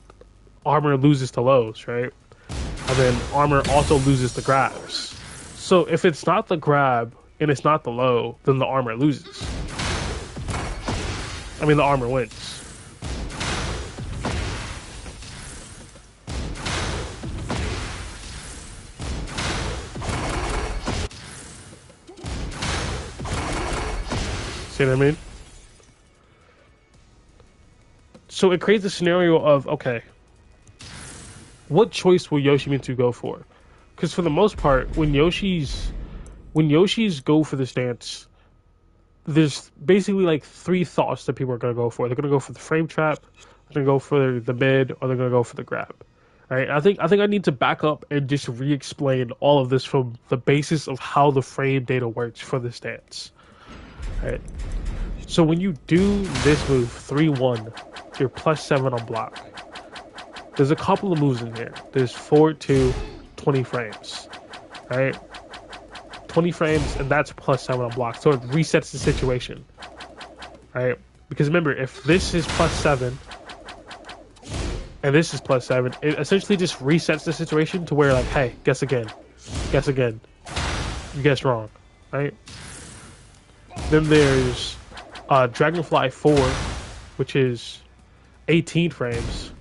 armor loses to lows, right? And then armor also loses to grabs. So if it's not the grab and it's not the low, then the armor loses. I mean, the armor wins. See what I mean? So it creates a scenario of, okay, what choice will Yoshimitsu go for? Because for the most part, when Yoshis go for the stance, there's basically like three thoughts that people are going to go for. They're going to go for the frame trap, they're going to go for the mid, or they're going to go for the grab. Right? I think I need to back up and just re-explain all of this from the basis of how the frame data works for the stance. Right? So when you do this move, 3-1, you're +7 on block. There's a couple of moves in here. There's 4-2, 20 frames. Right? 20 frames, and that's +7 on block. So it resets the situation. Right? Because remember, if this is +7, and this is +7, it essentially just resets the situation to where, like, hey, guess again. Guess again. You guessed wrong. Right? Then there's Dragonfly 4, which is 18 frames.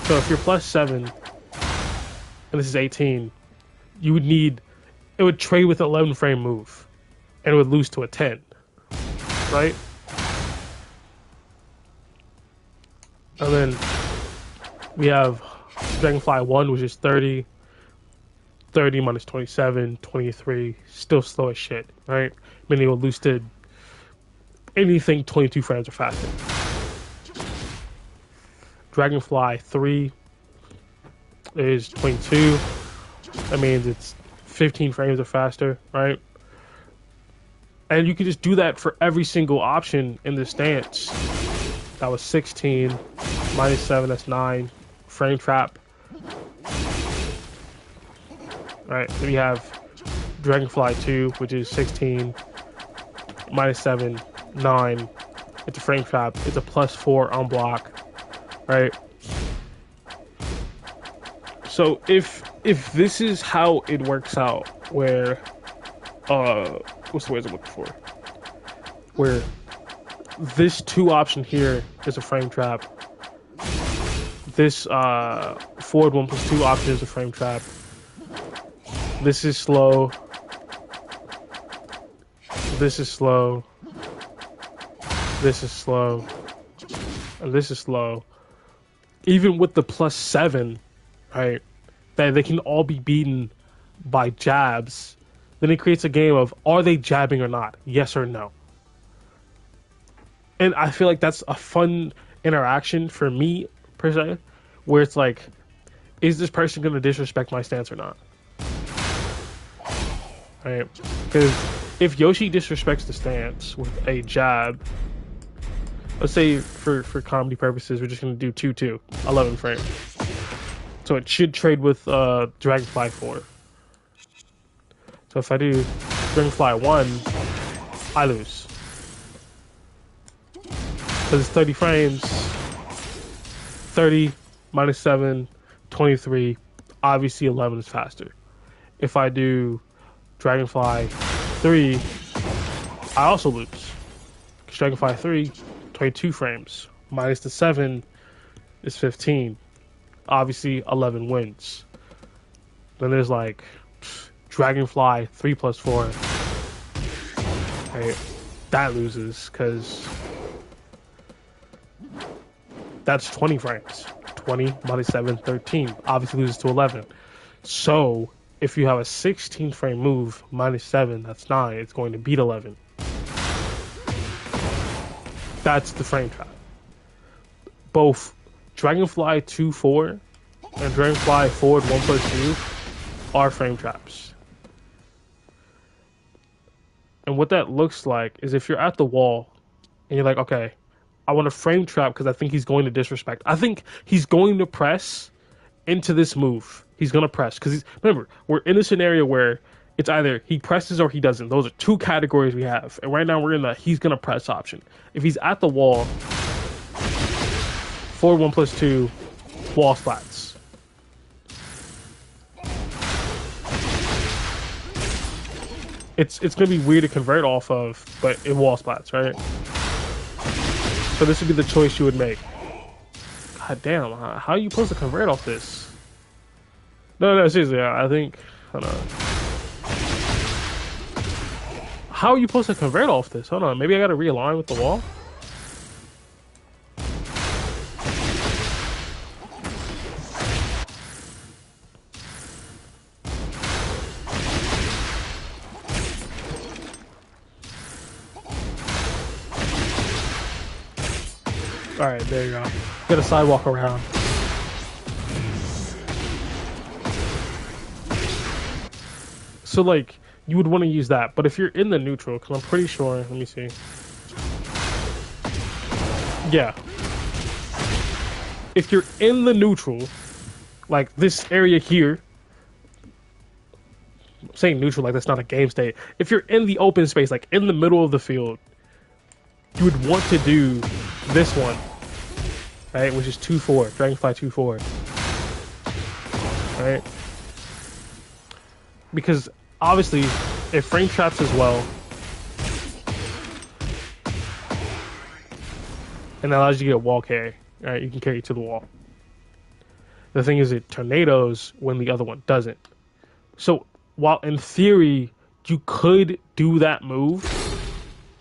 So if you're +7 and this is 18, it would trade with 11 frame move and it would lose to a 10, right? And then we have Dragonfly 1, which is 30 minus 27, 23, still slow as shit, right? Meaning it will lose to anything 22 frames or faster. Dragonfly 3 is 22. That means it's 15 frames or faster, right? And you can just do that for every single option in the stance. That was 16. -7, that's 9. Frame trap. Right, then we have Dragonfly 2, which is 16. -7, 9. It's a frame trap. It's a +4 on block. Right? So if this is how it works out, where what's the word I'm looking for? Where this two option here is a frame trap. This forward 1+2 option is a frame trap. This is slow. This is slow. This is slow. And this is slow. Even with the +7, right? That they can all be beaten by jabs. Then it creates a game of, are they jabbing or not? Yes or no. And I feel like that's a fun interaction for me, per se, where it's like, is this person going to disrespect my stance or not? Right? Because if Yoshi disrespects the stance with a jab, let's say for comedy purposes, we're just going to do 2-2, 11 frames. So it should trade with Dragonfly 4. So if I do Dragonfly 1, I lose. Because it's 30 frames. 30 minus 7, 23. Obviously 11 is faster. If I do Dragonfly 3, I also lose. Because Dragonfly 3, 22 frames. Minus the 7 is 15. Obviously 11 wins. Then there's like Dragonfly 3+4. Right? That loses because that's 20 frames. 20 minus 7, 13. Obviously loses to 11. So if you have a 16 frame move minus 7, that's 9. It's going to beat 11. That's the frame trap. Both Dragonfly 2-4 and Dragonfly forward 1+2 are frame traps. And what that looks like is if you're at the wall and you're like, okay, I want a frame trap because I think he's going to disrespect. I think he's going to press into this move. He's going to press because remember, we're in a scenario where it's either he presses or he doesn't. Those are two categories we have. And right now we're in the he's going to press option. If he's at the wall, forward 1+2, wall splats. It's going to be weird to convert off of, but it wall splats, right? So this would be the choice you would make. God damn, how are you supposed to convert off this? No, seriously, I think, hold on. How are you supposed to convert off this? Hold on, maybe I gotta realign with the wall? Alright, there you go. Get a sidewalk around. So, like, you would want to use that. But if you're in the neutral, because I'm pretty sure, let me see. Yeah. If you're in the neutral, like this area here, I'm saying neutral like that's not a game state. If you're in the open space, like in the middle of the field, you would want to do this one, right? Which is 2-4, Dragonfly 2-4, right? Because obviously, it frame traps as well, and that allows you to get a wall carry, right? You can carry it to the wall. The thing is, it tornadoes when the other one doesn't. So while in theory you could do that move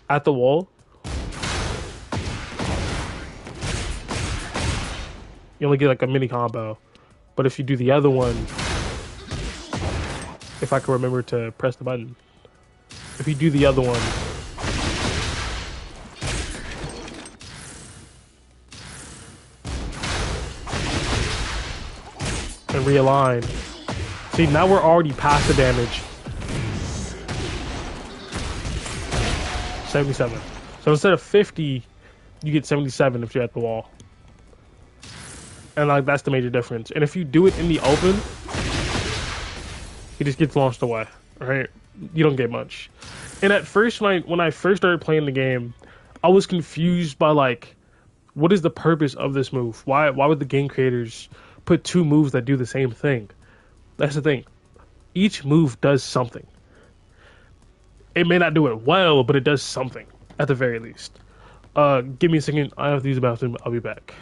at the wall, you only get like a mini combo. But if you do the other one, if I can remember to press the button, if you do the other one, and realign, see, now we're already past the damage. 77. So instead of 50, you get 77 if you're at the wall. And like that's the major difference. And if you do it in the open, he just gets launched away, right? You don't get much. And at first, when I first started playing the game, I was confused by like, what is the purpose of this move? Why would the game creators put two moves that do the same thing? That's the thing. Each move does something. It may not do it well, but it does something at the very least. Give me a second. I have to use the bathroom. I'll be back.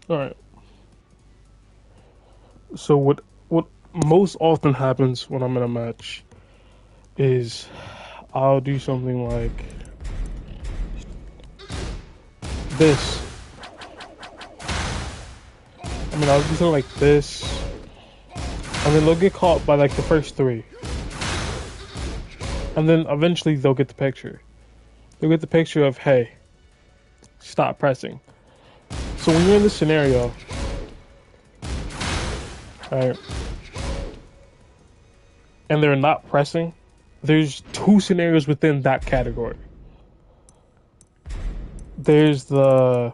All right. So what most often happens when I'm in a match is I'll do something like this. I mean, I'll do something like this, and then they'll get caught by like the first three, and then eventually they'll get the picture. They'll get the picture of, hey, stop pressing. So when you're in this scenario, right, and they're not pressing, there's two scenarios within that category. There's they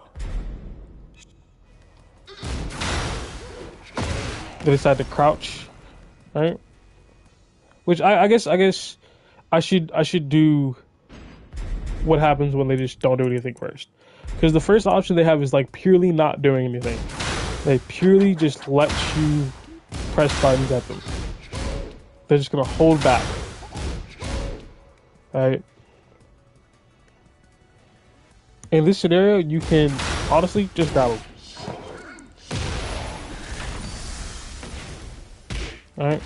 decide to crouch, right? Which I guess I should do what happens when they just don't do anything first. Because the first option they have is like purely not doing anything. They purely just let you press buttons at them. They're just gonna hold back, right? In this scenario, you can honestly just grab them. Alright.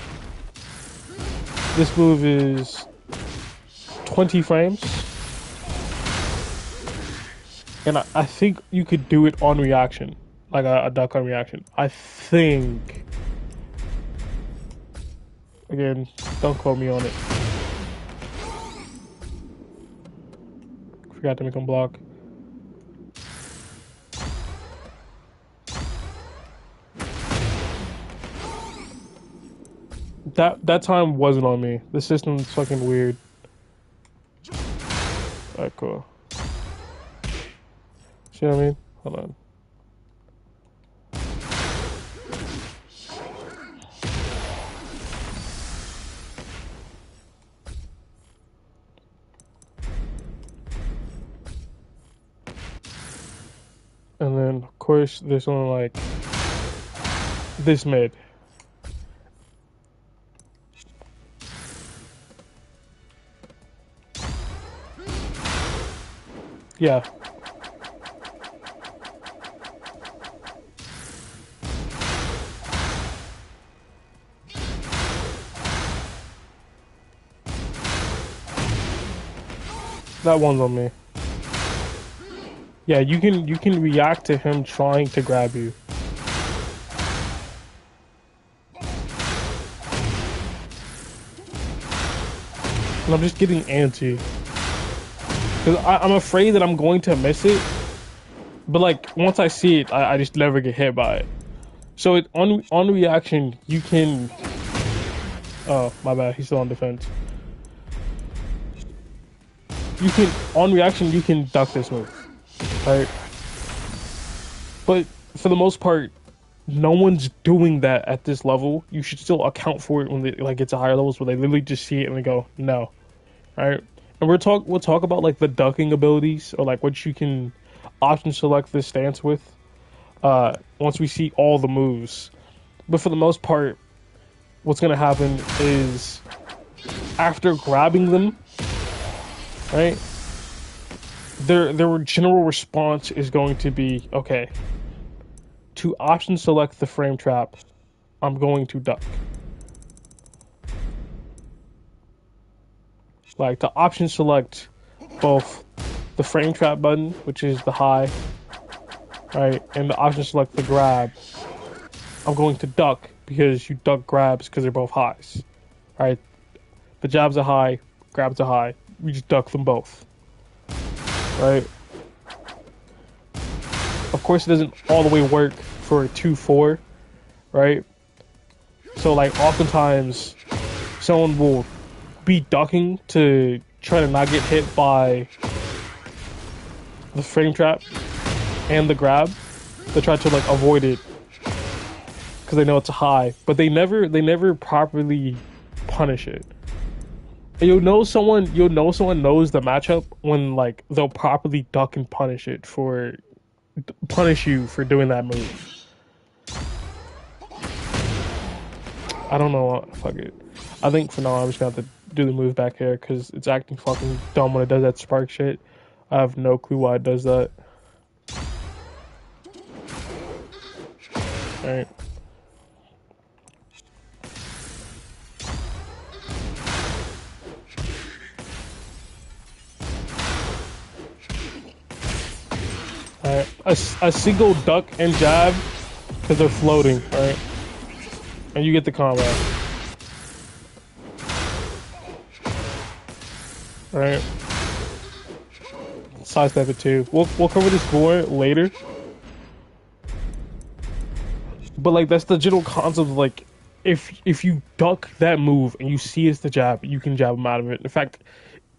This move is 20 frames. And I think you could do it on reaction. Like a duck on reaction. I think. Again, don't quote me on it. Forgot to make him block. That time wasn't on me. The system's fucking weird. Alright, cool. See what I mean? Hold on. And then, of course, there's only like this mid. Yeah. That one's on me. Yeah, you can react to him trying to grab you. And I'm just getting antsy. Because I'm afraid that I'm going to miss it. But like, once I see it, I just never get hit by it. So it on reaction, you can... Oh, my bad, he's still on defense. You can, on reaction, you can duck this move. Right? But for the most part, no one's doing that at this level. You should still account for it when they like get to higher levels where they literally just see it and they go, no. Right? And we'll talk about like the ducking abilities or like what you can option select this stance with once we see all the moves. But for the most part, what's gonna happen is after grabbing them, right? Their general response is going to be, okay, to option select the frame trap, I'm going to duck. Like to option select both the frame trap button, which is the high, right, and the option select the grab, I'm going to duck because you duck grabs because they're both highs, right? The jabs are high, grabs are high. We just duck them both, right? Of course, it doesn't all the way work for a 2-4, right? So, like, oftentimes, someone will be ducking to try to not get hit by the frame trap and the grab. They try to, like, avoid it because they know it's a high, but they never properly punish it. And you'll know someone knows the matchup when, like, they'll properly duck and punish you for doing that move. I don't know. Fuck it. I think for now I'm just gonna have to do the move back here because it's acting fucking dumb when it does that spark shit. I have no clue why it does that. Alright. Alright. A single duck and jab because they're floating, alright? And you get the combo. Alright. Sidestep it too. We'll cover this more later. But like that's the general concept of like if you duck that move and you see it's the jab, you can jab him out of it. In fact,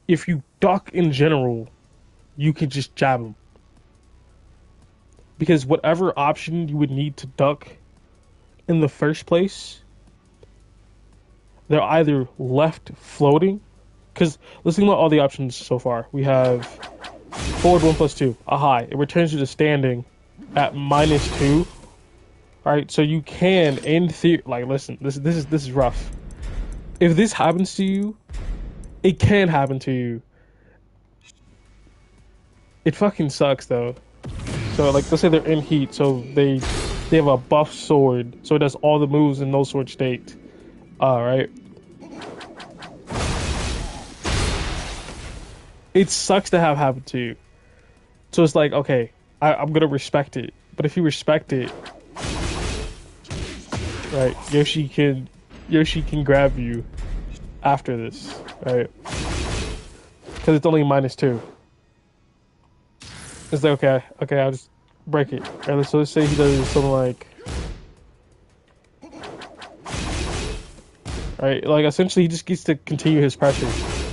if you duck in general, you can just jab him. Because whatever option you would need to duck in the first place, they're either left floating. Because let's think about all the options so far. We have forward 1+2, a high. It returns you to standing at -2. Alright, so you can, in theory, like, listen, this is rough. If this happens to you, it can happen to you. It fucking sucks though. So like, let's say they're in heat, so they have a buff sword, so it does all the moves in no sword state. Alright. It sucks to have happen to you. So it's like, okay, I'm gonna respect it. But if you respect it, right, Yoshi can grab you after this, right? Because it's only -2. It's like, okay, I'll just break it. Right, so let's say he does something like, right, like essentially he just gets to continue his pressure.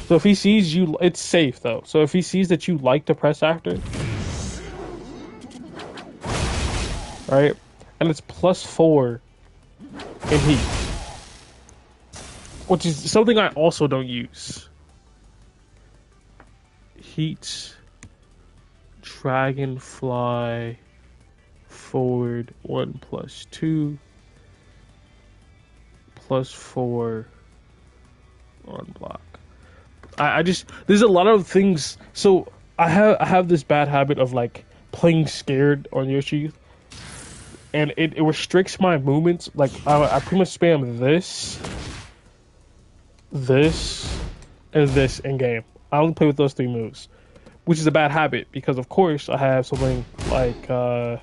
So if he sees you, it's safe though. So if he sees that you like to press after, right, and it's +4 in heat, which is something I also don't use. Heat, dragonfly, forward 1+2, +4 on block. I just, there's a lot of things. So I have this bad habit of like playing scared on Yoshi, and it restricts my movements. Like I pretty much spam this, and this in game. I only play with those 3 moves, which is a bad habit because of course I have something like I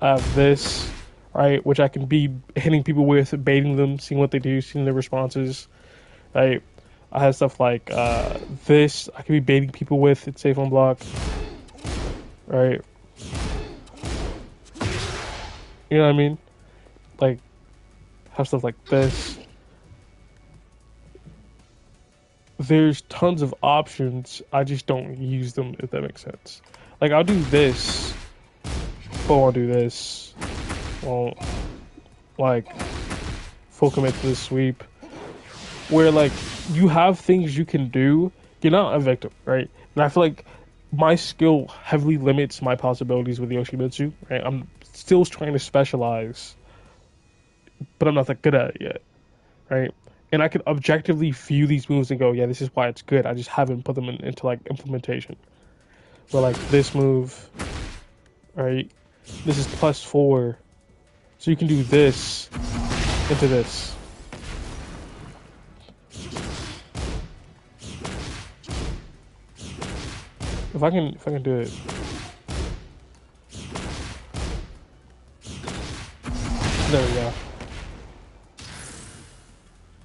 have this, right, which I can be hitting people with, baiting them, seeing what they do, seeing their responses, right. I have stuff like this I can be baiting people with, it's safe on block, right. You know what I mean? Like, have stuff like this. There's tons of options, I just don't use them, if that makes sense. Like, I'll do this, but I'll do this. Well, like, full commit to this sweep. Where, like, you have things you can do, you're not a victim, right? And I feel like my skill heavily limits my possibilities with Yoshimitsu, right? I'm still trying to specialize, but I'm not that good at it yet, right? And I can objectively view these moves and go, yeah, this is why it's good. I just haven't put them into like implementation. But like this move, right? This is +4, so you can do this into this. If I can do it. There we go.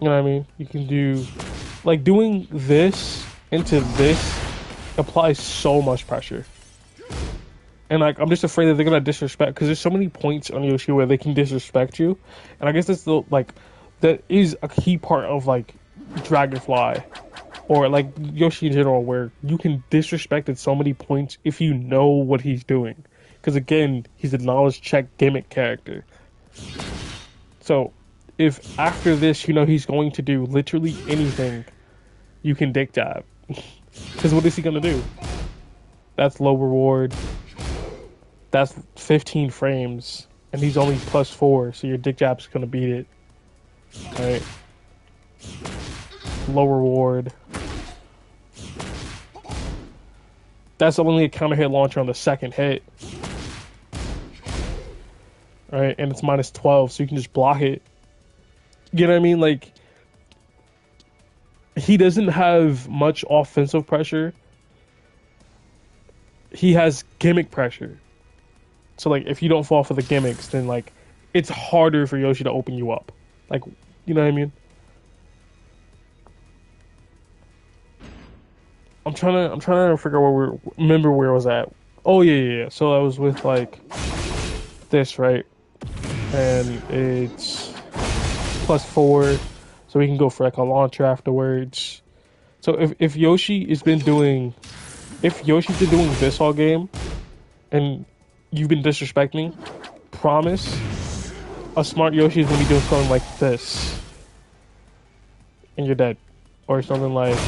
You know what I mean? You can do, like, doing this into this applies so much pressure. And, like, I'm just afraid that they're gonna disrespect, because there's so many points on Yoshi where they can disrespect you. And I guess that's the, like, that is a key part of, like, Dragonfly. Or, like, Yoshi in general, where you can disrespect at so many points if you know what he's doing. Because, again, he's a knowledge check gimmick character. So, if after this, you know he's going to do literally anything, you can dick jab. Because what is he going to do? That's low reward. That's 15 frames. And he's only +4, so your dick jab's going to beat it. Alright. Low reward. That's only a counter hit launcher on the second hit. right? And it's -12, so you can just block it. You know what I mean? Like, he doesn't have much offensive pressure. He has gimmick pressure. So like, if you don't fall for the gimmicks, then like, it's harder for Yoshi to open you up. Like, you know what I mean? I'm trying to figure out remember where I was at. Oh yeah. So I was with like this, right? And it's +4, so we can go for like a launcher afterwards. So if Yoshi has been doing, if Yoshi's been doing this all game, and you've been disrespecting, promise, a smart Yoshi is gonna be doing something like this, and you're dead, or something like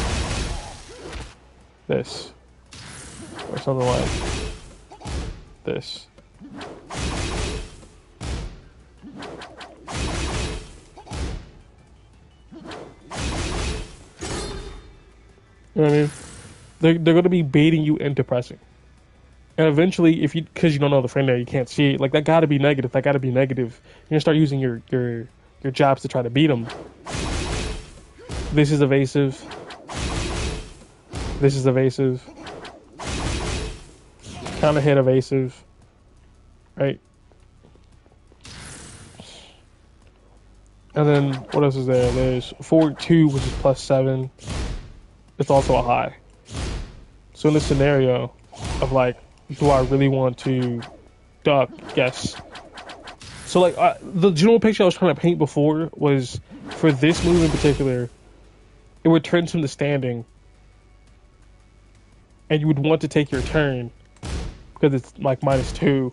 this, or something like this. You know what I mean? They're gonna be baiting you into pressing. And eventually, if you, because you don't know the frame there, you can't see it. Like, that gotta be negative. That gotta be negative. You're gonna start using your jabs to try to beat them. This is evasive. This is evasive. Kind of hit evasive. Right? And then, what else is there? There's forward 2, which is +7. It's also a high. So in this scenario of like, do I really want to duck? Yes. So like, the general picture I was trying to paint before was, for this move in particular, it returns from the standing, and you would want to take your turn because it's like -2.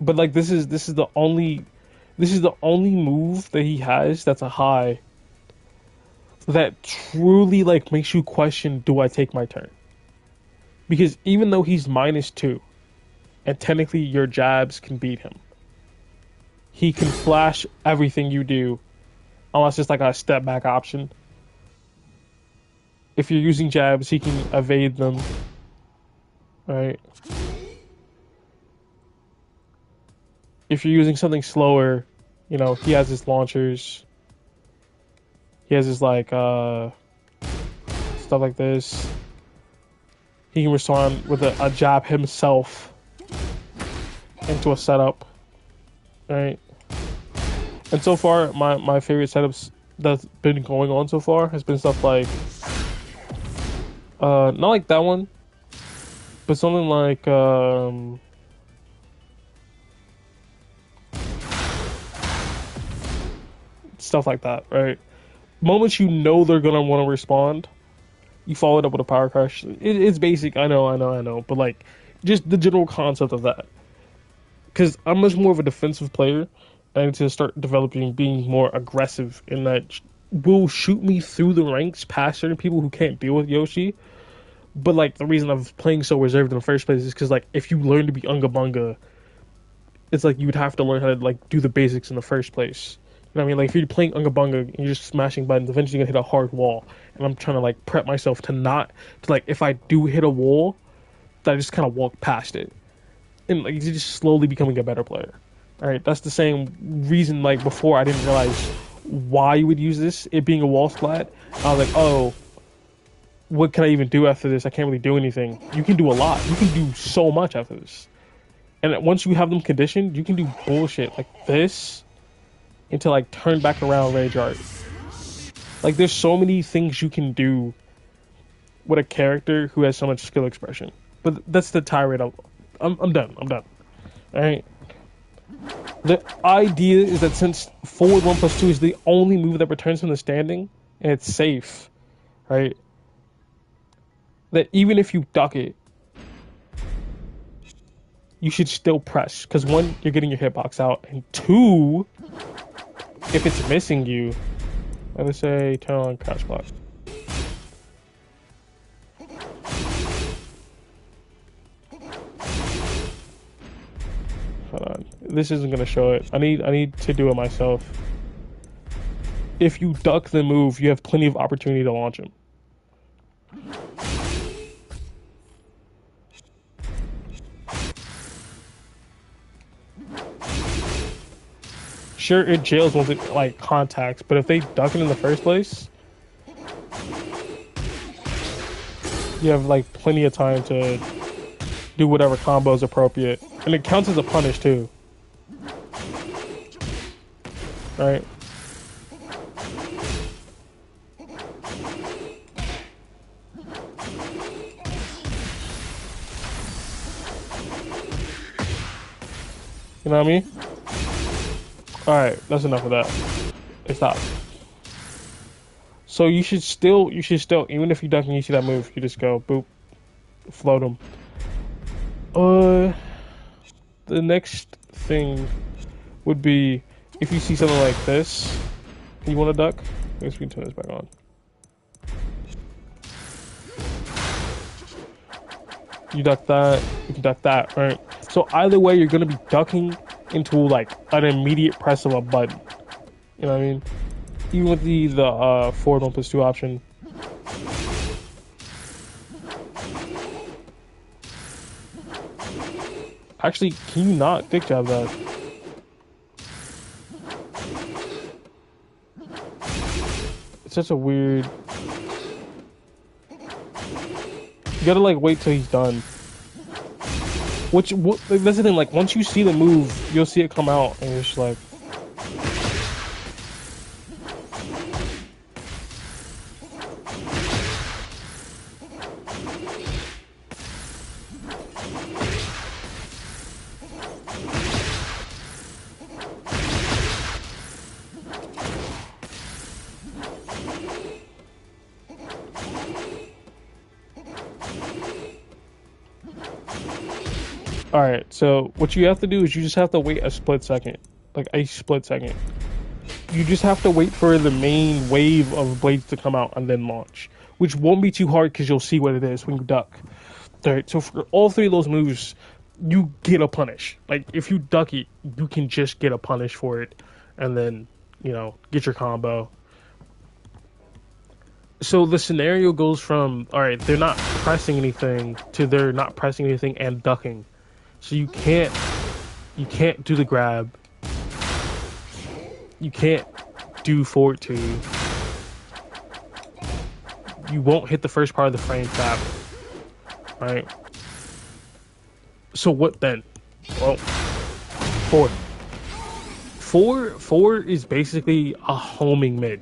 But like, this is the only move that he has that's a high that truly like makes you question, do I take my turn? Because even though he's -2, and technically your jabs can beat him, he can flash everything you do, unless it's like a step back option. If you're using jabs, he can evade them, right? If you're using something slower, you know, he has his launchers. He has his like stuff like this. He can respond with a jab himself into a setup, right? And so far, my favorite setups that's been going on so far has been stuff like, not like that one, but something like, stuff like that, right? Moments you know they're gonna want to respond, you follow it up with a power crush. It's basic, I know, but like, just the general concept of that. Because I'm much more of a defensive player, I need to start developing being more aggressive in that will shoot me through the ranks past certain people who can't deal with Yoshi. But like, the reason I'm playing so reserved in the first place is because like, if you learn to be Unga Bunga, it's like you would have to learn how to like do the basics in the first place. You know what I mean? Like, if you're playing Unga Bunga and you're just smashing buttons, eventually you're gonna hit a hard wall. And I'm trying to like prep myself to not, to like, if I do hit a wall, that I just kind of walk past it. And like, you're just slowly becoming a better player. All right, that's the same reason. Like, before I didn't realize why you would use this, it being a wall splat. I was like, oh, what can I even do after this? I can't really do anything. You can do a lot. You can do so much after this. And once you have them conditioned, you can do bullshit like this into like turn back around rage art. Like, there's so many things you can do with a character who has so much skill expression. But that's the tirade. I'm done. All right. The idea is that since forward 1+2 is the only move that returns from the standing, and it's safe, right? That even if you duck it, you should still press. Because one, you're getting your hitbox out, and two, if it's missing you, let's say turn on crouch block. Hold on. This isn't gonna show it. I need to do it myself. If you duck the move, you have plenty of opportunity to launch him. sure it jails once it like contacts, but if they duck it in the first place, you have like plenty of time to do whatever combo is appropriate, and it counts as a punish too, right? You know what I mean? All right, that's enough of that. It stopped. So you should still, even if you duck and you see that move, you just go boop, float them. Uh, the next thing would be if you see something like this, and you want to duck. I guess we can turn this back on. You duck that, you can duck that, right? So either way, you're gonna be ducking into like an immediate press of a button. You know what I mean? Even with the forward 1+2 option. Actually, can you not dick jab that? It's such a weird. You gotta like wait till he's done. That's the thing. Like once you see the move, you'll see it come out, and it's just like. Alright, so what you have to do is you just have to wait a split second. Like a split second. You just have to wait for the main wave of blades to come out and then launch. Which won't be too hard because you'll see what it is when you duck. Alright, so for all three of those moves, you get a punish. Like if you duck it, you can just get a punish for it. And then, you know, get your combo. So the scenario goes from, alright, they're not pressing anything to they're not pressing anything and ducking. So you can't do the grab. You can't do forward two. You won't hit the first part of the frame tap. Right? So what then? Well, four. Four is basically a homing mid.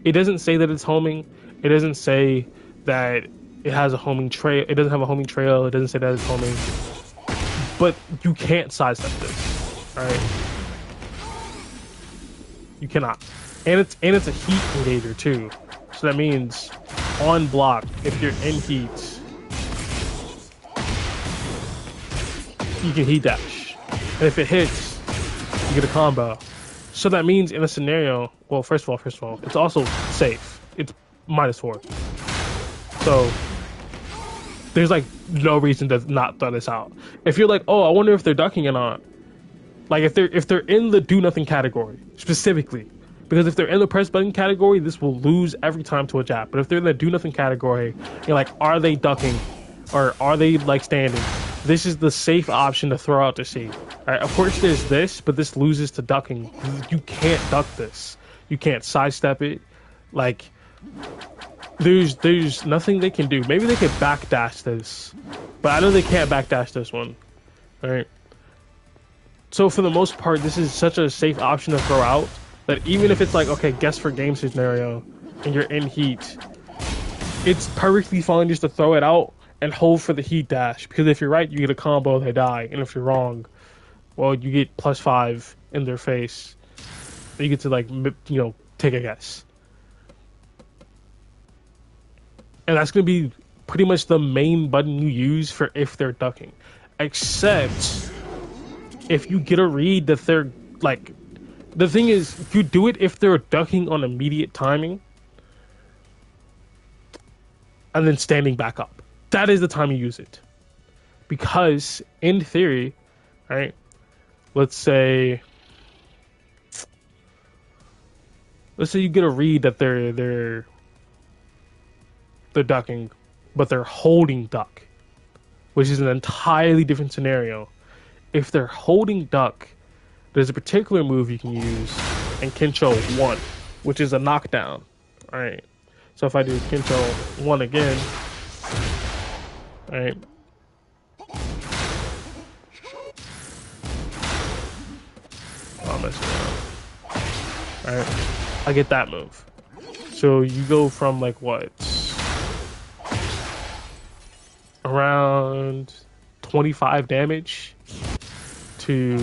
It doesn't say that it's homing. It doesn't say that it has a homing trail. It doesn't have a homing trail. It doesn't say that it's homing. But you can't sidestep this, alright? You cannot, and it's a heat engager too. So that means on block, if you're in heat, you can heat dash, and if it hits, you get a combo. So that means in a scenario, well, first of all, it's also safe. It's -4, so. There's like no reason to not throw this out. If you're like, oh, I wonder if they're ducking or not. Like if they're in the do nothing category specifically, because if they're in the press button category, this will lose every time to a jab. But if they're in the do nothing category, you're like, are they ducking, or are they like standing? This is the safe option to throw out to see. All right, of course there's this, but this loses to ducking. You can't duck this. You can't sidestep it. Like. There's nothing they can do. Maybe they can backdash this, but I know they can't backdash this one. All right. So for the most part, this is such a safe option to throw out that even if it's like, okay, guess for game scenario, and you're in heat, it's perfectly fine just to throw it out and hold for the heat dash. Because if you're right, you get a combo, they die, and if you're wrong, well, you get +5 in their face. You get to like, you know, take a guess. And that's going to be pretty much the main button you use for if they're ducking. Except if you get a read that they're like... The thing is, you do it if they're ducking on immediate timing. And then standing back up. That is the time you use it. Because, in theory, right? Let's say you get a read that they're ducking, but they're holding duck, which is an entirely different scenario. If they're holding duck, There's a particular move you can use in Kincho 1, which is a knockdown. Alright. So if I do Kincho 1 again, alright. Oh, I'm messing around. Alright. I get that move. So you go from like what? Around 25 damage to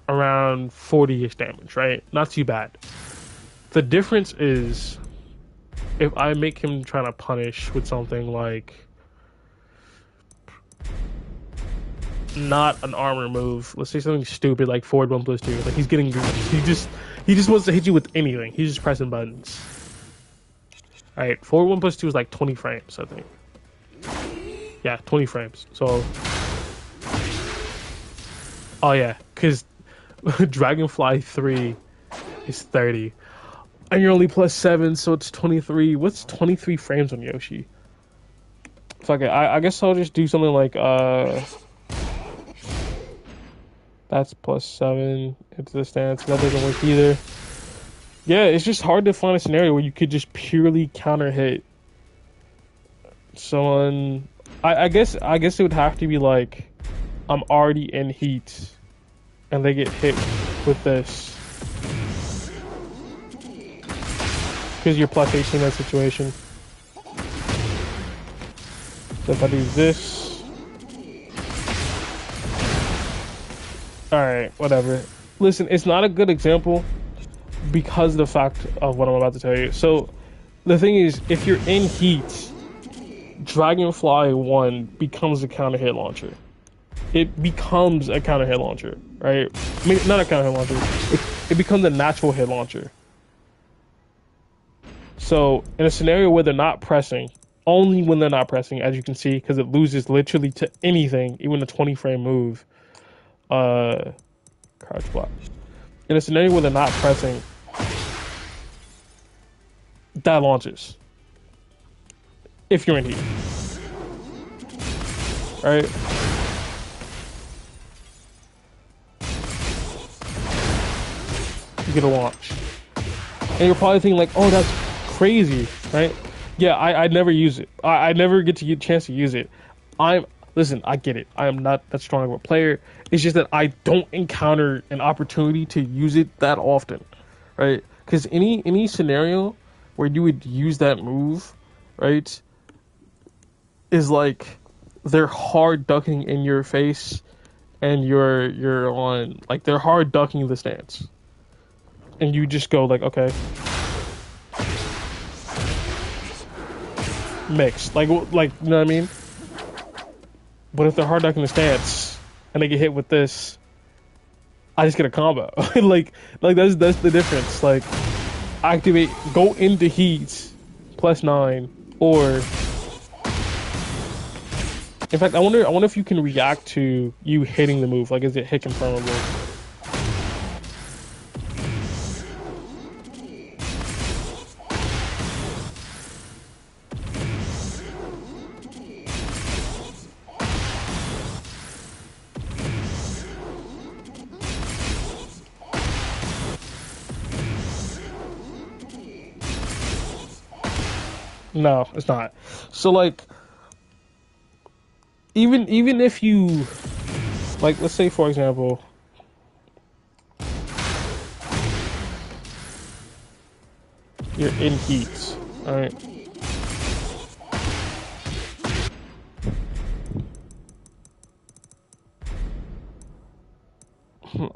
around 40-ish damage, right? Not too bad. The difference is if I make him trying to punish with something like not an armor move, let's say something stupid like forward 1+2, like he's getting he just wants to hit you with anything. He's just pressing buttons. Alright, forward 1+2 is like 20 frames, I think. Yeah, 20 frames. So oh yeah, because Dragonfly 3 is 30. And you're only +7, so it's 23. What's 23 frames on Yoshi? Fuck it. I guess I'll just do something like that's +7 into the stance. That doesn't work either. Yeah, it's just hard to find a scenario where you could just purely counter hit someone. I guess it would have to be like I'm already in heat and they get hit with this. Because you're +18 in that situation. So if I do this. Alright, whatever. Listen, it's not a good example because of the fact of what I'm about to tell you. So the thing is, if you're in heat, Dragonfly 1 becomes a counter hit launcher. It becomes a counter hit launcher, right? I mean, not a counter hit launcher. It becomes a natural hit launcher. So in a scenario where they're not pressing, only when they're not pressing, as you can see, because it loses literally to anything, even a 20 frame move, crouch block. In a scenario where they're not pressing, that launches. If you're in heat. Right? You get a launch. And you're probably thinking like, oh, that's crazy, right? Yeah, I never use it. I never get a chance to use it. Listen, I get it. I am not that strong of a player. It's just that I don't encounter an opportunity to use it that often, right? Because any scenario where you would use that move, right, is like they're hard ducking in your face, and you're on like they're hard ducking the stance, and you just go like, okay. Mixed, like you know what I mean. But if they're hard ducking the stance and they get hit with this, I just get a combo. like that's the difference. Like activate, go into heat, +9, or in fact, I wonder if you can react to you hitting the move. Like, is it hit confirmable? No, it's not. So like, even if you, like, let's say for example, you're in heat, all right.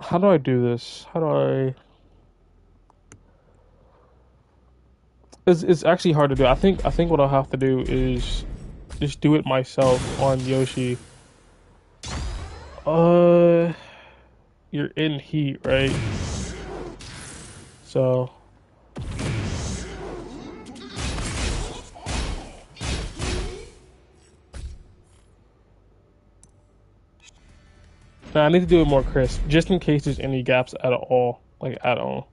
How do I do this? How do I? It's actually hard to do. I think what I'll have to do is just do it myself on Yoshi. You're in heat, right? So now I need to do it more crisp, just in case there's any gaps at all, like at all.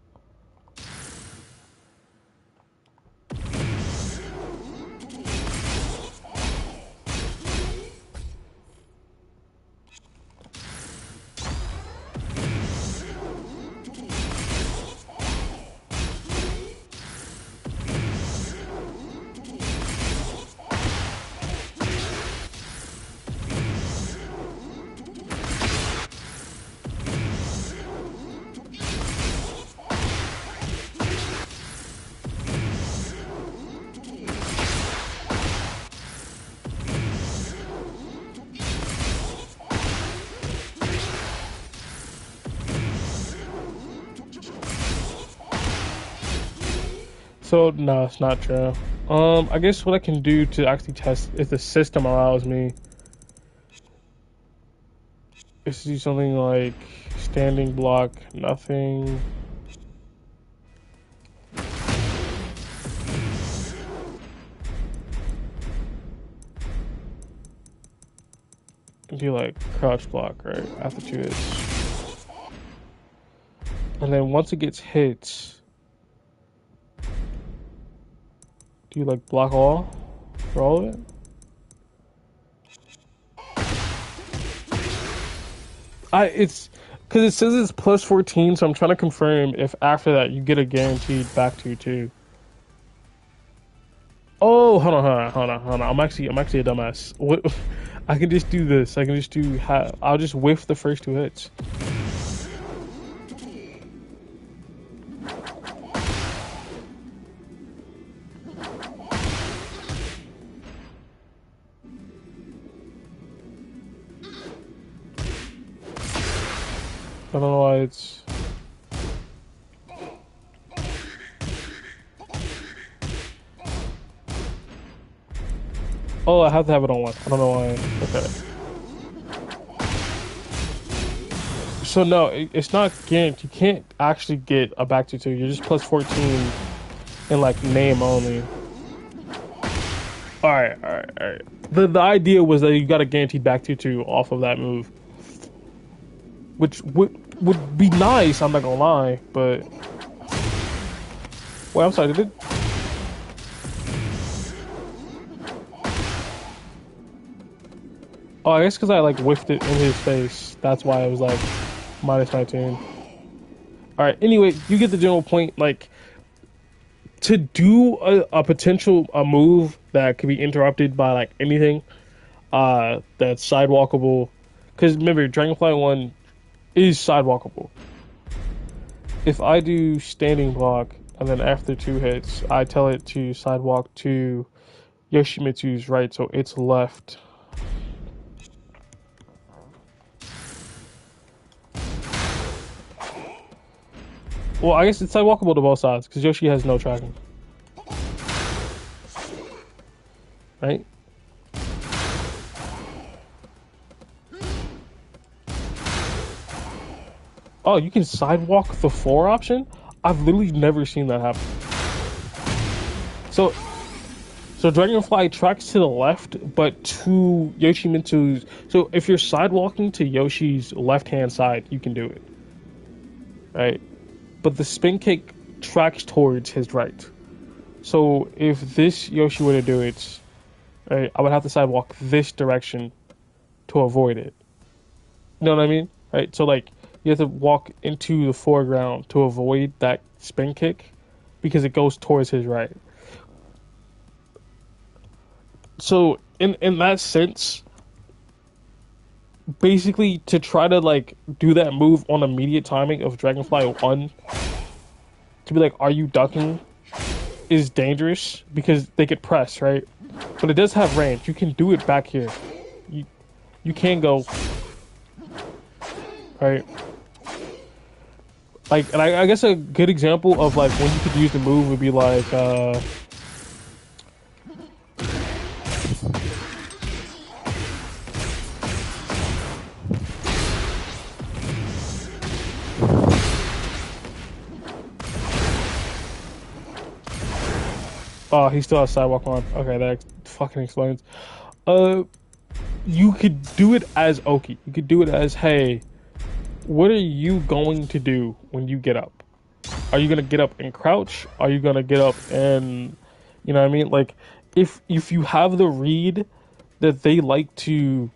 So no, it's not true. I guess what I can do to actually test if the system allows me is to do something like standing block, nothing. And do like crouch block, right? After two hits. And then once it gets hit, do you like block all for all of it? It's because it says it's plus 14, so I'm trying to confirm if after that you get a guaranteed back to too. Oh, hold on. I'm actually a dumbass. What? I can just do this. I can just do. I'll just whiff the first two hits. I don't know why it's. Oh, I have to have it on one. I don't know why. Okay. So no, it's not guaranteed. You can't actually get a back to two. You're just plus 14 in like name only. All right. The idea was that you got a guaranteed back to two off of that move, which would be nice. I'm not gonna lie, but wait, I'm sorry. Did it? Oh, I guess because I like whiffed it in his face. That's why it was like minus 19. All right. Anyway, you get the general point. Like to do a potential a move that could be interrupted by like anything that's sidewalkable. Because remember, Dragonfly One is sidewalkable. If I do standing block and then after two hits, I tell it to sidewalk to Yoshimitsu's right, so it's left. Well, I guess it's sidewalkable to both sides because Yoshi has no tracking, right? Oh, you can sidewalk the four option? I've literally never seen that happen. So, so Dragonfly tracks to the left, but to Yoshimitsu's. So if you're sidewalking to Yoshi's left-hand side, you can do it, right? But the spin kick tracks towards his right. So if this Yoshi were to do it, right, I would have to sidewalk this direction to avoid it. You know what I mean? Right? So like you have to walk into the foreground to avoid that spin kick because it goes towards his right. So in that sense, basically to try to like do that move on immediate timing of Dragonfly 1 to be like, are you ducking? Is dangerous because they get pressed, right? But it does have range. You can do it back here. You can go, right? Like, and I guess a good example of like when you could use the move would be like, oh, he still has sidewalk on. Okay, that fucking explains. Uh, you could do it as Oki. You could do it as, hey, what are you going to do when you get up? Are you gonna get up and crouch? Are you gonna get up and, you know what I mean? Like, if you have the read that they like to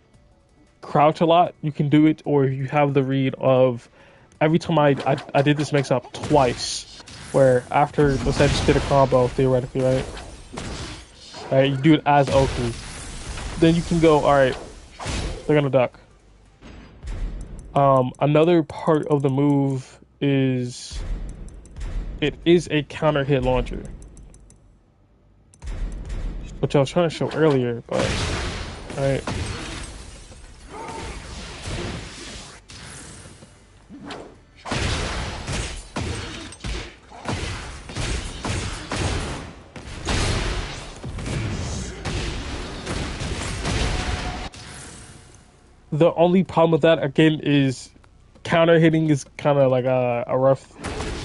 crouch a lot, you can do it. Or if you have the read of every time I did this mix up twice, where after let's say I just did a combo theoretically, right? Right, you do it as Oku. Then you can go, all right, they're gonna duck. Another part of the move is it is a counter hit launcher, which I was trying to show earlier, but all right. The only problem with that again is counter hitting is kind of like a rough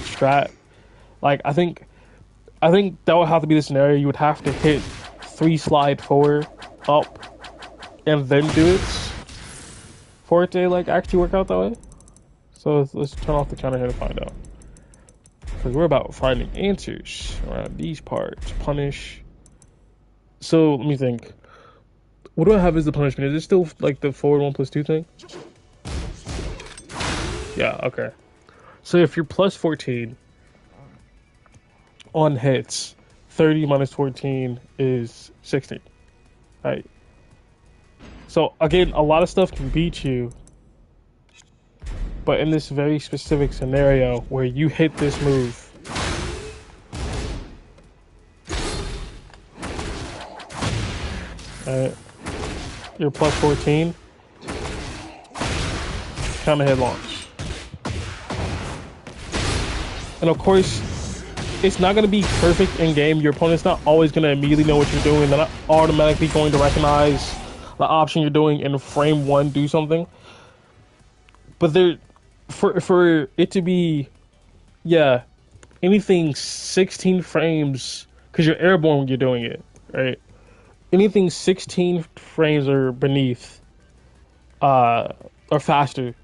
strat. Like I think that would have to be the scenario. You would have to hit three slide forward, up, and then do it for it to like actually work out that way. So let's turn off the counter hit and find out. Because we're about finding answers around these parts. Punish. So let me think. What do I have as the punishment? Is it still like the forward 1+2 thing? Yeah, okay. So if you're plus 14 on hits, 30 minus 14 is 16. Right. So again, a lot of stuff can beat you. But in this very specific scenario where you hit this move, you're plus 14, counter hit launch. And of course, it's not going to be perfect in game. Your opponent's not always going to immediately know what you're doing. They're not automatically going to recognize the option you're doing in frame one, do something. But there, for it to be, yeah, anything 16 frames, because you're airborne when you're doing it, right? Anything 16 frames or beneath, or faster,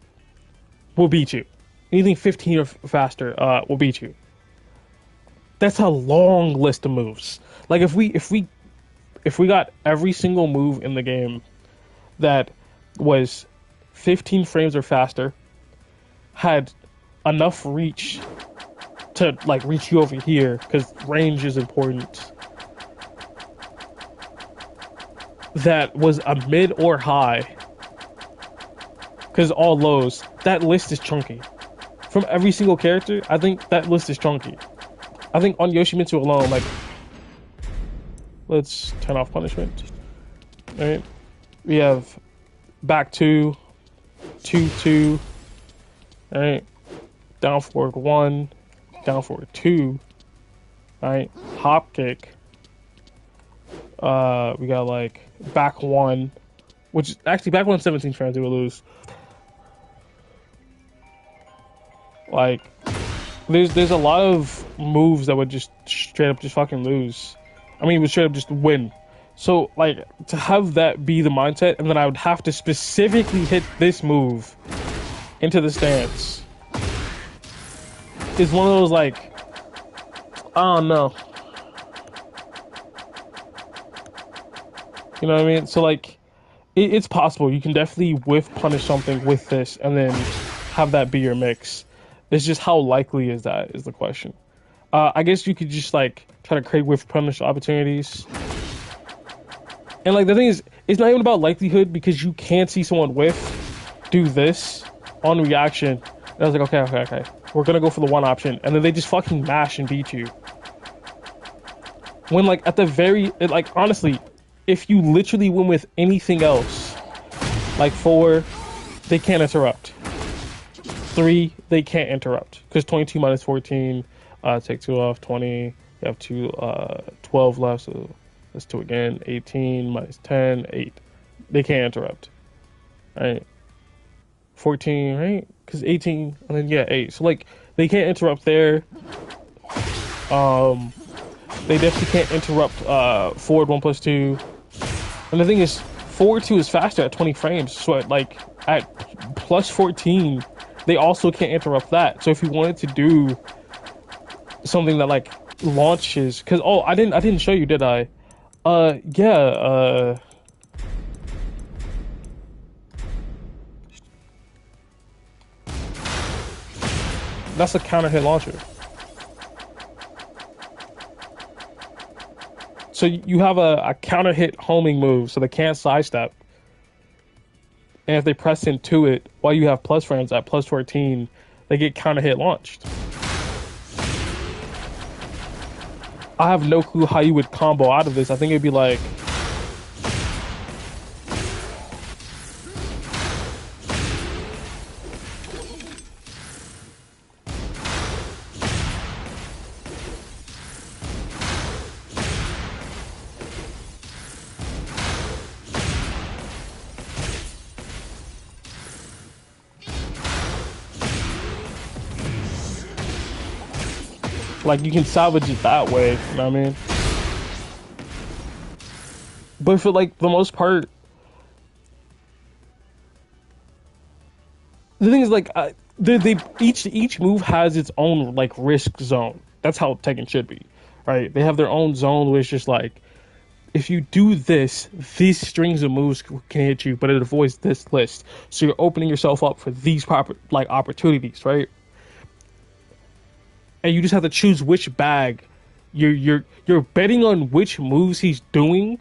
will beat you. Anything 15 or faster, will beat you. That's a long list of moves. Like if we got every single move in the game that was 15 frames or faster, had enough reach to like reach you over here, because range is important, that was a mid or high, because all lows, that list is chunky. From every single character, I think that list is chunky. I think on Yoshimitsu alone, like, let's turn off punishment. Alright. We have back 2, 2, 2. Alright. Down forward 1, down forward 2. Alright. Hop kick. We got like back 1, which actually back 1 17 frames they will lose. Like, there's a lot of moves that would just straight up just fucking lose. I mean, would straight up just win. So like to have that be the mindset, and then I would have to specifically hit this move into the stance is one of those like, I don't know. You know what I mean? So like, it's possible. You can definitely whiff punish something with this, and then have that be your mix. It's just how likely is that is the question. I guess you could just like try to create whiff punish opportunities. And like the thing is, it's not even about likelihood, because you can't see someone whiff, do this on reaction. And I was like, okay. We're gonna go for the one option, and then they just fucking mash and beat you. When like at the very, like honestly, if you literally win with anything else, like 4, they can't interrupt. 3, they can't interrupt, because 22 minus 14, take 2 off, 20. You have 12 left, so let's do it again. 18 minus 10, 8. They can't interrupt. Right? 14, right? Because 18, and then yeah, 8. So like they can't interrupt there. They definitely can't interrupt forward 1+2. And the thing is, forward 2 is faster at 20 frames. So at plus 14, they also can't interrupt that. So if you wanted to do something that like launches, because I didn't show you, did I? Yeah. That's a counter hit launcher. So you have a counter hit homing move, so they can't sidestep. And if they press into it while you have plus frames at plus 14, they get counter hit launched. I have no clue how you would combo out of this. I think it'd be like, Like, you can salvage it that way, you know what I mean? But for, like, the most part, the thing is, like, each move has its own, like, risk zone. That's how Tekken should be, right? They have their own zone where it's just like, if you do this, these strings of moves can hit you, but it avoids this list. So you're opening yourself up for these proper like opportunities, right? And you just have to choose which bag you're betting on which moves he's doing,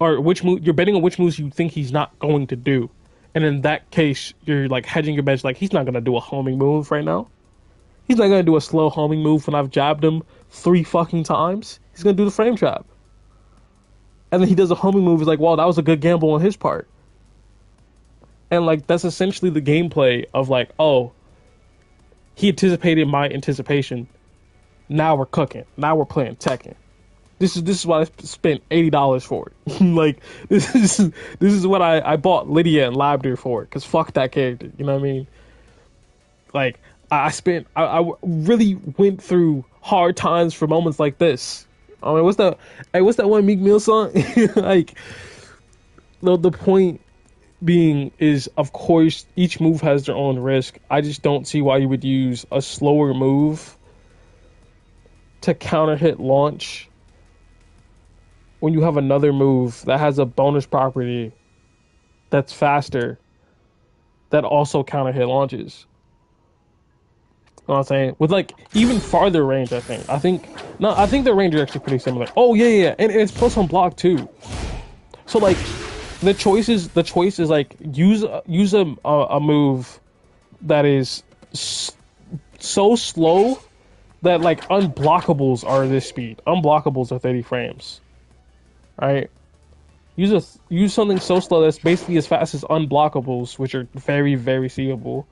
or which move you're betting on which moves you think he's not going to do. And in that case, you're like hedging your bets, like he's not gonna do a homing move right now. He's not gonna do a slow homing move when I've jabbed him 3 fucking times. He's gonna do the frame trap. And then he does a homing move. He's like, wow, that was a good gamble on his part. And like that's essentially the gameplay of like, oh, he anticipated my anticipation. Now we're cooking. Now we're playing Tekken. This is why I spent $80 for it. Like this is what I bought Lydia and Labder for. Cause fuck that character. You know what I mean? Like I really went through hard times for moments like this. I mean, what's that one Meek Mill song? Like, the point being is, of course, each move has their own risk. I just don't see why you would use a slower move to counter hit launch when you have another move that has a bonus property that's faster that also counter hit launches. You know what I'm saying? With like even farther range, I think the range is actually pretty similar. Oh yeah, and it's plus on block too. So like the choice is like use a move that is so slow that like unblockables are this speed. Unblockables are 30 frames. Right? Use something so slow that's basically as fast as unblockables, which are very, very seeable.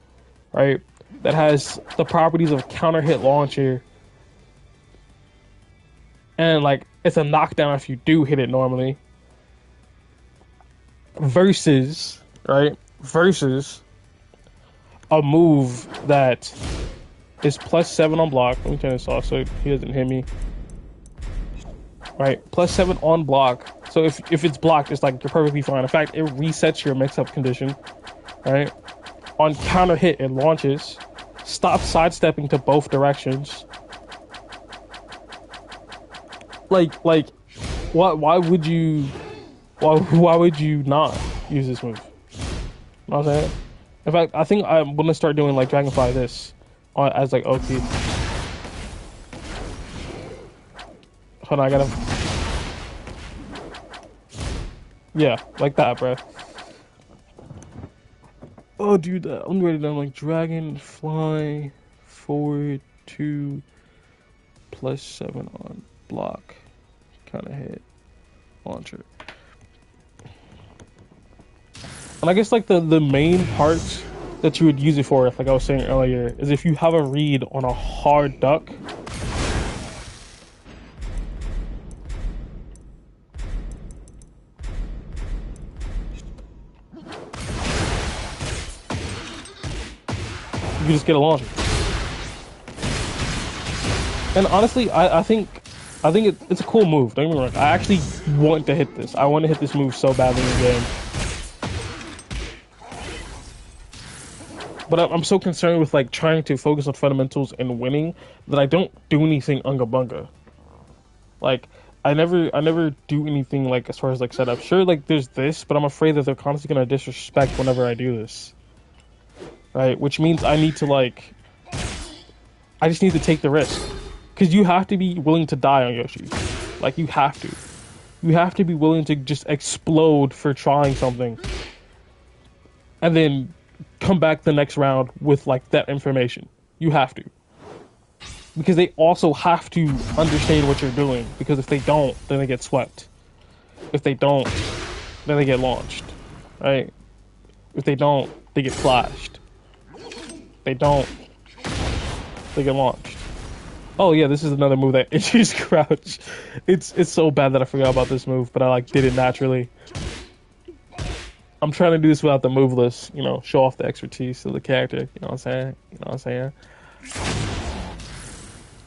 Right? That has the properties of counter hit launcher, and like it's a knockdown if you do hit it normally. Versus a move that is +7 on block. Let me turn this off so he doesn't hit me. Right, +7 on block. So if it's blocked, it's like you're perfectly fine. In fact, it resets your mix-up condition. Right. On counter hit, it launches. Stop sidestepping to both directions. Like, why would you not use this move? You know what I'm saying? In fact, I think I'm gonna start doing like Dragonfly this as like OP. Hold on, I gotta. Yeah, like that, bro. Oh, dude, I'm ready down like Dragonfly forward 2 +7 on block, kind of hit launcher. And I guess like the main parts that you would use it for, like I was saying earlier, is if you have a read on a hard duck. You just get a launcher. And honestly, I think it's a cool move. Don't get me wrong. I actually want to hit this. I want to hit this move so badly in the game. But I'm so concerned with like trying to focus on fundamentals and winning that I don't do anything unga bunga. Like I never do anything like as far as like setup. Sure, like there's this, but I'm afraid that they're constantly gonna disrespect whenever I do this. Right, which means I need to like, I just need to take the risk, because you have to be willing to die on Yoshi. Like you have to be willing to just explode for trying something, and then come back the next round with like that information. You have to, because they also have to understand what you're doing. Because if they don't, then they get swept. If they don't, then they get launched. Right? If they don't, they get flashed. They don't, they get launched. Oh yeah, this is another move that injures crouch. It's so bad that I forgot about this move, but I like did it naturally. I'm trying to do this without the move list, you know, show off the expertise of the character, you know what I'm saying? You know what I'm saying?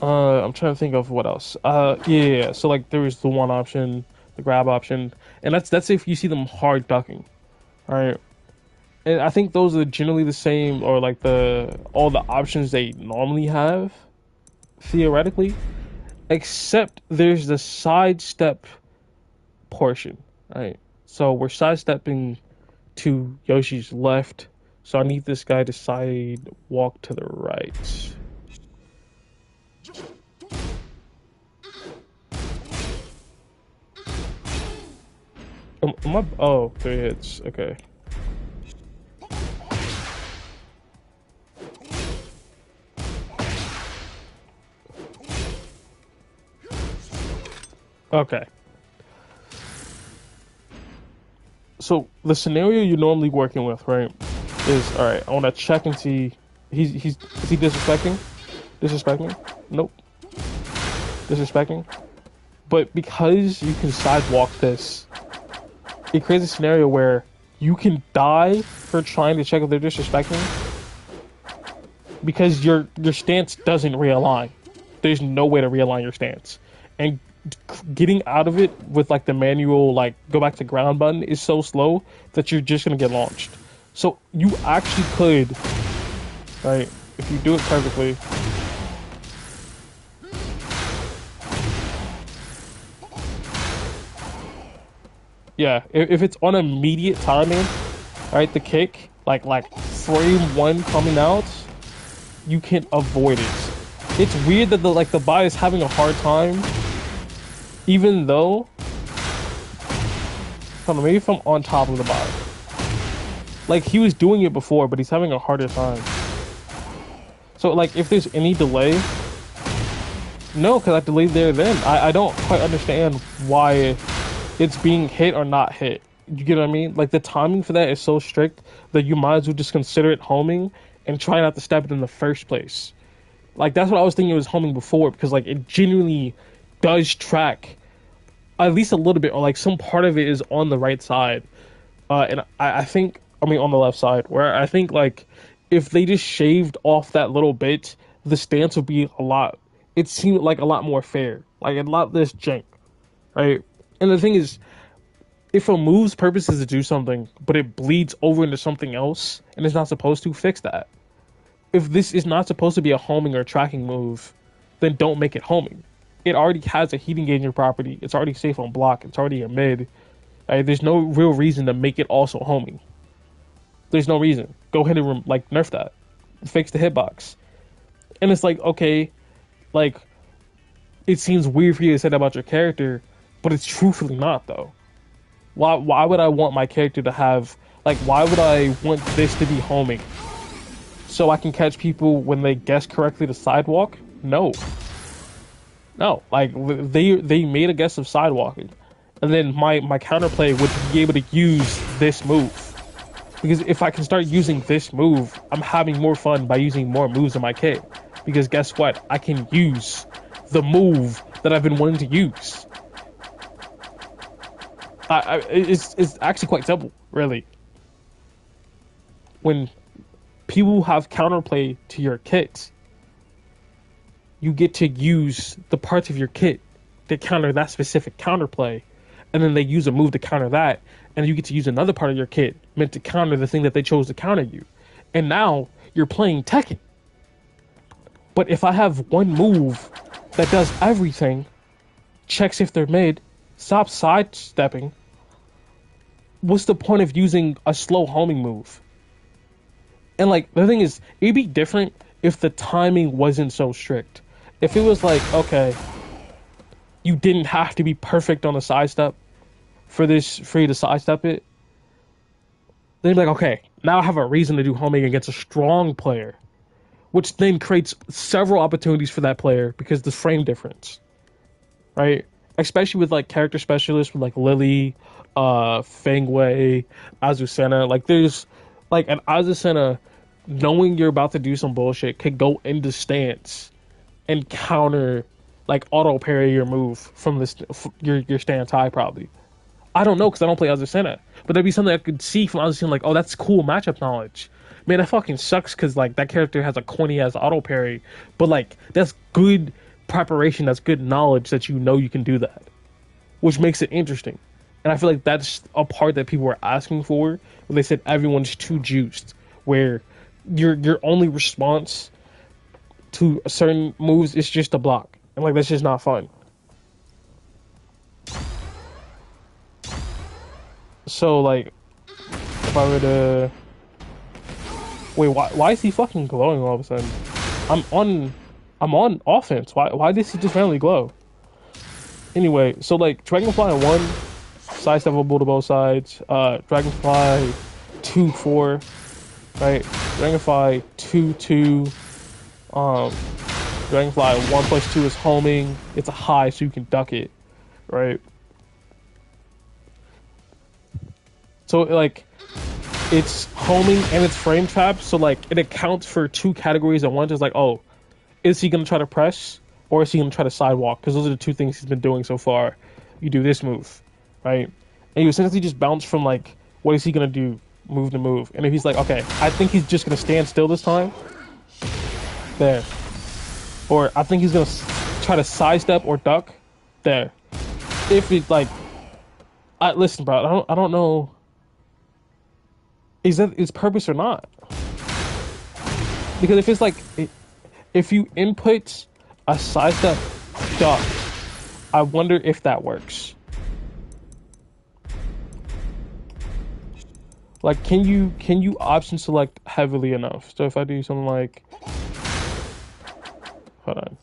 I'm trying to think of what else. Yeah. So like there is the one option, the grab option, and that's if you see them hard ducking. All right. And I think those are generally the same, or like the all the options they normally have theoretically, except there's the sidestep portion. Right. So we're sidestepping to Yoshi's left. So I need this guy to side walk to the right. Oh, 3 hits. Okay. Okay. So the scenario you're normally working with, right, is all right. I want to check and see. He's is he disrespecting? Disrespecting? Nope. Disrespecting. But because you can sidewalk this, it creates a scenario where you can die for trying to check if they're disrespecting because your stance doesn't realign. There's no way to realign your stance, and getting out of it with like the manual like go back to ground button is so slow that you're just gonna get launched. So you actually could, right, if you do it perfectly. Yeah, if it's on immediate timing, right, the kick, like frame one coming out, you can avoid it. It's weird that the bot is having a hard time, even though. Hold on, maybe if I'm on top of the bot. Like he was doing it before, but he's having a harder time. So like if there's any delay, no, because I delayed there then. I don't quite understand why it's being hit or not hit. You get what I mean? Like the timing for that is so strict that you might as well just consider it homing and try not to step it in the first place. Like that's what I was thinking it was homing before because like it genuinely does track at least a little bit or like some part of it is on the right side. And I think I mean on the left side where I think like if they just shaved off that little bit, the stance would be a lot. It seemed like a lot more fair, like a lot less jank, right? And the thing is, if a move's purpose is to do something, but it bleeds over into something else and it's not supposed to, fix that. If this is not supposed to be a homing or tracking move, then don't make it homing. It already has a heat engagement property. It's already safe on block. It's already a mid. Right? There's no real reason to make it also homing. There's no reason. Go ahead and like nerf that. Fix the hitbox. And it's like, okay, like it seems weird for you to say that about your character, but it's truthfully not though. Why would I want my character to have like why would I want this to be homing? So I can catch people when they guess correctly to sidewalk? No. No. Like they made a guess of sidewalking. And then my counterplay would be able to use this move. Because if I can start using this move, I'm having more fun by using more moves in my kit. Because guess what? I can use the move that I've been wanting to use. It's actually quite simple, really. When people have counterplay to your kit, you get to use the parts of your kit to counter that specific counterplay, and then they use a move to counter that, and you get to use another part of your kit meant to counter the thing that they chose to counter you. And now you're playing Tekken. But if I have one move that does everything, checks if they're mid, stops sidestepping, what's the point of using a slow homing move? And like the thing is, it'd be different if the timing wasn't so strict. If it was like, okay, you didn't have to be perfect on the sidestep for you to sidestep it, then you'd be like, okay, now I have a reason to do homing against a strong player, which then creates several opportunities for that player because the frame difference, right? Especially with like character specialists with like Lily, Fengwei, Azucena. Like there's like an Azucena knowing you're about to do some bullshit could go into stance and counter like auto parry your move from this your stance high probably. I don't know because I don't play Azucena, but that'd be something I could see from Azucena like, oh, that's cool matchup knowledge. Man, that fucking sucks because like that character has a corny ass auto parry, but like that's good preparation, that's good knowledge that you know you can do that, which makes it interesting. And I feel like that's a part that people were asking for when they said everyone's too juiced, where your only response to certain moves is just a block, and like that's just not fun. So like, if I were to wait, why is he fucking glowing all of a sudden? I'm on I'm on offense. Why does he just randomly glow? Anyway, so like Dragonfly 1, sidesteppable to both sides. Dragonfly 2-4, right? Dragonfly 2-2. Um, Dragonfly 1+2 is homing. It's a high, so you can duck it, right? So like it's homing and it's frame trap, so like it accounts for two categories at once. It's like, oh, is he gonna try to press or is he gonna try to sidewalk? Because those are the two things he's been doing so far. You do this move, right? And you essentially just bounce from like, what is he gonna do? Move to move. And if he's like, okay, I think he's just gonna stand still this time. There. Or I think he's gonna try to sidestep or duck. There. If it's like, listen, bro, I don't know. Is that its purpose or not? Because if it's like, if you input a sidestep duck, I wonder if that works. Like, can you option select heavily enough? So if I do something like, hold on.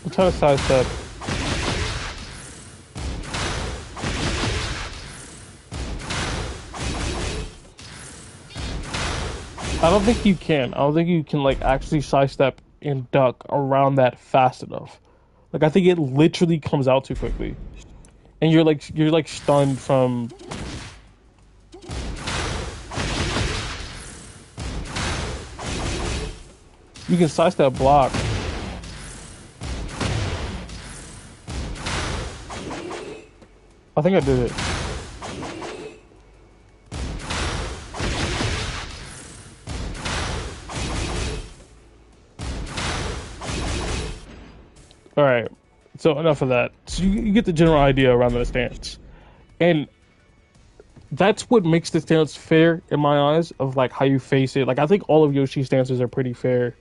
I'm trying to sidestep. I don't think you can. I don't think you can like actually sidestep and duck around that fast enough. Like I think it literally comes out too quickly, and you're like stunned from. You can sidestep block. I think I did it. All right. So enough of that. So you get the general idea around the stance, and that's what makes the stance fair in my eyes of like how you face it. Like I think all of Yoshi's stances are pretty fair.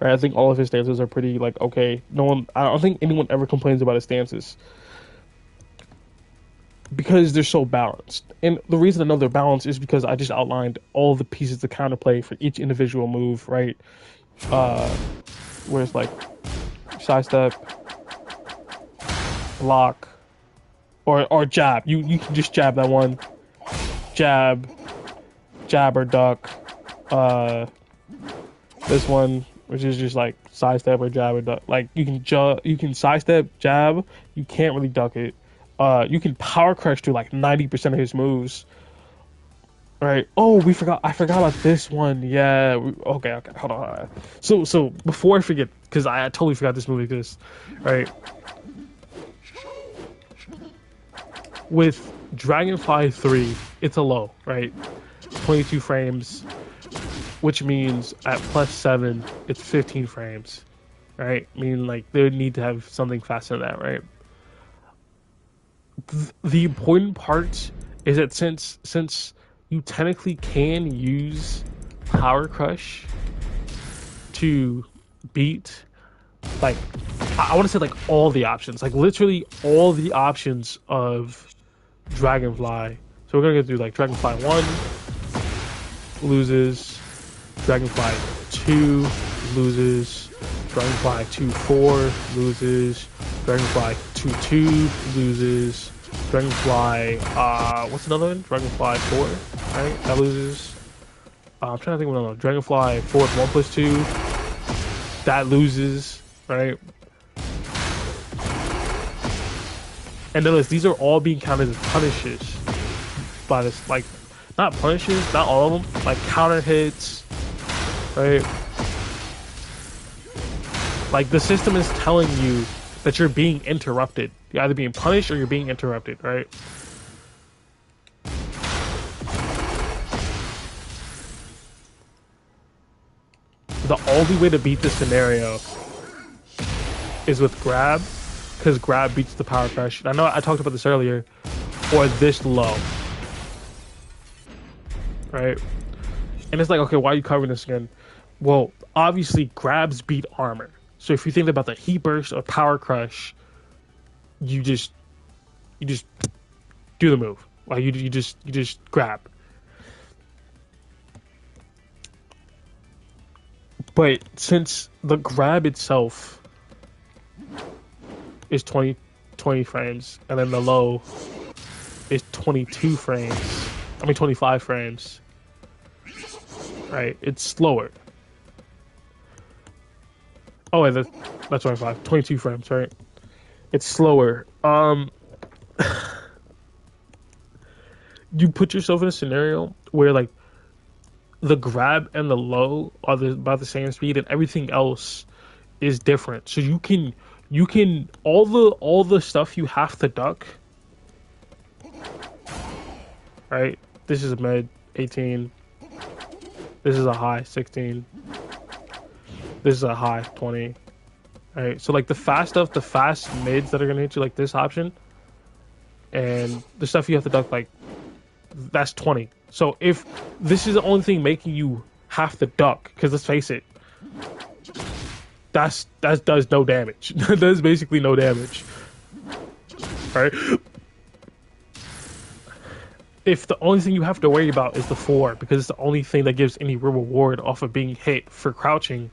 Right? I think all of his stances are pretty like okay. No one. I don't think anyone ever complains about his stances because they're so balanced. And the reason I know they're balanced is because I just outlined all the pieces to counterplay for each individual move. Right? Where it's like sidestep, block, or jab. You can just jab that one. Jab or duck. This one, which is just like sidestep or jab or duck. Like you can sidestep, jab. You can't really duck it. You can power crush to like 90% of his moves. Right. Oh, I forgot about this one. Yeah. Okay. Hold on. So before I forget, because I totally forgot this movie exists. Right. With Dragonfly 3, it's a low, right? 22 frames, which means at +7, it's 15 frames, right? Meaning like they would need to have something faster than that, right? The important part is that since you technically can use Power Crush to beat, like, I want to say like all the options, like literally all the options of Dragonfly. So we're gonna go through like Dragonfly 1 loses, Dragonfly 2 loses, Dragonfly 2-4 loses, Dragonfly 2-2 loses, Dragonfly what's another one? Dragonfly 4, right? That loses. I'm trying to think of another one. Dragonfly 4 1+2. That loses, right? And notice these are all being counted as punishes by this, like, not punishes, not all of them, like counter hits, right? Like the system is telling you that you're being interrupted. You're either being punished or you're being interrupted, right? The only way to beat this scenario is with grab, because grab beats the power crush. I know I talked about this earlier, or this low, right? And it's like, okay, why are you covering this again? Well, obviously grabs beat armor. So if you think about the heat burst or power crush, you just do the move. Like you just grab. But since the grab itself is 20 frames, and then the low is 22 frames, I mean 25 frames, right? It's slower. Oh, wait, that's 22 frames, right? It's slower. You put yourself in a scenario where like the grab and the low are about the same speed, and everything else is different. So you can all the stuff you have to duck, right? This is a mid 18. This is a high 16. This is a high 20. Right? So like the fast stuff, the fast mids that are gonna hit you, like this option, and the stuff you have to duck, like that's 20. So if this is the only thing making you have to duck, because let's face it, that does no damage. That does basically no damage. Right? If the only thing you have to worry about is the 4, because it's the only thing that gives any real reward off of being hit for crouching,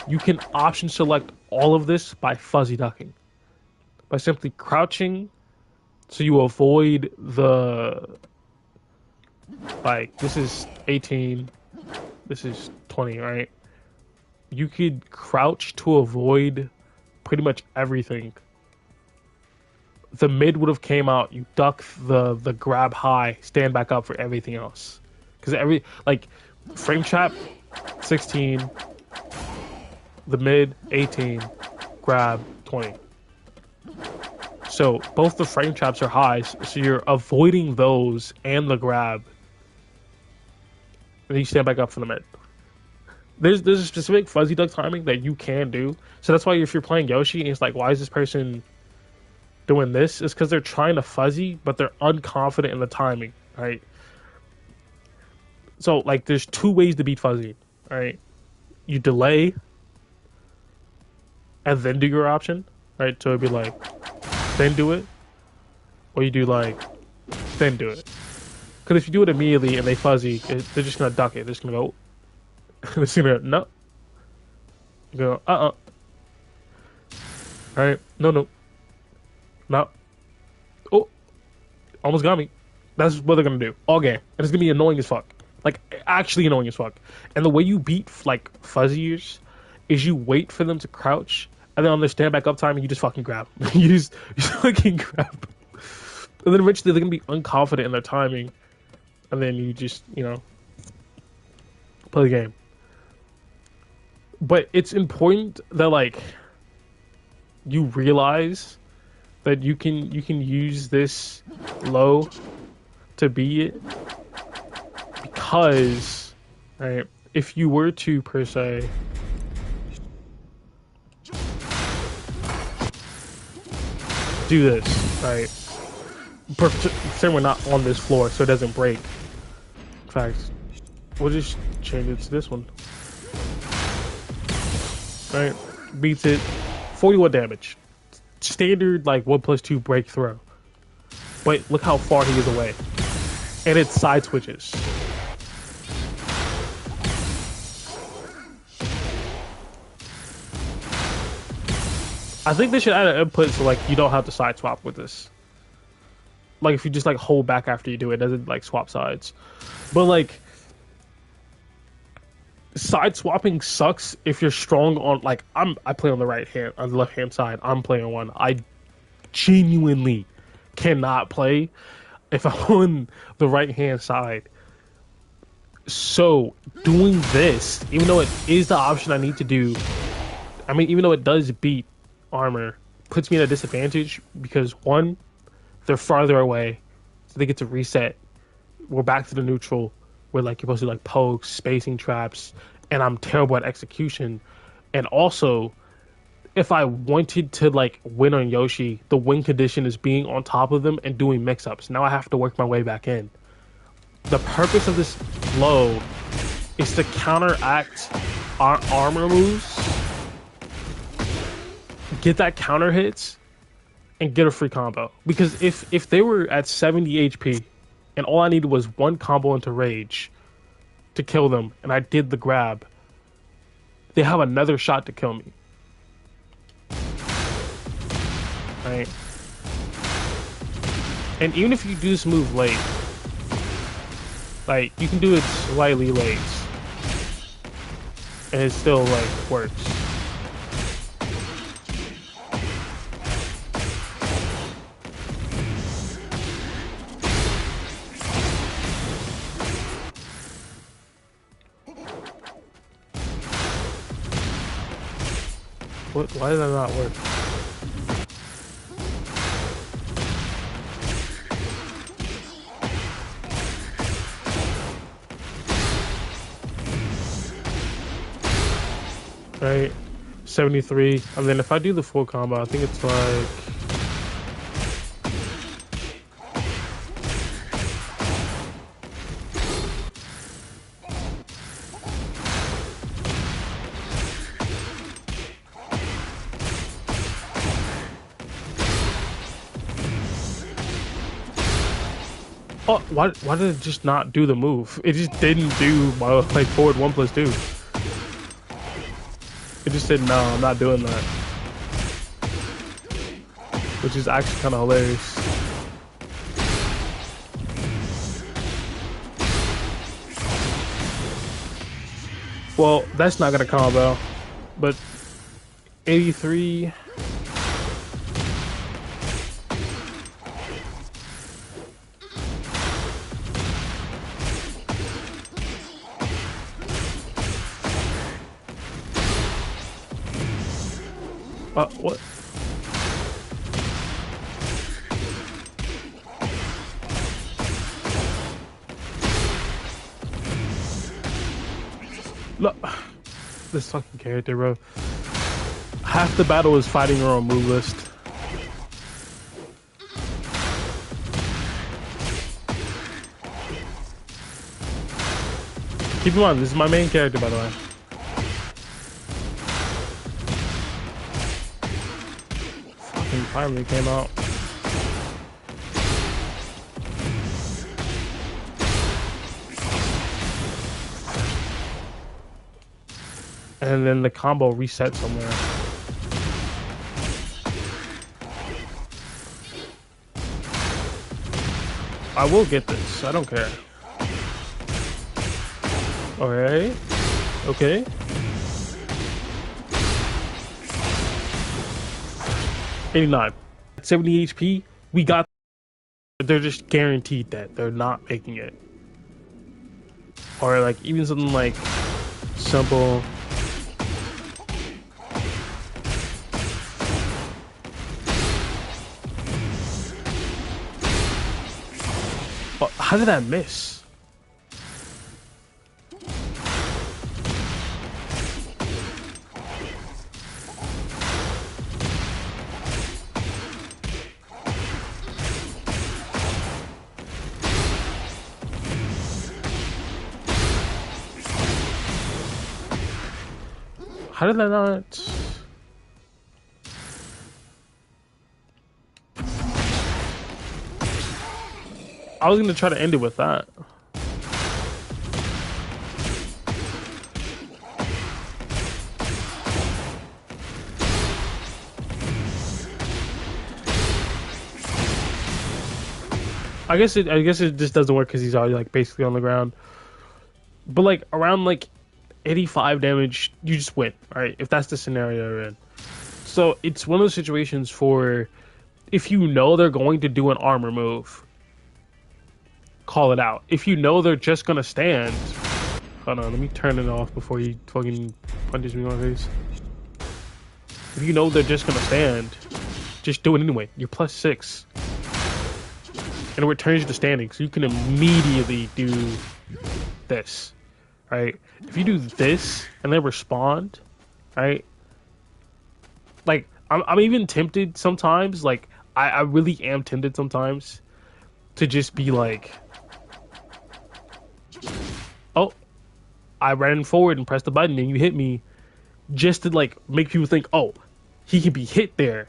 you can option select all of this by fuzzy ducking. By simply crouching, so you avoid the, like, this is 18, this is 20, right? You could crouch to avoid pretty much everything. The mid would have came out, you duck the grab high, stand back up for everything else. Because like, frame trap, 16, the mid, 18, grab, 20. So both the frame traps are highs, so you're avoiding those and the grab. And then you stand back up for the mid. There's a specific fuzzy duck timing that you can do. So that's why if you're playing Yoshi and it's like, why is this person doing this? It's because they're trying to fuzzy, but they're unconfident in the timing, right? So like there's 2 ways to beat fuzzy, right? You delay and then do your option, right? So it'd be like, then do it, or you do like, then do it. Because if you do it immediately and they fuzzy, they're just gonna duck it. They're just gonna go, they're just gonna no. You go All right, no. Oh, almost got me. That's what they're gonna do all game, and it's gonna be annoying as fuck. Like actually annoying as fuck. And the way you beat like fuzziers is you wait for them to crouch, and then on their stand back up time, you just fucking grab. you just fucking grab. And then eventually they're gonna be unconfident in their timing, and then you just play the game. But it's important that like you realize that you can use this low to beat it, because right, if you were to per se do this, right? Pretend we're not on this floor so it doesn't break. In fact, we'll just change it to this one. Right? Beats it. 41 damage. Standard like 1+2 break throw. But look how far he is away. And it side switches. I think they should add an input so like you don't have to side swap with this. Like if you just like hold back after you do it, doesn't like swap sides. But like side swapping sucks if you're strong on like I play on the right hand, on the left hand side. I'm playing one. I genuinely cannot play if I'm on the right hand side. So doing this, even though it is the option I need to do, I mean, even though it does beat armor, puts me at a disadvantage because one, they're farther away, so they get to reset. We're back to the neutral, where like you're supposed to like pokes, spacing traps, and I'm terrible at execution. And also, if I wanted to like win on Yoshi, the win condition is being on top of them and doing mix ups. Now I have to work my way back in. The purpose of this low is to counteract our armor moves, get that counter hits, and get a free combo. Because if they were at 70 HP and all I needed was one combo into rage to kill them, and I did the grab, they have another shot to kill me. Right? And even if you do this move late, like you can do it slightly late, and it still like works. What? Why did that not work? Right, 73, and then if I do the full combo, I think it's like oh, why did it just not do the move? It just didn't do my like forward 1+2. It just said no, I'm not doing that, which is actually kind of hilarious. Well, that's not gonna combo, but 83. What? Look, this fucking character, bro. Half the battle is fighting her own move list. Keep in mind, this is my main character, by the way. Fucking finally came out. And then the combo resets somewhere. I will get this. I don't care. Okay. Okay. 89. 70 HP. We got. They're just guaranteed that they're not making it. Or like even something like simple. Oh, how did I miss? How did I not? I was gonna try to end it with that. I guess it just doesn't work because he's already like basically on the ground. But like around like 85 damage, you just win, right? If that's the scenario you're in. So it's one of those situations for if you know they're going to do an armor move, call it out. If you know they're just gonna stand, Hold on, let me turn it off before he fucking punches me in my face. If you know they're just gonna stand, just do it anyway. You're +6. And it returns you to standing, so you can immediately do this. Right? If you do this and then respond, right? Like, I'm even tempted sometimes, like, I really am tempted sometimes to just be like, oh, I ran forward and pressed the button and you hit me, just to like make people think, oh, he can be hit there.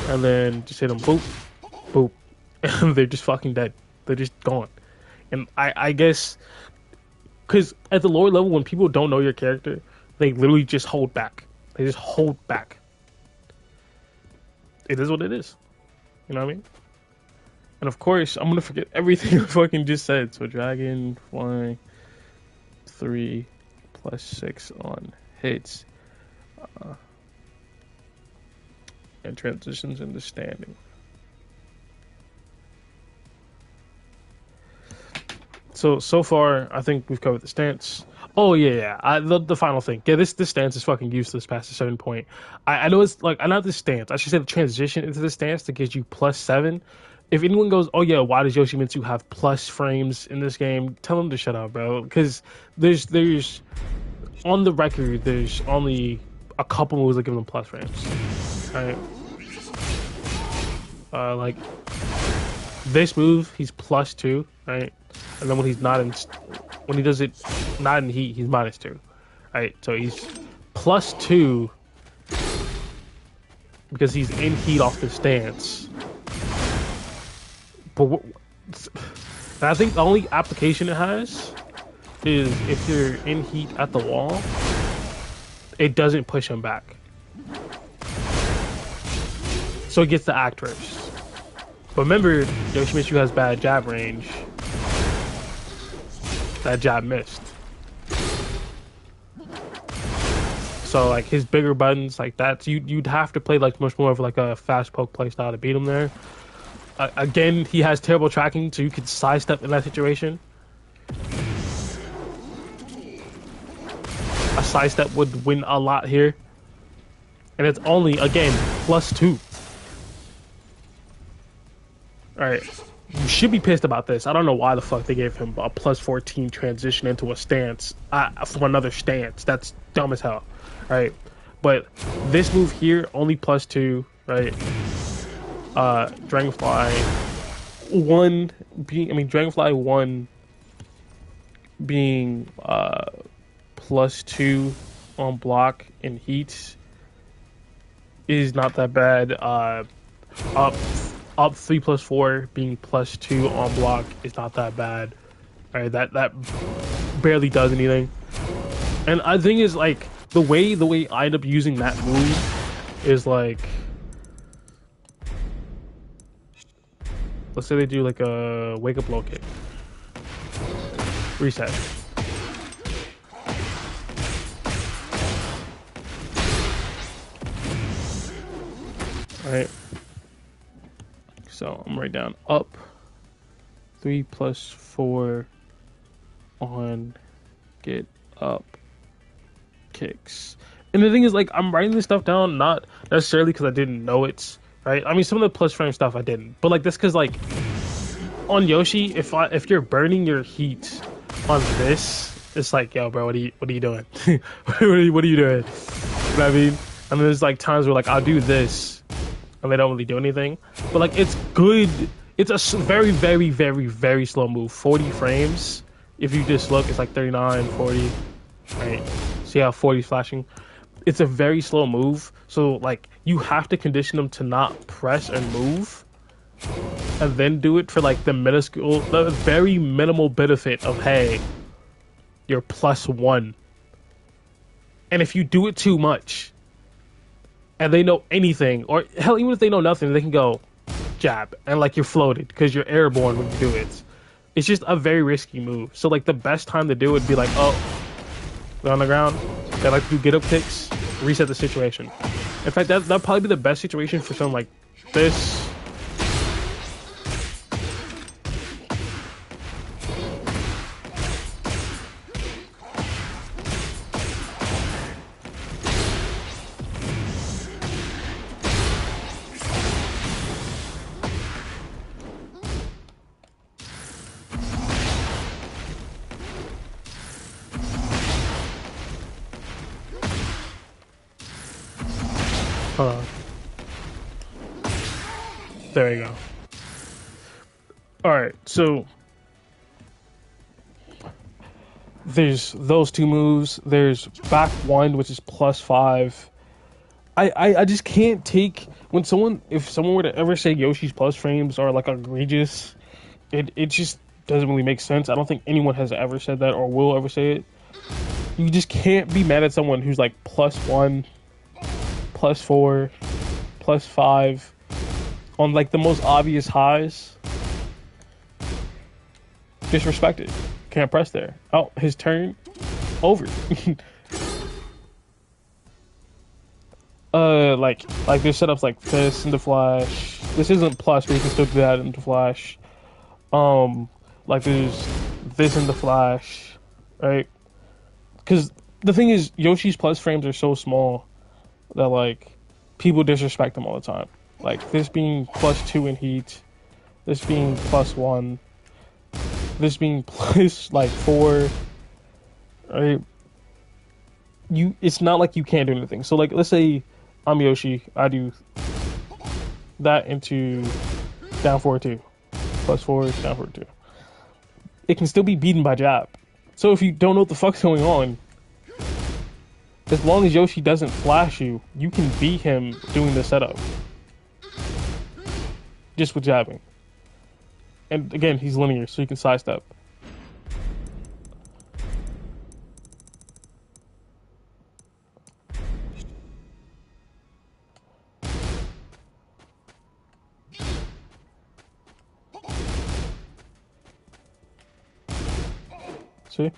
And then just hit him, boop, boop. And they're just fucking dead. They're just gone. And I guess, because at the lower level, when people don't know your character, they literally just hold back. They just hold back. It is what it is. You know what I mean? And of course, I'm gonna forget everything I fucking just said. So dragon, flying, 3 +6 on hits. And transitions into standing. So far, I think we've covered the stance. Oh yeah. The final thing. Yeah, this stance is fucking useless past a certain point. I know it's like, not the stance. I should say the transition into the stance that gives you +7. If anyone goes, oh yeah, why does Yoshimitsu have plus frames in this game? Tell them to shut up, bro. Because there's on the record, there's only a couple moves that give them plus frames. Right? Like this move, he's +2, right? And then when he's not in, when he does it not in heat, he's -2, right? So he's +2 because he's in heat off the stance. But I think the only application it has is if you're in heat at the wall, it doesn't push him back. So he gets to act first. But remember, Yoshimitsu has bad jab range. That jab missed. So like his bigger buttons like that, you'd have to play like much more of like a fast poke play style to beat him there. Again, he has terrible tracking, so you could sidestep in that situation. A sidestep would win a lot here. And it's only, again, +2. Alright. You should be pissed about this. I don't know why the fuck they gave him a +14 transition into a stance from another stance. That's dumb as hell. Right? But this move here, only +2, right? Dragonfly 1 being +2 on block in heat is not that bad. Up 3 +4 being +2 on block is not that bad. Alright, that barely does anything. And I think is like the way I end up using that move is like, let's say they do like a wake up low kick. Reset. Alright. So I'm right down up 3 +4 on get up kicks. And the thing is, like, I'm writing this stuff down not necessarily because I didn't know it's right. I mean, some of the plus frame stuff I didn't, but like that's because like on Yoshi, if you're burning your heat on this, it's like, yo, bro, what are you doing? what are you doing? You know what I mean? And there's like times where like I'll do this and they don't really do anything, but like it's good. It's a very, very, very, very slow move. 40 frames. If you just look, it's like 39, 40. Right? See how 40 is flashing? It's a very slow move. So like you have to condition them to not press and move, and then do it for like the very minimal benefit of, hey, you're +1. And if you do it too much, and they know anything, or hell, even if they know nothing, they can go jab, and like you're floated because you're airborne when you do it. It's just a very risky move. So like the best time to do it would be like, oh, they're on the ground. They like to do get up kicks, reset the situation. In fact, that'd probably be the best situation for something like this. Hold on. There you go. Alright, so there's those two moves. There's back one, which is +5. I just can't take when someone if someone were to ever say Yoshi's plus frames are like egregious, it just doesn't really make sense. I don't think anyone has ever said that or will ever say it. You just can't be mad at someone who's like +1, +4, +5 on like the most obvious highs. Disrespect it. Can't press there. Oh, his turn. Over. like there's setups like this in the Flash. This isn't plus, but you can still do that in the Flash. Like there's this in the Flash, right? Because the thing is, Yoshi's plus frames are so small that like people disrespect them all the time. Like this being +2 in heat, this being +1, this being plus like 4, right? It's not like you can't do anything. So like, let's say I'm Yoshi, I do that into down 4-2, +4, down 4-2. It can still be beaten by jab. So if you don't know what the fuck's going on, as long as Yoshi doesn't flash you, you can beat him doing the setup. Just with jabbing. And again, he's linear, so you can sidestep. See?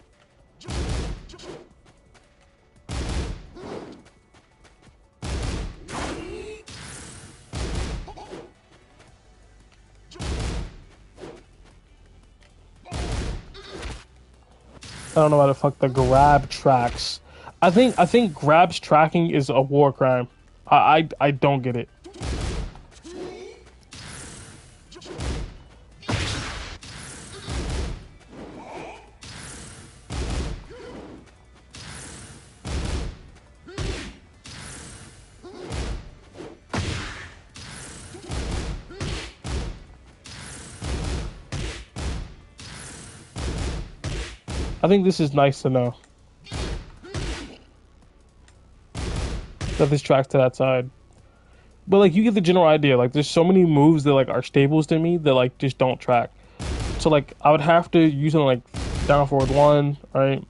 I don't know how the fuck the grab tracks. I think grabs tracking is a war crime. I don't get it. I think this is nice to know. That this tracks to that side. But like you get the general idea. Like there's so many moves that like are staples to me that like just don't track. So like I would have to use them like down forward 1, right?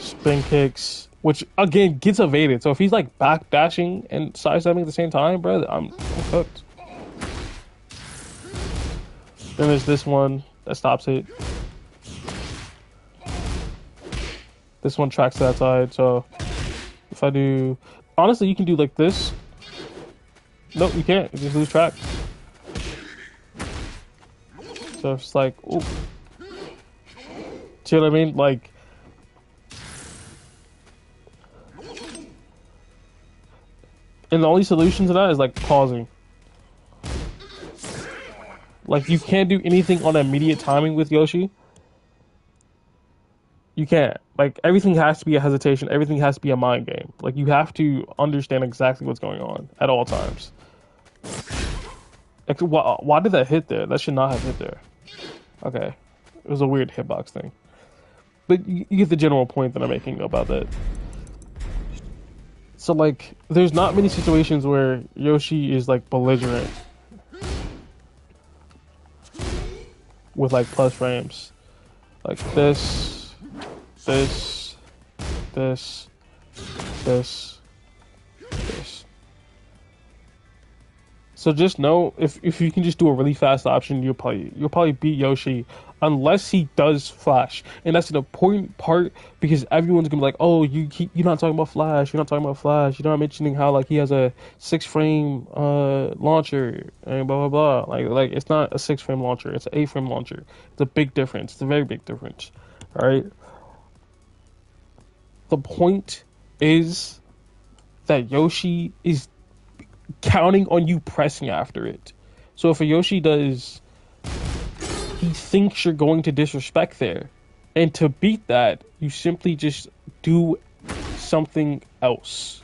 Spin kicks, which again gets evaded. So if he's like back dashing and sidestepping at the same time, bro, I'm cooked. Then there's this one that stops it. This one tracks to that side, so if I do... Honestly, you can do like this. Nope, you can't. You just lose track. So it's like, ooh. See what I mean? Like... And the only solution to that is like pausing. Like you can't do anything on immediate timing with Yoshi. You can't. Like everything has to be a hesitation. Everything has to be a mind game. Like you have to understand exactly what's going on at all times. Like, why did that hit there? That should not have hit there. Okay, it was a weird hitbox thing. But you get the general point that I'm making about that. So like, there's not many situations where Yoshi is like belligerent with like plus frames, like this, this, this, this, this. So just know if you can just do a really fast option, you'll probably beat Yoshi unless he does flash, and that's an important part because everyone's gonna be like, oh, you're not talking about flash, you're not talking about flash, you're not mentioning how like he has a 6-frame launcher and blah blah blah. Like it's not a 6-frame launcher, it's an 8-frame launcher. It's a big difference. It's a very big difference. All right. The point is that Yoshi is counting on you pressing after it. So if a Yoshi does, he thinks you're going to disrespect there. And to beat that, you simply just do something else.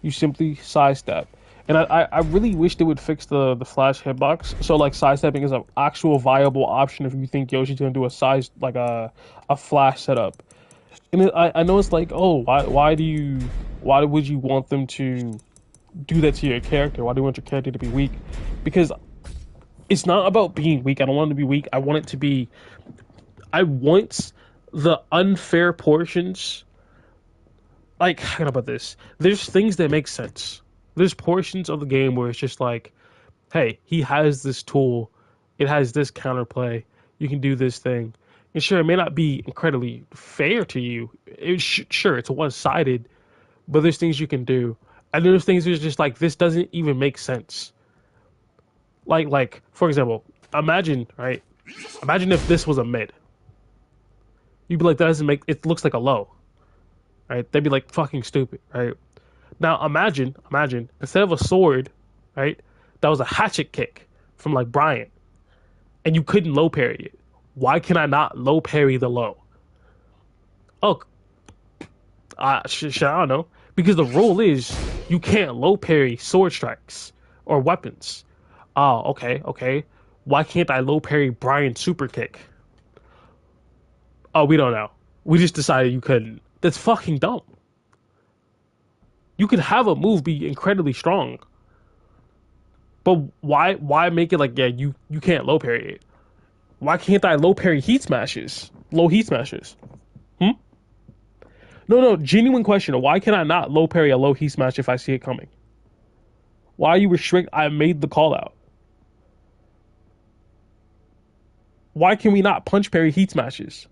You simply sidestep. And I really wish they would fix the flash hitbox. So like sidestepping is an actual viable option if you think Yoshi's gonna do a size like a flash setup. And I know it's like, oh, why would you want them to do that to your character? Why do you want your character to be weak? Because it's not about being weak. I don't want it to be weak. I want it to be. I want the unfair portions. Like, how about this? There's things that make sense. There's portions of the game where it's just like, hey, he has this tool. It has this counterplay. You can do this thing. And sure, it may not be incredibly fair to you. Sure, it's one sided, but there's things you can do. And there's things that's just like, this doesn't even make sense. Like for example, imagine, right? Imagine if this was a mid. You'd be like, that doesn't make it looks like a low, right? They'd be like fucking stupid, right? Now imagine, instead of a sword, right, that was a hatchet kick from like Brian, and you couldn't low parry it. Why can I not low parry the low? Oh, I don't know. Because the rule is you can't low parry sword strikes or weapons. Oh, okay. Why can't I low parry Brian's super kick? Oh, we don't know. We just decided you couldn't. That's fucking dumb. You could have a move be incredibly strong, but why make it like, yeah, you can't low parry it? Why can't I low parry heat smashes? Low heat smashes. Hmm? No, genuine question. Why can I not low parry a low heat smash if I see it coming? Why are you restrict? I made the call out. Why can we not punch parry heat smashes?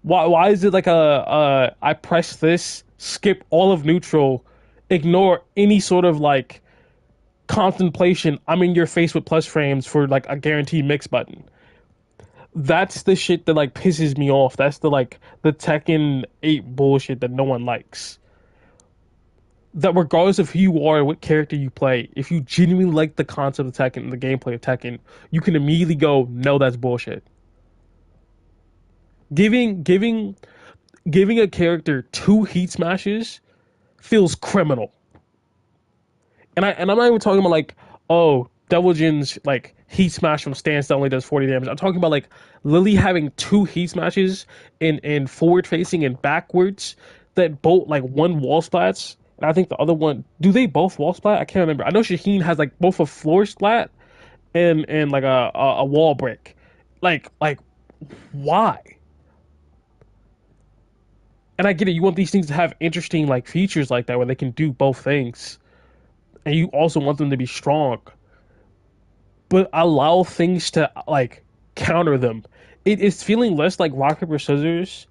Why is it like I press this, skip all of neutral, ignore any sort of like contemplation, I'm in your face with plus frames for like a guaranteed mix button. That's the shit that like pisses me off. That's the like the Tekken 8 bullshit that no one likes. That regardless of who you are and what character you play, if you genuinely like the concept of Tekken and the gameplay of Tekken, you can immediately go, no, that's bullshit. Giving a character 2 heat smashes feels criminal. And I'm not even talking about like, oh, Devil Jin's like heat smash from stance that only does 40 damage. I'm talking about like Lily having 2 heat smashes in forward facing and backwards that both like one wall splats. And I think the other one, do they both wall splat? I can't remember. I know Shaheen has like both a floor splat and like a wall break. Like why? And I get it. You want these things to have interesting like features like that where they can do both things, and you also want them to be strong. But allow things to like counter them. It is feeling less like rock paper scissors,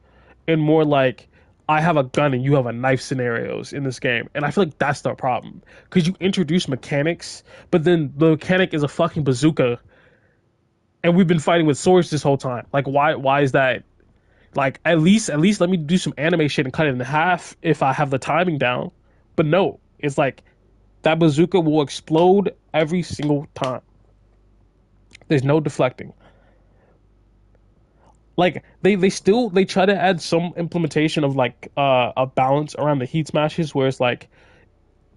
and more like I have a gun and you have a knife scenarios in this game. And I feel like that's the problem because you introduce mechanics, but then the mechanic is a fucking bazooka, and we've been fighting with swords this whole time. Like why is that? Like at least let me do some anime shit and cut it in half if I have the timing down. But no, it's like that bazooka will explode every single time. There's no deflecting. Like they try to add some implementation of like a balance around the heat smashes where it's like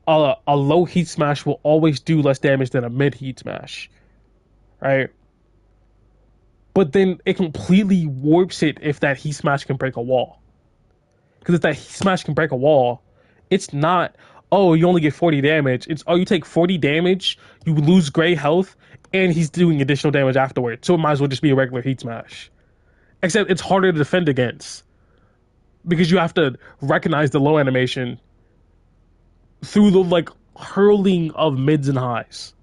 a low heat smash will always do less damage than a mid heat smash, right? But then it completely warps it if that heat smash can break a wall. Because if that heat smash can break a wall, it's not, oh, you only get 40 damage. It's, oh, you take 40 damage, you lose gray health, and he's doing additional damage afterwards. So it might as well just be a regular heat smash. Except it's harder to defend against. Because you have to recognize the low animation through the, like, hurling of mids and highs.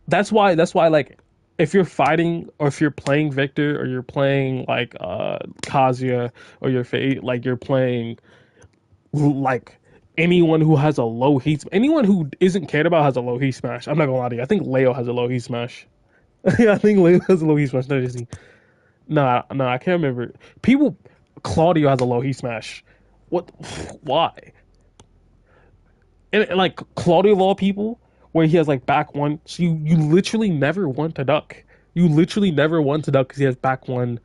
That's why, like, if you're fighting or if you're playing Victor or you're playing like Kazuya or you're playing like anyone who has a low heat, anyone who isn't cared about has a low heat smash. I'm not gonna lie to you. I think Leo has a low heat smash. Yeah, I think Leo has a low heat smash. No, just no, I can't remember. People, Claudio has a low heat smash. What? Why? And like Claudio of all people, where he has like back one, so you literally never want to duck. You literally never want to duck because he has back one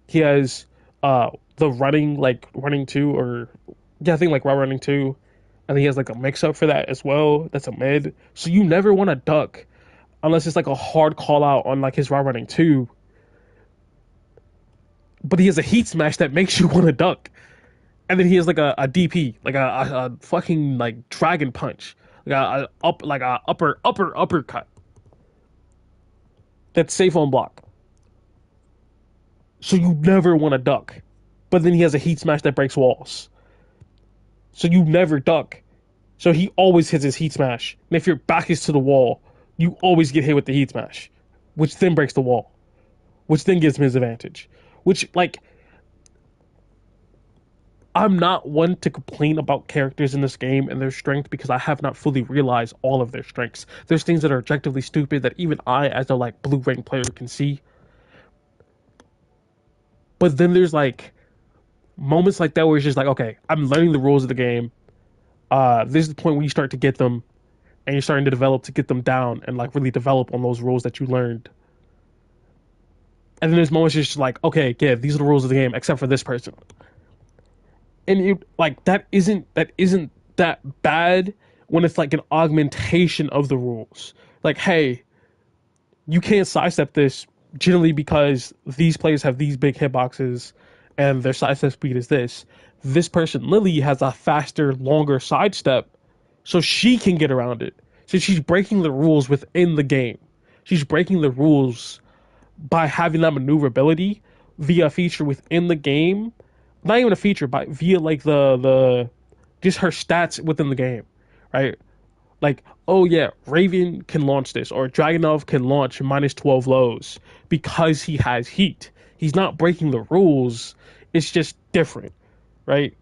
He has the running like running two or yeah, I think like running two, and he has like a mix up for that as well. That's a mid. So you never want to duck unless it's like a hard call out on like his running two. But he has a heat smash that makes you want to duck, and then he has like a DP, like a fucking like dragon punch, like like a uppercut that's safe on block. So you never want to duck. But then he has a heat smash that breaks walls. So you never duck. So he always hits his heat smash. And if your back is to the wall, you always get hit with the heat smash, which then breaks the wall, which then gives him his advantage. Which, like, I'm not one to complain about characters in this game and their strength because I have not fully realized all of their strengths. There's things that are objectively stupid that even I, as a like blue rank player, can see. But then there's like moments like that where it's just like, okay, I'm learning the rules of the game. This is the point where you start to get them, and you're starting to develop to get them down and like really develop on those rules that you learned. And then there's moments just like, okay, yeah, these are the rules of the game, except for this person. And you like that isn't that bad when it's like an augmentation of the rules. Like, hey, you can't sidestep this generally because these players have these big hitboxes and their sidestep speed is this. This person, Lily, has a faster, longer sidestep, so she can get around it. So she's breaking the rules within the game. She's breaking the rules by having that maneuverability via a feature within the game. Not even a feature, but via like the just her stats within the game, right? Like, oh yeah, Raven can launch this, or Dragunov can launch minus 12 lows because he has heat. He's not breaking the rules, it's just different, right?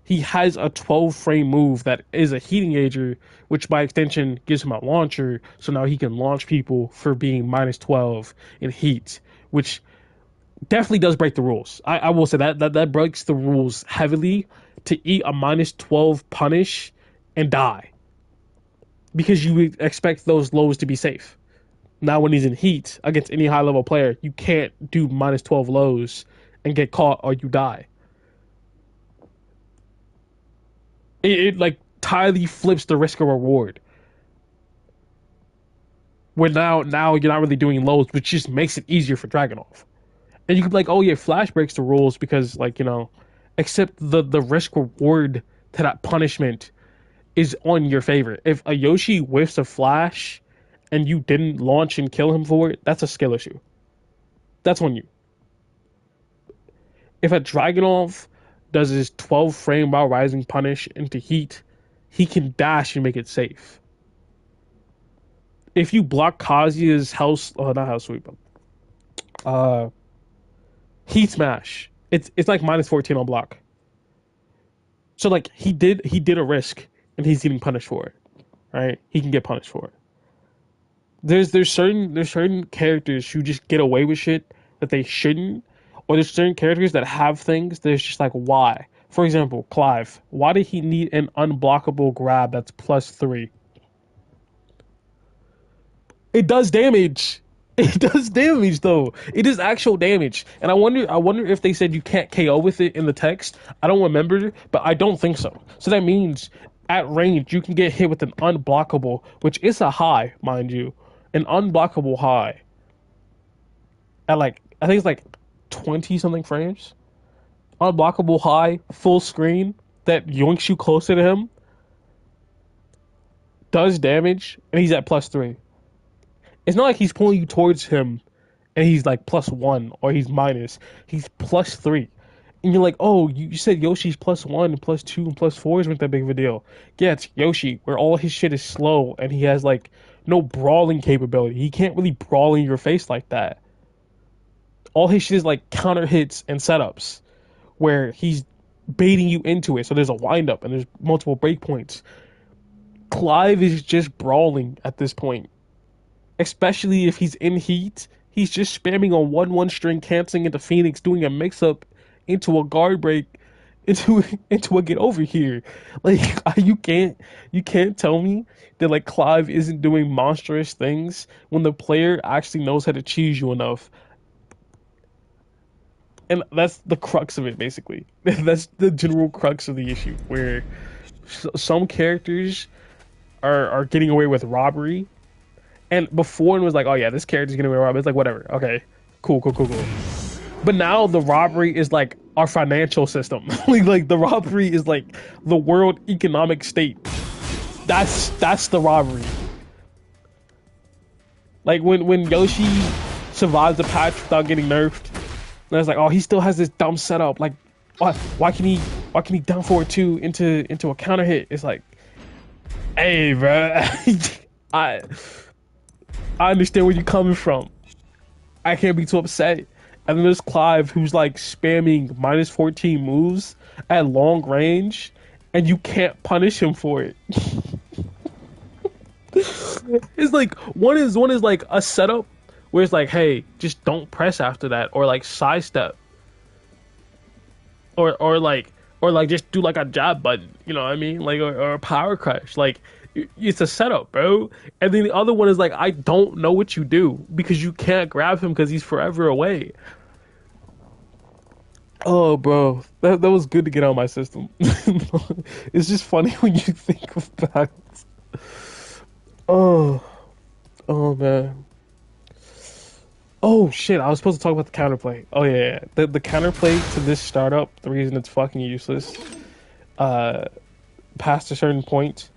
He has a 12 frame move that is a heat engager, which by extension gives him a launcher, so now he can launch people for being minus 12 in heat, which definitely does break the rules. I will say that breaks the rules heavily to eat a minus 12 punish and die because you expect those lows to be safe. Now, when he's in heat against any high level player, you can't do minus 12 lows and get caught or you die. It like entirely flips the risk or reward. Where now you're not really doing lows, which just makes it easier for Dragunov. And you could be like, oh yeah, Flash breaks the rules because like except the risk reward to that punishment is on your favor. If a Yoshi whiffs a Flash and you didn't launch and kill him for it, that's a skill issue. That's on you. If a Dragunov does his 12 frame while rising punish into heat, he can dash and make it safe. If you block Kazuya's house, oh not house sweep, uh, heat smash, it's like minus 14 on block. So like he did a risk and he's getting punished for it, right? He can get punished for it. There's certain characters who just get away with shit that they shouldn't, or there's certain characters that have things that it's just like why. For example, Clive. Why did he need an unblockable grab that's plus three? It does damage. It does damage though. It is actual damage. And I wonder if they said you can't KO with it in the text. I don't remember, but I don't think so. So that means at range you can get hit with an unblockable, which is a high, mind you. An unblockable high. At like I think it's like 20 something frames. Unblockable high, full screen that yoinks you closer to him, does damage, and he's at plus three. It's not like he's pulling you towards him and he's like plus one or he's minus. He's plus three. And you're like, oh, you said Yoshi's plus one and plus two and plus four isn't that big of a deal. Yeah, it's Yoshi, where all his shit is slow and he has like no brawling capability. He can't really brawl in your face like that. All his shit is like counter hits and setups where he's baiting you into it. So there's a wind up and there's multiple breakpoints. Clive is just brawling at this point, especially if he's in heat. He's just spamming on 1-1 string, canceling into Phoenix, doing a mix up into a guard break, into a get over here. Like you can't tell me that like Clive isn't doing monstrous things when the player actually knows how to cheese you enough. And that's the crux of it, basically. That's the general crux of the issue, where some characters are getting away with robbery, and before it was like, oh yeah, this character's getting away with robbery. It's like whatever, okay, cool. But now the robbery is like our financial system. Like the robbery is like the world economic state. That's the robbery. Like when Yoshi survives the patch without getting nerfed, and it's like, oh, he still has this dumb setup. Like, why can he down forward two into a counter hit? It's like, hey, bro, I I understand where you're coming from. I can't be too upset. And then there's Clive who's like spamming -14 moves at long range, and you can't punish him for it. It's like one is like a setup where it's like, hey, just don't press after that, or like sidestep, or like just do like a jab button, you know what I mean? Like or a power crush. Like it's a setup, bro. And then the other one is like, I don't know what you do because you can't grab him because he's forever away. Oh, bro, that was good to get on my system. It's just funny when you think of that. Oh, oh man. Oh shit! I was supposed to talk about the counterplay. Oh yeah. The counterplay to this startup, the reason it's fucking useless, uh, past a certain point,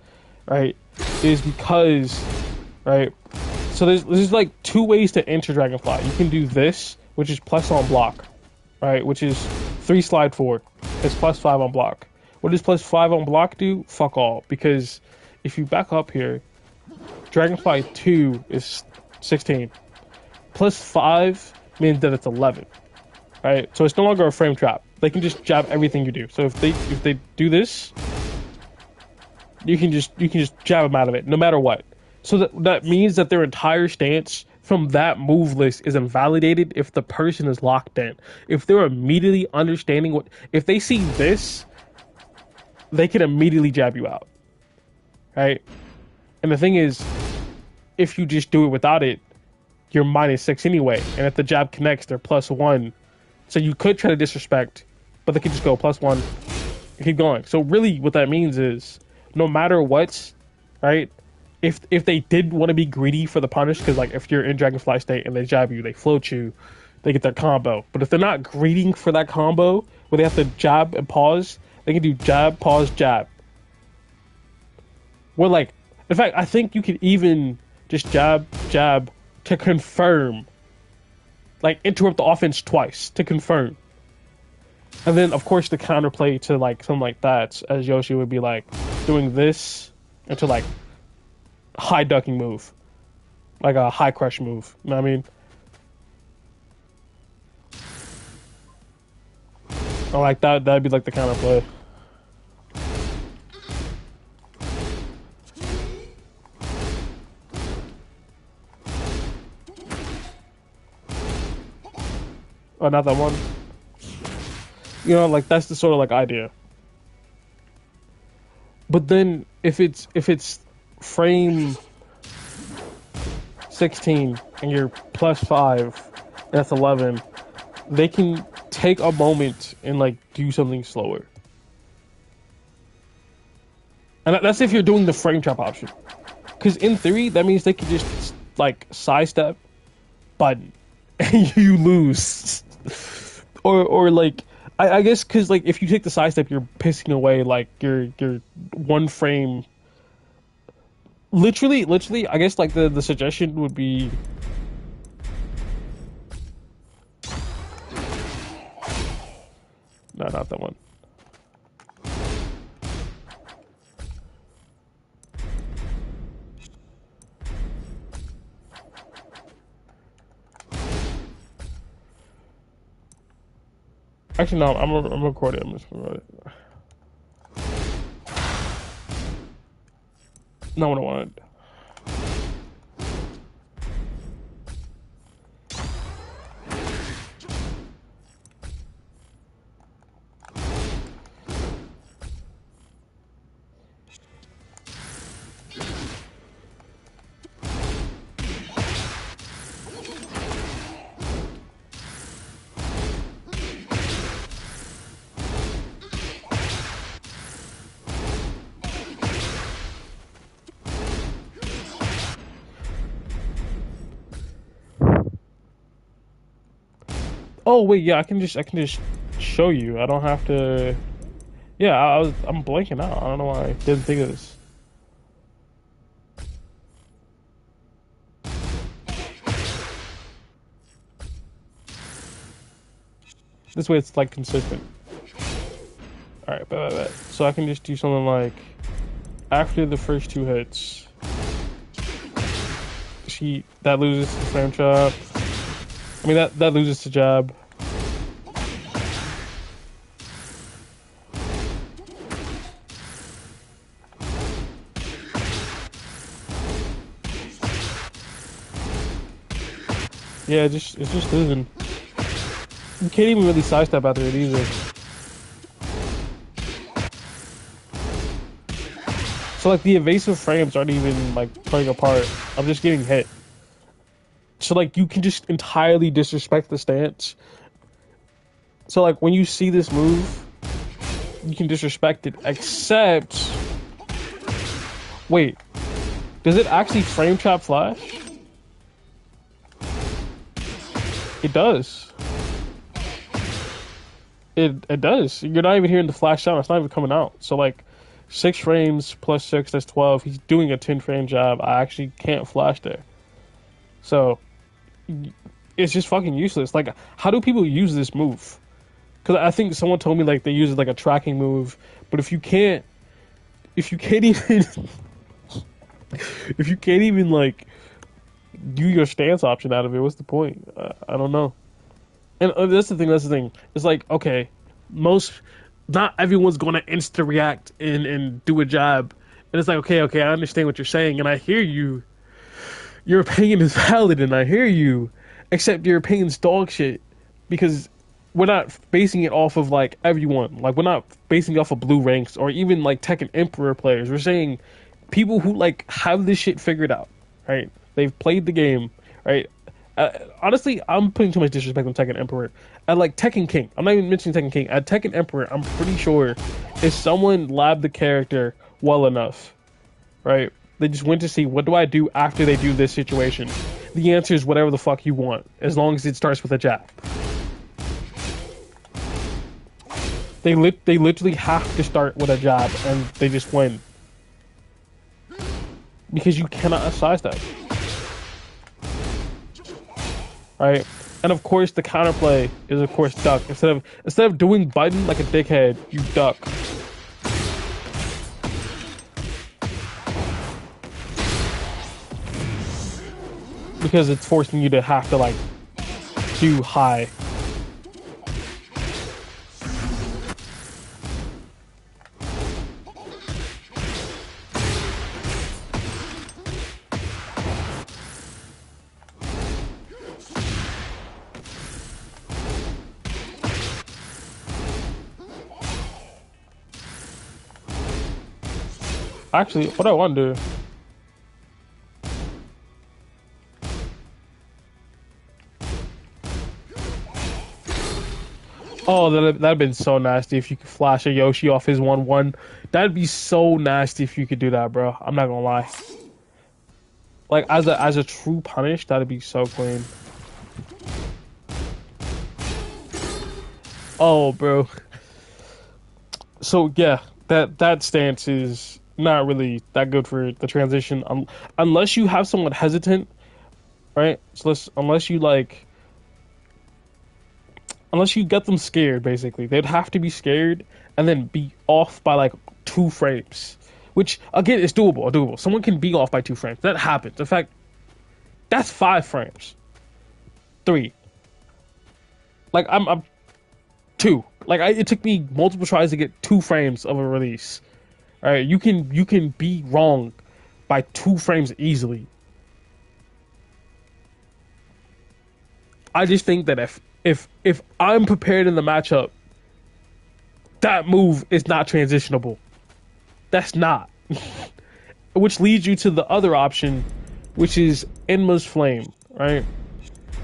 right, is because, right. So there's like two ways to enter Dragonfly. You can do this, which is plus on block, right, which is 3 slide forward. It's +5 on block. What does +5 on block do? Fuck all, because if you back up here, Dragonfly 2 is 16. +5 means that it's 11, right? So it's no longer a frame trap. They can just jab everything you do. So if they do this, you can just jab them out of it, no matter what. So that means that their entire stance from that move list is invalidated if the person is locked in. If they're immediately understanding if they see this, they can immediately jab you out, right? And the thing is, if you just do it without it, you're -6 anyway. And if the jab connects, they're +1. So you could try to disrespect, but they could just go +1 and keep going. So really what that means is, no matter what, right? If they did want to be greedy for the punish, because like if you're in Dragonfly state and they jab you, they float you, they get their combo. But if they're not greeting for that combo, where they have to jab and pause, they can do jab, pause, jab. Where like, in fact, I think you could even just jab, to confirm. Like interrupt the offense twice to confirm. And then of course the counterplay to like something like that, as Yoshi would be like doing this into like high ducking move. Like a high crush move. You know what I mean? Or like that'd be like the counterplay. Oh, not that one. You know, like that's the sort of like idea. But then if it's frame 16 and you're +5, and that's 11, they can take a moment and like do something slower. And that's if you're doing the frame trap option. Because in theory, that means they could just like sidestep button and you lose. Or like I guess because like if you take the sidestep, you're pissing away like your one frame. Literally, I guess like the suggestion would be. No, not that one. Actually, no, I'm recording. I'm just recording. Not what I wanted. Oh wait, yeah, I can just show you. I don't have to. Yeah, I'm blanking out. I don't know why I didn't think of this. This way it's like consistent. All right, bet. So I can just do something like after the first two hits, that loses the frame trap. I mean that loses the jab. Yeah, it's just losing. You can't even really sidestep after it either. So like the evasive frames aren't even like playing a part. I'm just getting hit. So like you can just entirely disrespect the stance. So like when you see this move, you can disrespect it. Except, wait, does it actually frame trap flash? It does. It does. You're not even hearing the flash sound. It's not even coming out. So like 6 frames plus 6, that's 12. He's doing a 10 frame jab. I actually can't flash there. So it's just fucking useless. Like, how do people use this move? Because I think someone told me like they use it like a tracking move. But if you can't even, if you can't even like do your stance option out of it, what's the point? I don't know. And that's the thing. That's the thing. It's like, okay, most, not everyone's gonna insta react and do a jab. And it's like, okay, I understand what you're saying, and I hear you. Your opinion is valid, and I hear you. Except your opinion's dog shit, because we're not basing it off of like everyone. Like we're not basing it off of blue ranks or even like Tekken Emperor players. We're saying people who like have this shit figured out, right? They've played the game, right? Honestly, I'm putting too much disrespect on Tekken Emperor. At like Tekken King, I'm not even mentioning Tekken King. At Tekken Emperor, I'm pretty sure if someone labbed the character well enough, right? They just went to see what do I do after they do this situation. The answer is whatever the fuck you want, as long as it starts with a jab. They literally have to start with a jab, and they just win because you cannot sidestep. Right? And of course, the counterplay is of course duck. Instead of doing button like a dickhead, you duck. Because it's forcing you to have to like do high. Actually, what I want to do. Oh, that'd been so nasty if you could flash a Yoshi off his 1-1. That'd be so nasty if you could do that, bro. I'm not gonna lie. Like as a true punish, that'd be so clean. Oh, bro. So yeah, that stance is not really that good for the transition, unless you have someone hesitant, right? So unless you get them scared, basically, they'd have to be scared and then be off by like 2 frames, which again is doable. Someone can be off by 2 frames. That happens. In fact, that's 5 frames. 3. Like I'm 2. Like it took me multiple tries to get 2 frames of a release. All right, you can be wrong by 2 frames easily. I just think that if I'm prepared in the matchup, that move is not transitionable. That's not. Which leads you to the other option, which is Enma's Flame, right?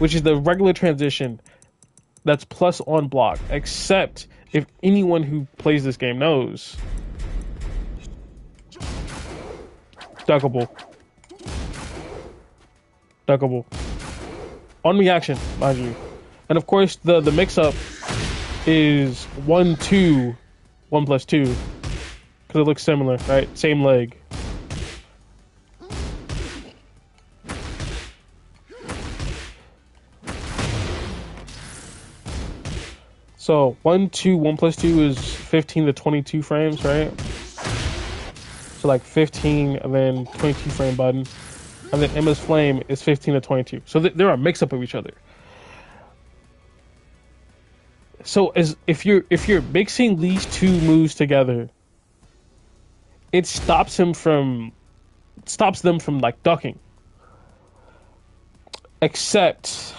Which is the regular transition that's plus on block, except if anyone who plays this game knows. Duckable. Duckable. On reaction, mind you. And of course, the mix up is 1 2 1 plus 2 because it looks similar, right? Same leg. So 1 2 1 plus 2 is 15 to 22 frames, right? So like 15 and then 22 frame button, and then Emma's Flame is 15 to 22. So they're a mix up of each other. So as if you're mixing these two moves together, it stops them from like ducking. Except,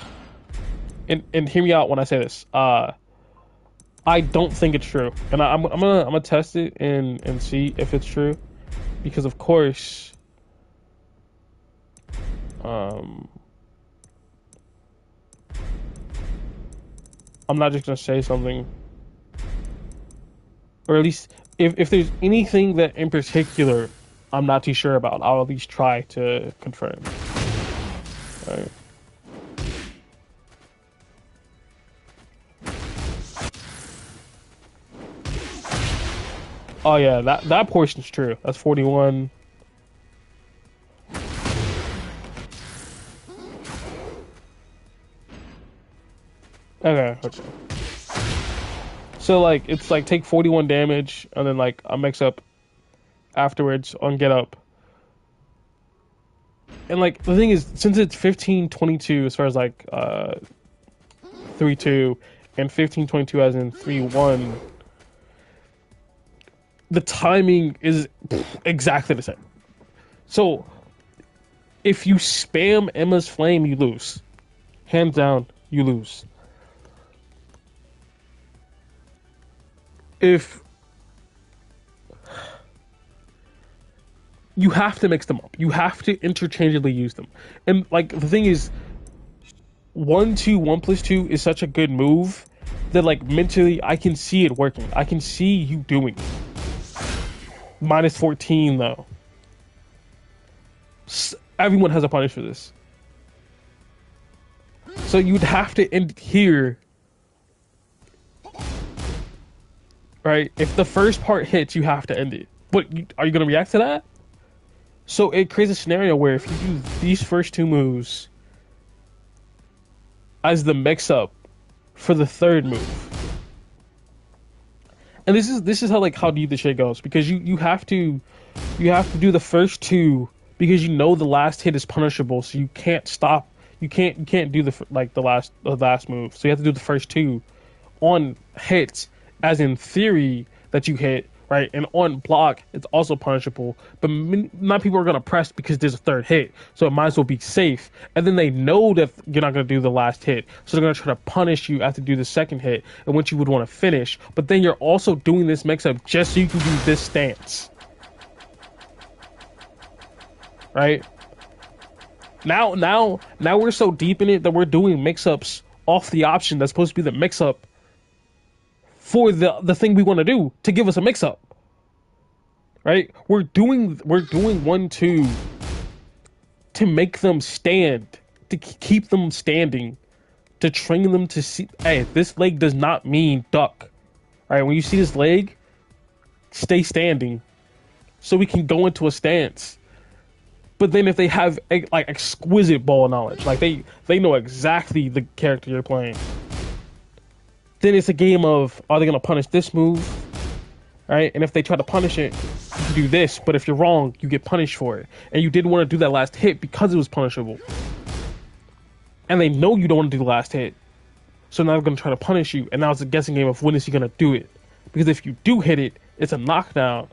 and hear me out when I say this. I don't think it's true, and I'm gonna test it and see if it's true, because of course, um, I'm not just gonna say something, or at least if there's anything that in particular I'm not too sure about, I'll at least try to confirm. All right. Oh yeah, that portion's true. That's 41. Okay. So like it's like take 41 damage and then like a mix up afterwards on get up. And like the thing is, since it's 15-22 as far as like 3-2 and 15-22 as in 3-1, the timing is exactly the same. So if you spam Emma's Flame, you lose. Hands down, you lose. If you have to mix them up, you have to interchangeably use them. And like the thing is, 1 2 1 plus 2 is such a good move that like mentally I can see it working. I can see you doing it. Minus 14 though. Everyone has a punish for this. So you'd have to end here. Right? If the first part hits, you have to end it. But are you going to react to that? So it creates a scenario where if you do these first two moves as the mix-up for the third move, and this is how deep the shit goes, because you have to do the first two because you know the last hit is punishable, so you can't stop. You can't do the last move. So you have to do the first two on hits, as in theory that you hit, right? And on block, it's also punishable. But not people are gonna press because there's a third hit, so it might as well be safe. And then they know that you're not gonna do the last hit, so they're gonna try to punish you after do the second hit, and which you would want to finish. But then you're also doing this mix-up just so you can do this stance, right? Now we're so deep in it that we're doing mix-ups off the option that's supposed to be the mix-up for the thing we want to do to give us a mix-up, right? We're doing 1 2 to make them stand, to keep them standing, to train them to see. Hey, this leg does not mean duck, right? When you see this leg, stay standing, so we can go into a stance. But then if they have like exquisite ball knowledge, like they know exactly the character you're playing, then it's a game of, are they gonna punish this move, right? And if they try to punish it, you can do this. But if you're wrong, you get punished for it. And you didn't want to do that last hit because it was punishable. And they know you don't want to do the last hit, so now they're gonna try to punish you. And now it's a guessing game of when is he gonna do it? Because if you do hit it, it's a knockdown.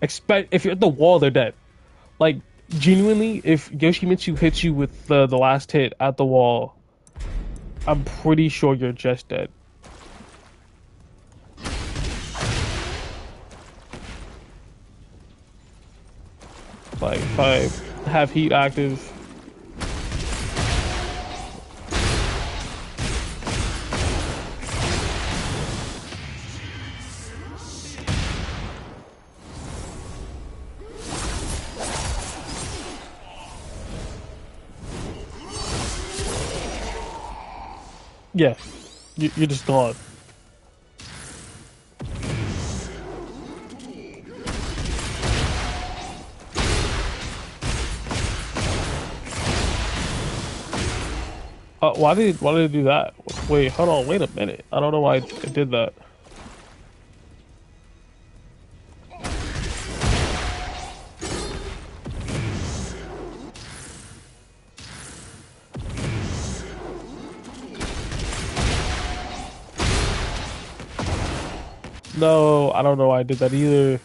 If you're at the wall, they're dead. Like, genuinely, if Yoshimitsu hits you with the last hit at the wall, I'm pretty sure you're just dead. Like, if I have heat active, Yeah, you're just gone. Why did it do that? Wait, hold on, wait a minute. I don't know why it did that. No, I don't know why I did that either.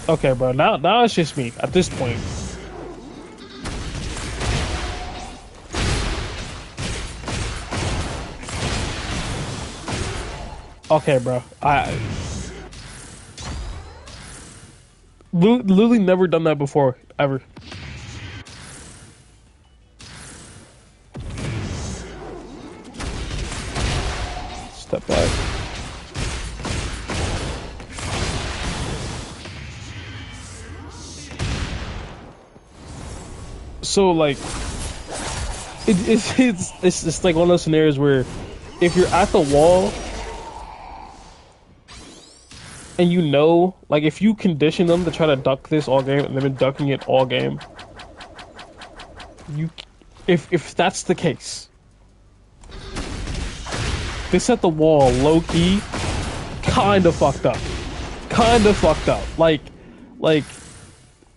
Okay, bro. Now it's just me at this point. Okay, bro. I literally never done that before, ever. Step back. So like, it's just like one of those scenarios where if you're at the wall and you know, like if you condition them to try to duck this all game and they've been ducking it all game, you, if that's the case, they set the wall low key, kind of fucked up, kind of fucked up. Like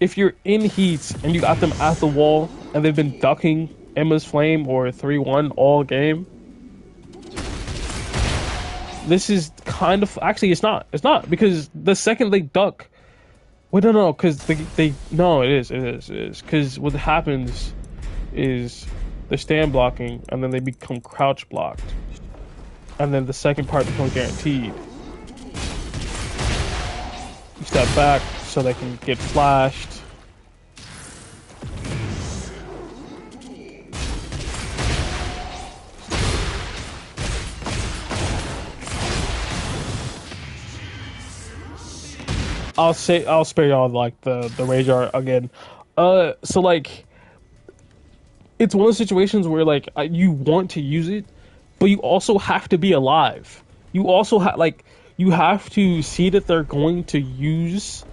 if you're in heats and you got them at the wall and they've been ducking Emma's Flame or 3-1 all game, this is kind of actually it's not because the second they duck, wait no because they no it is because what happens is they're stand blocking and then they become crouch blocked and then the second part becomes guaranteed. You step back so they can get flashed. I'll spare y'all like the rage art again. So like it's one of those situations where like you want to use it, but you also have to be alive. You also have like you have to see that they're going to use,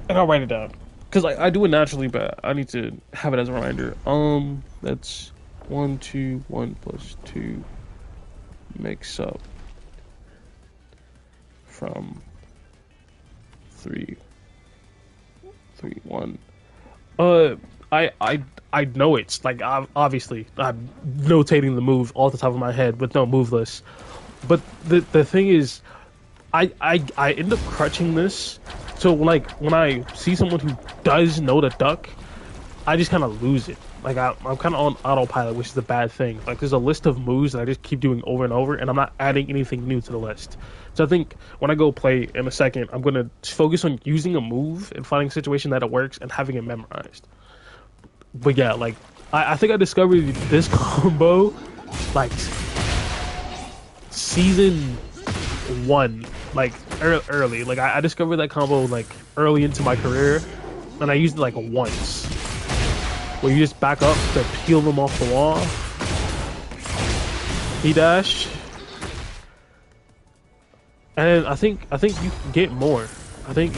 and I'll write it down because I do it naturally, but I need to have it as a reminder. That's 1 2 1 plus 2 makes up from 3 3 1. I know it's like obviously I'm notating the move off the top of my head with no move list, but the thing is, I end up crutching this. So like when I see someone who does know to duck, I just kind of lose it. Like I'm kind of on autopilot, which is a bad thing. Like there's a list of moves that I just keep doing over and over, and I'm not adding anything new to the list. So I think when I go play in a second, I'm gonna focus on using a move and finding a situation that it works and having it memorized. But yeah, like I think I discovered this combo like season 1, like early. Like I discovered that combo like early into my career, and I used it like once. Where you just back up to peel them off the wall. He dash. And I think you can get more. I think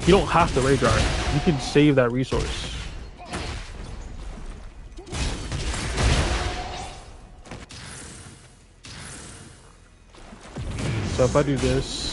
you don't have to rage art. You can save that resource. So if I do this,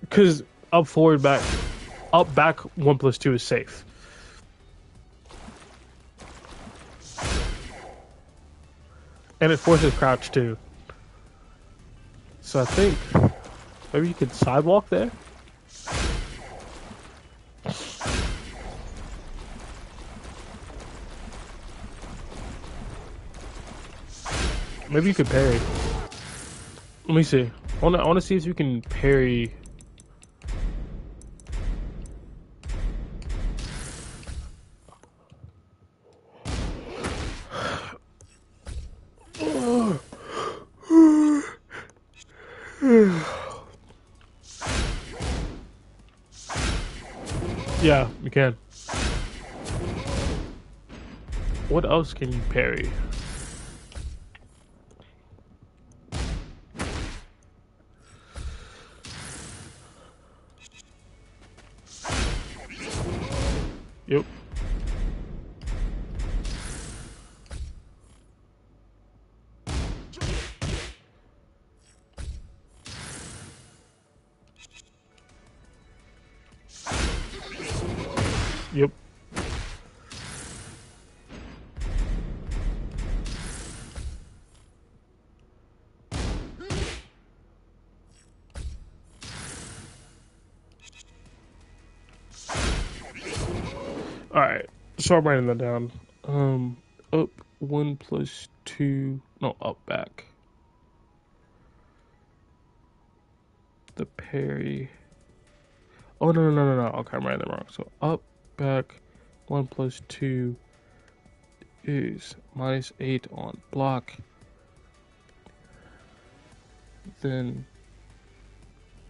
because up forward back, up back 1 plus 2 is safe. And it forces crouch too. So I think maybe you could sidewalk there. Maybe you could parry. Let me see. I wanna see if you can parry. Yeah, you can. What else can you parry? Yep. Yep. All right. So I'm writing that down. Up 1 plus 2. No, up back. The parry. Oh no. Okay, I'm writing that wrong. So up back 1 plus 2 is -8 on block. Then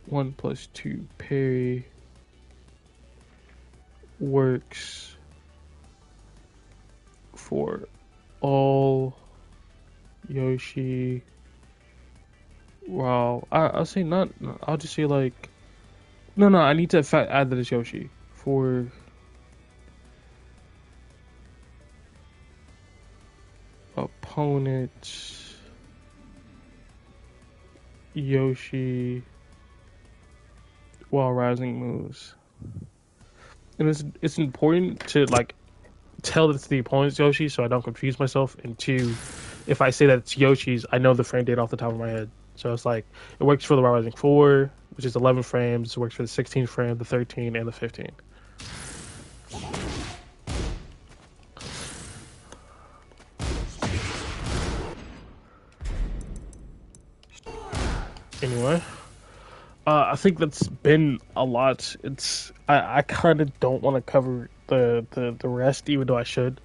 1 plus 2 parry works for all Yoshi. Wow, I'll say not. I'll just say like no. I need to add that as Yoshi for opponent Yoshi while rising moves. And it's important to like tell that it's the opponent's Yoshi so I don't confuse myself. And two, if I say that it's Yoshi's, I know the frame data off the top of my head. So it's like it works for the Rising 4, which is 11 frames. It works for the 16 frame, the 13, and the 15. Anyway, I think that's been a lot. I kind of don't want to cover the rest, even though I should.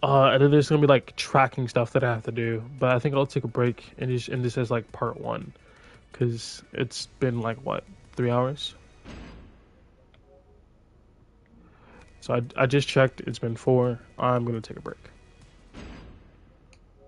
And then there's gonna be like tracking stuff that I have to do, but I think I'll take a break and just end this as like part one, because it's been like what 3 hours. So I just checked. It's been 4. I'm gonna take a break.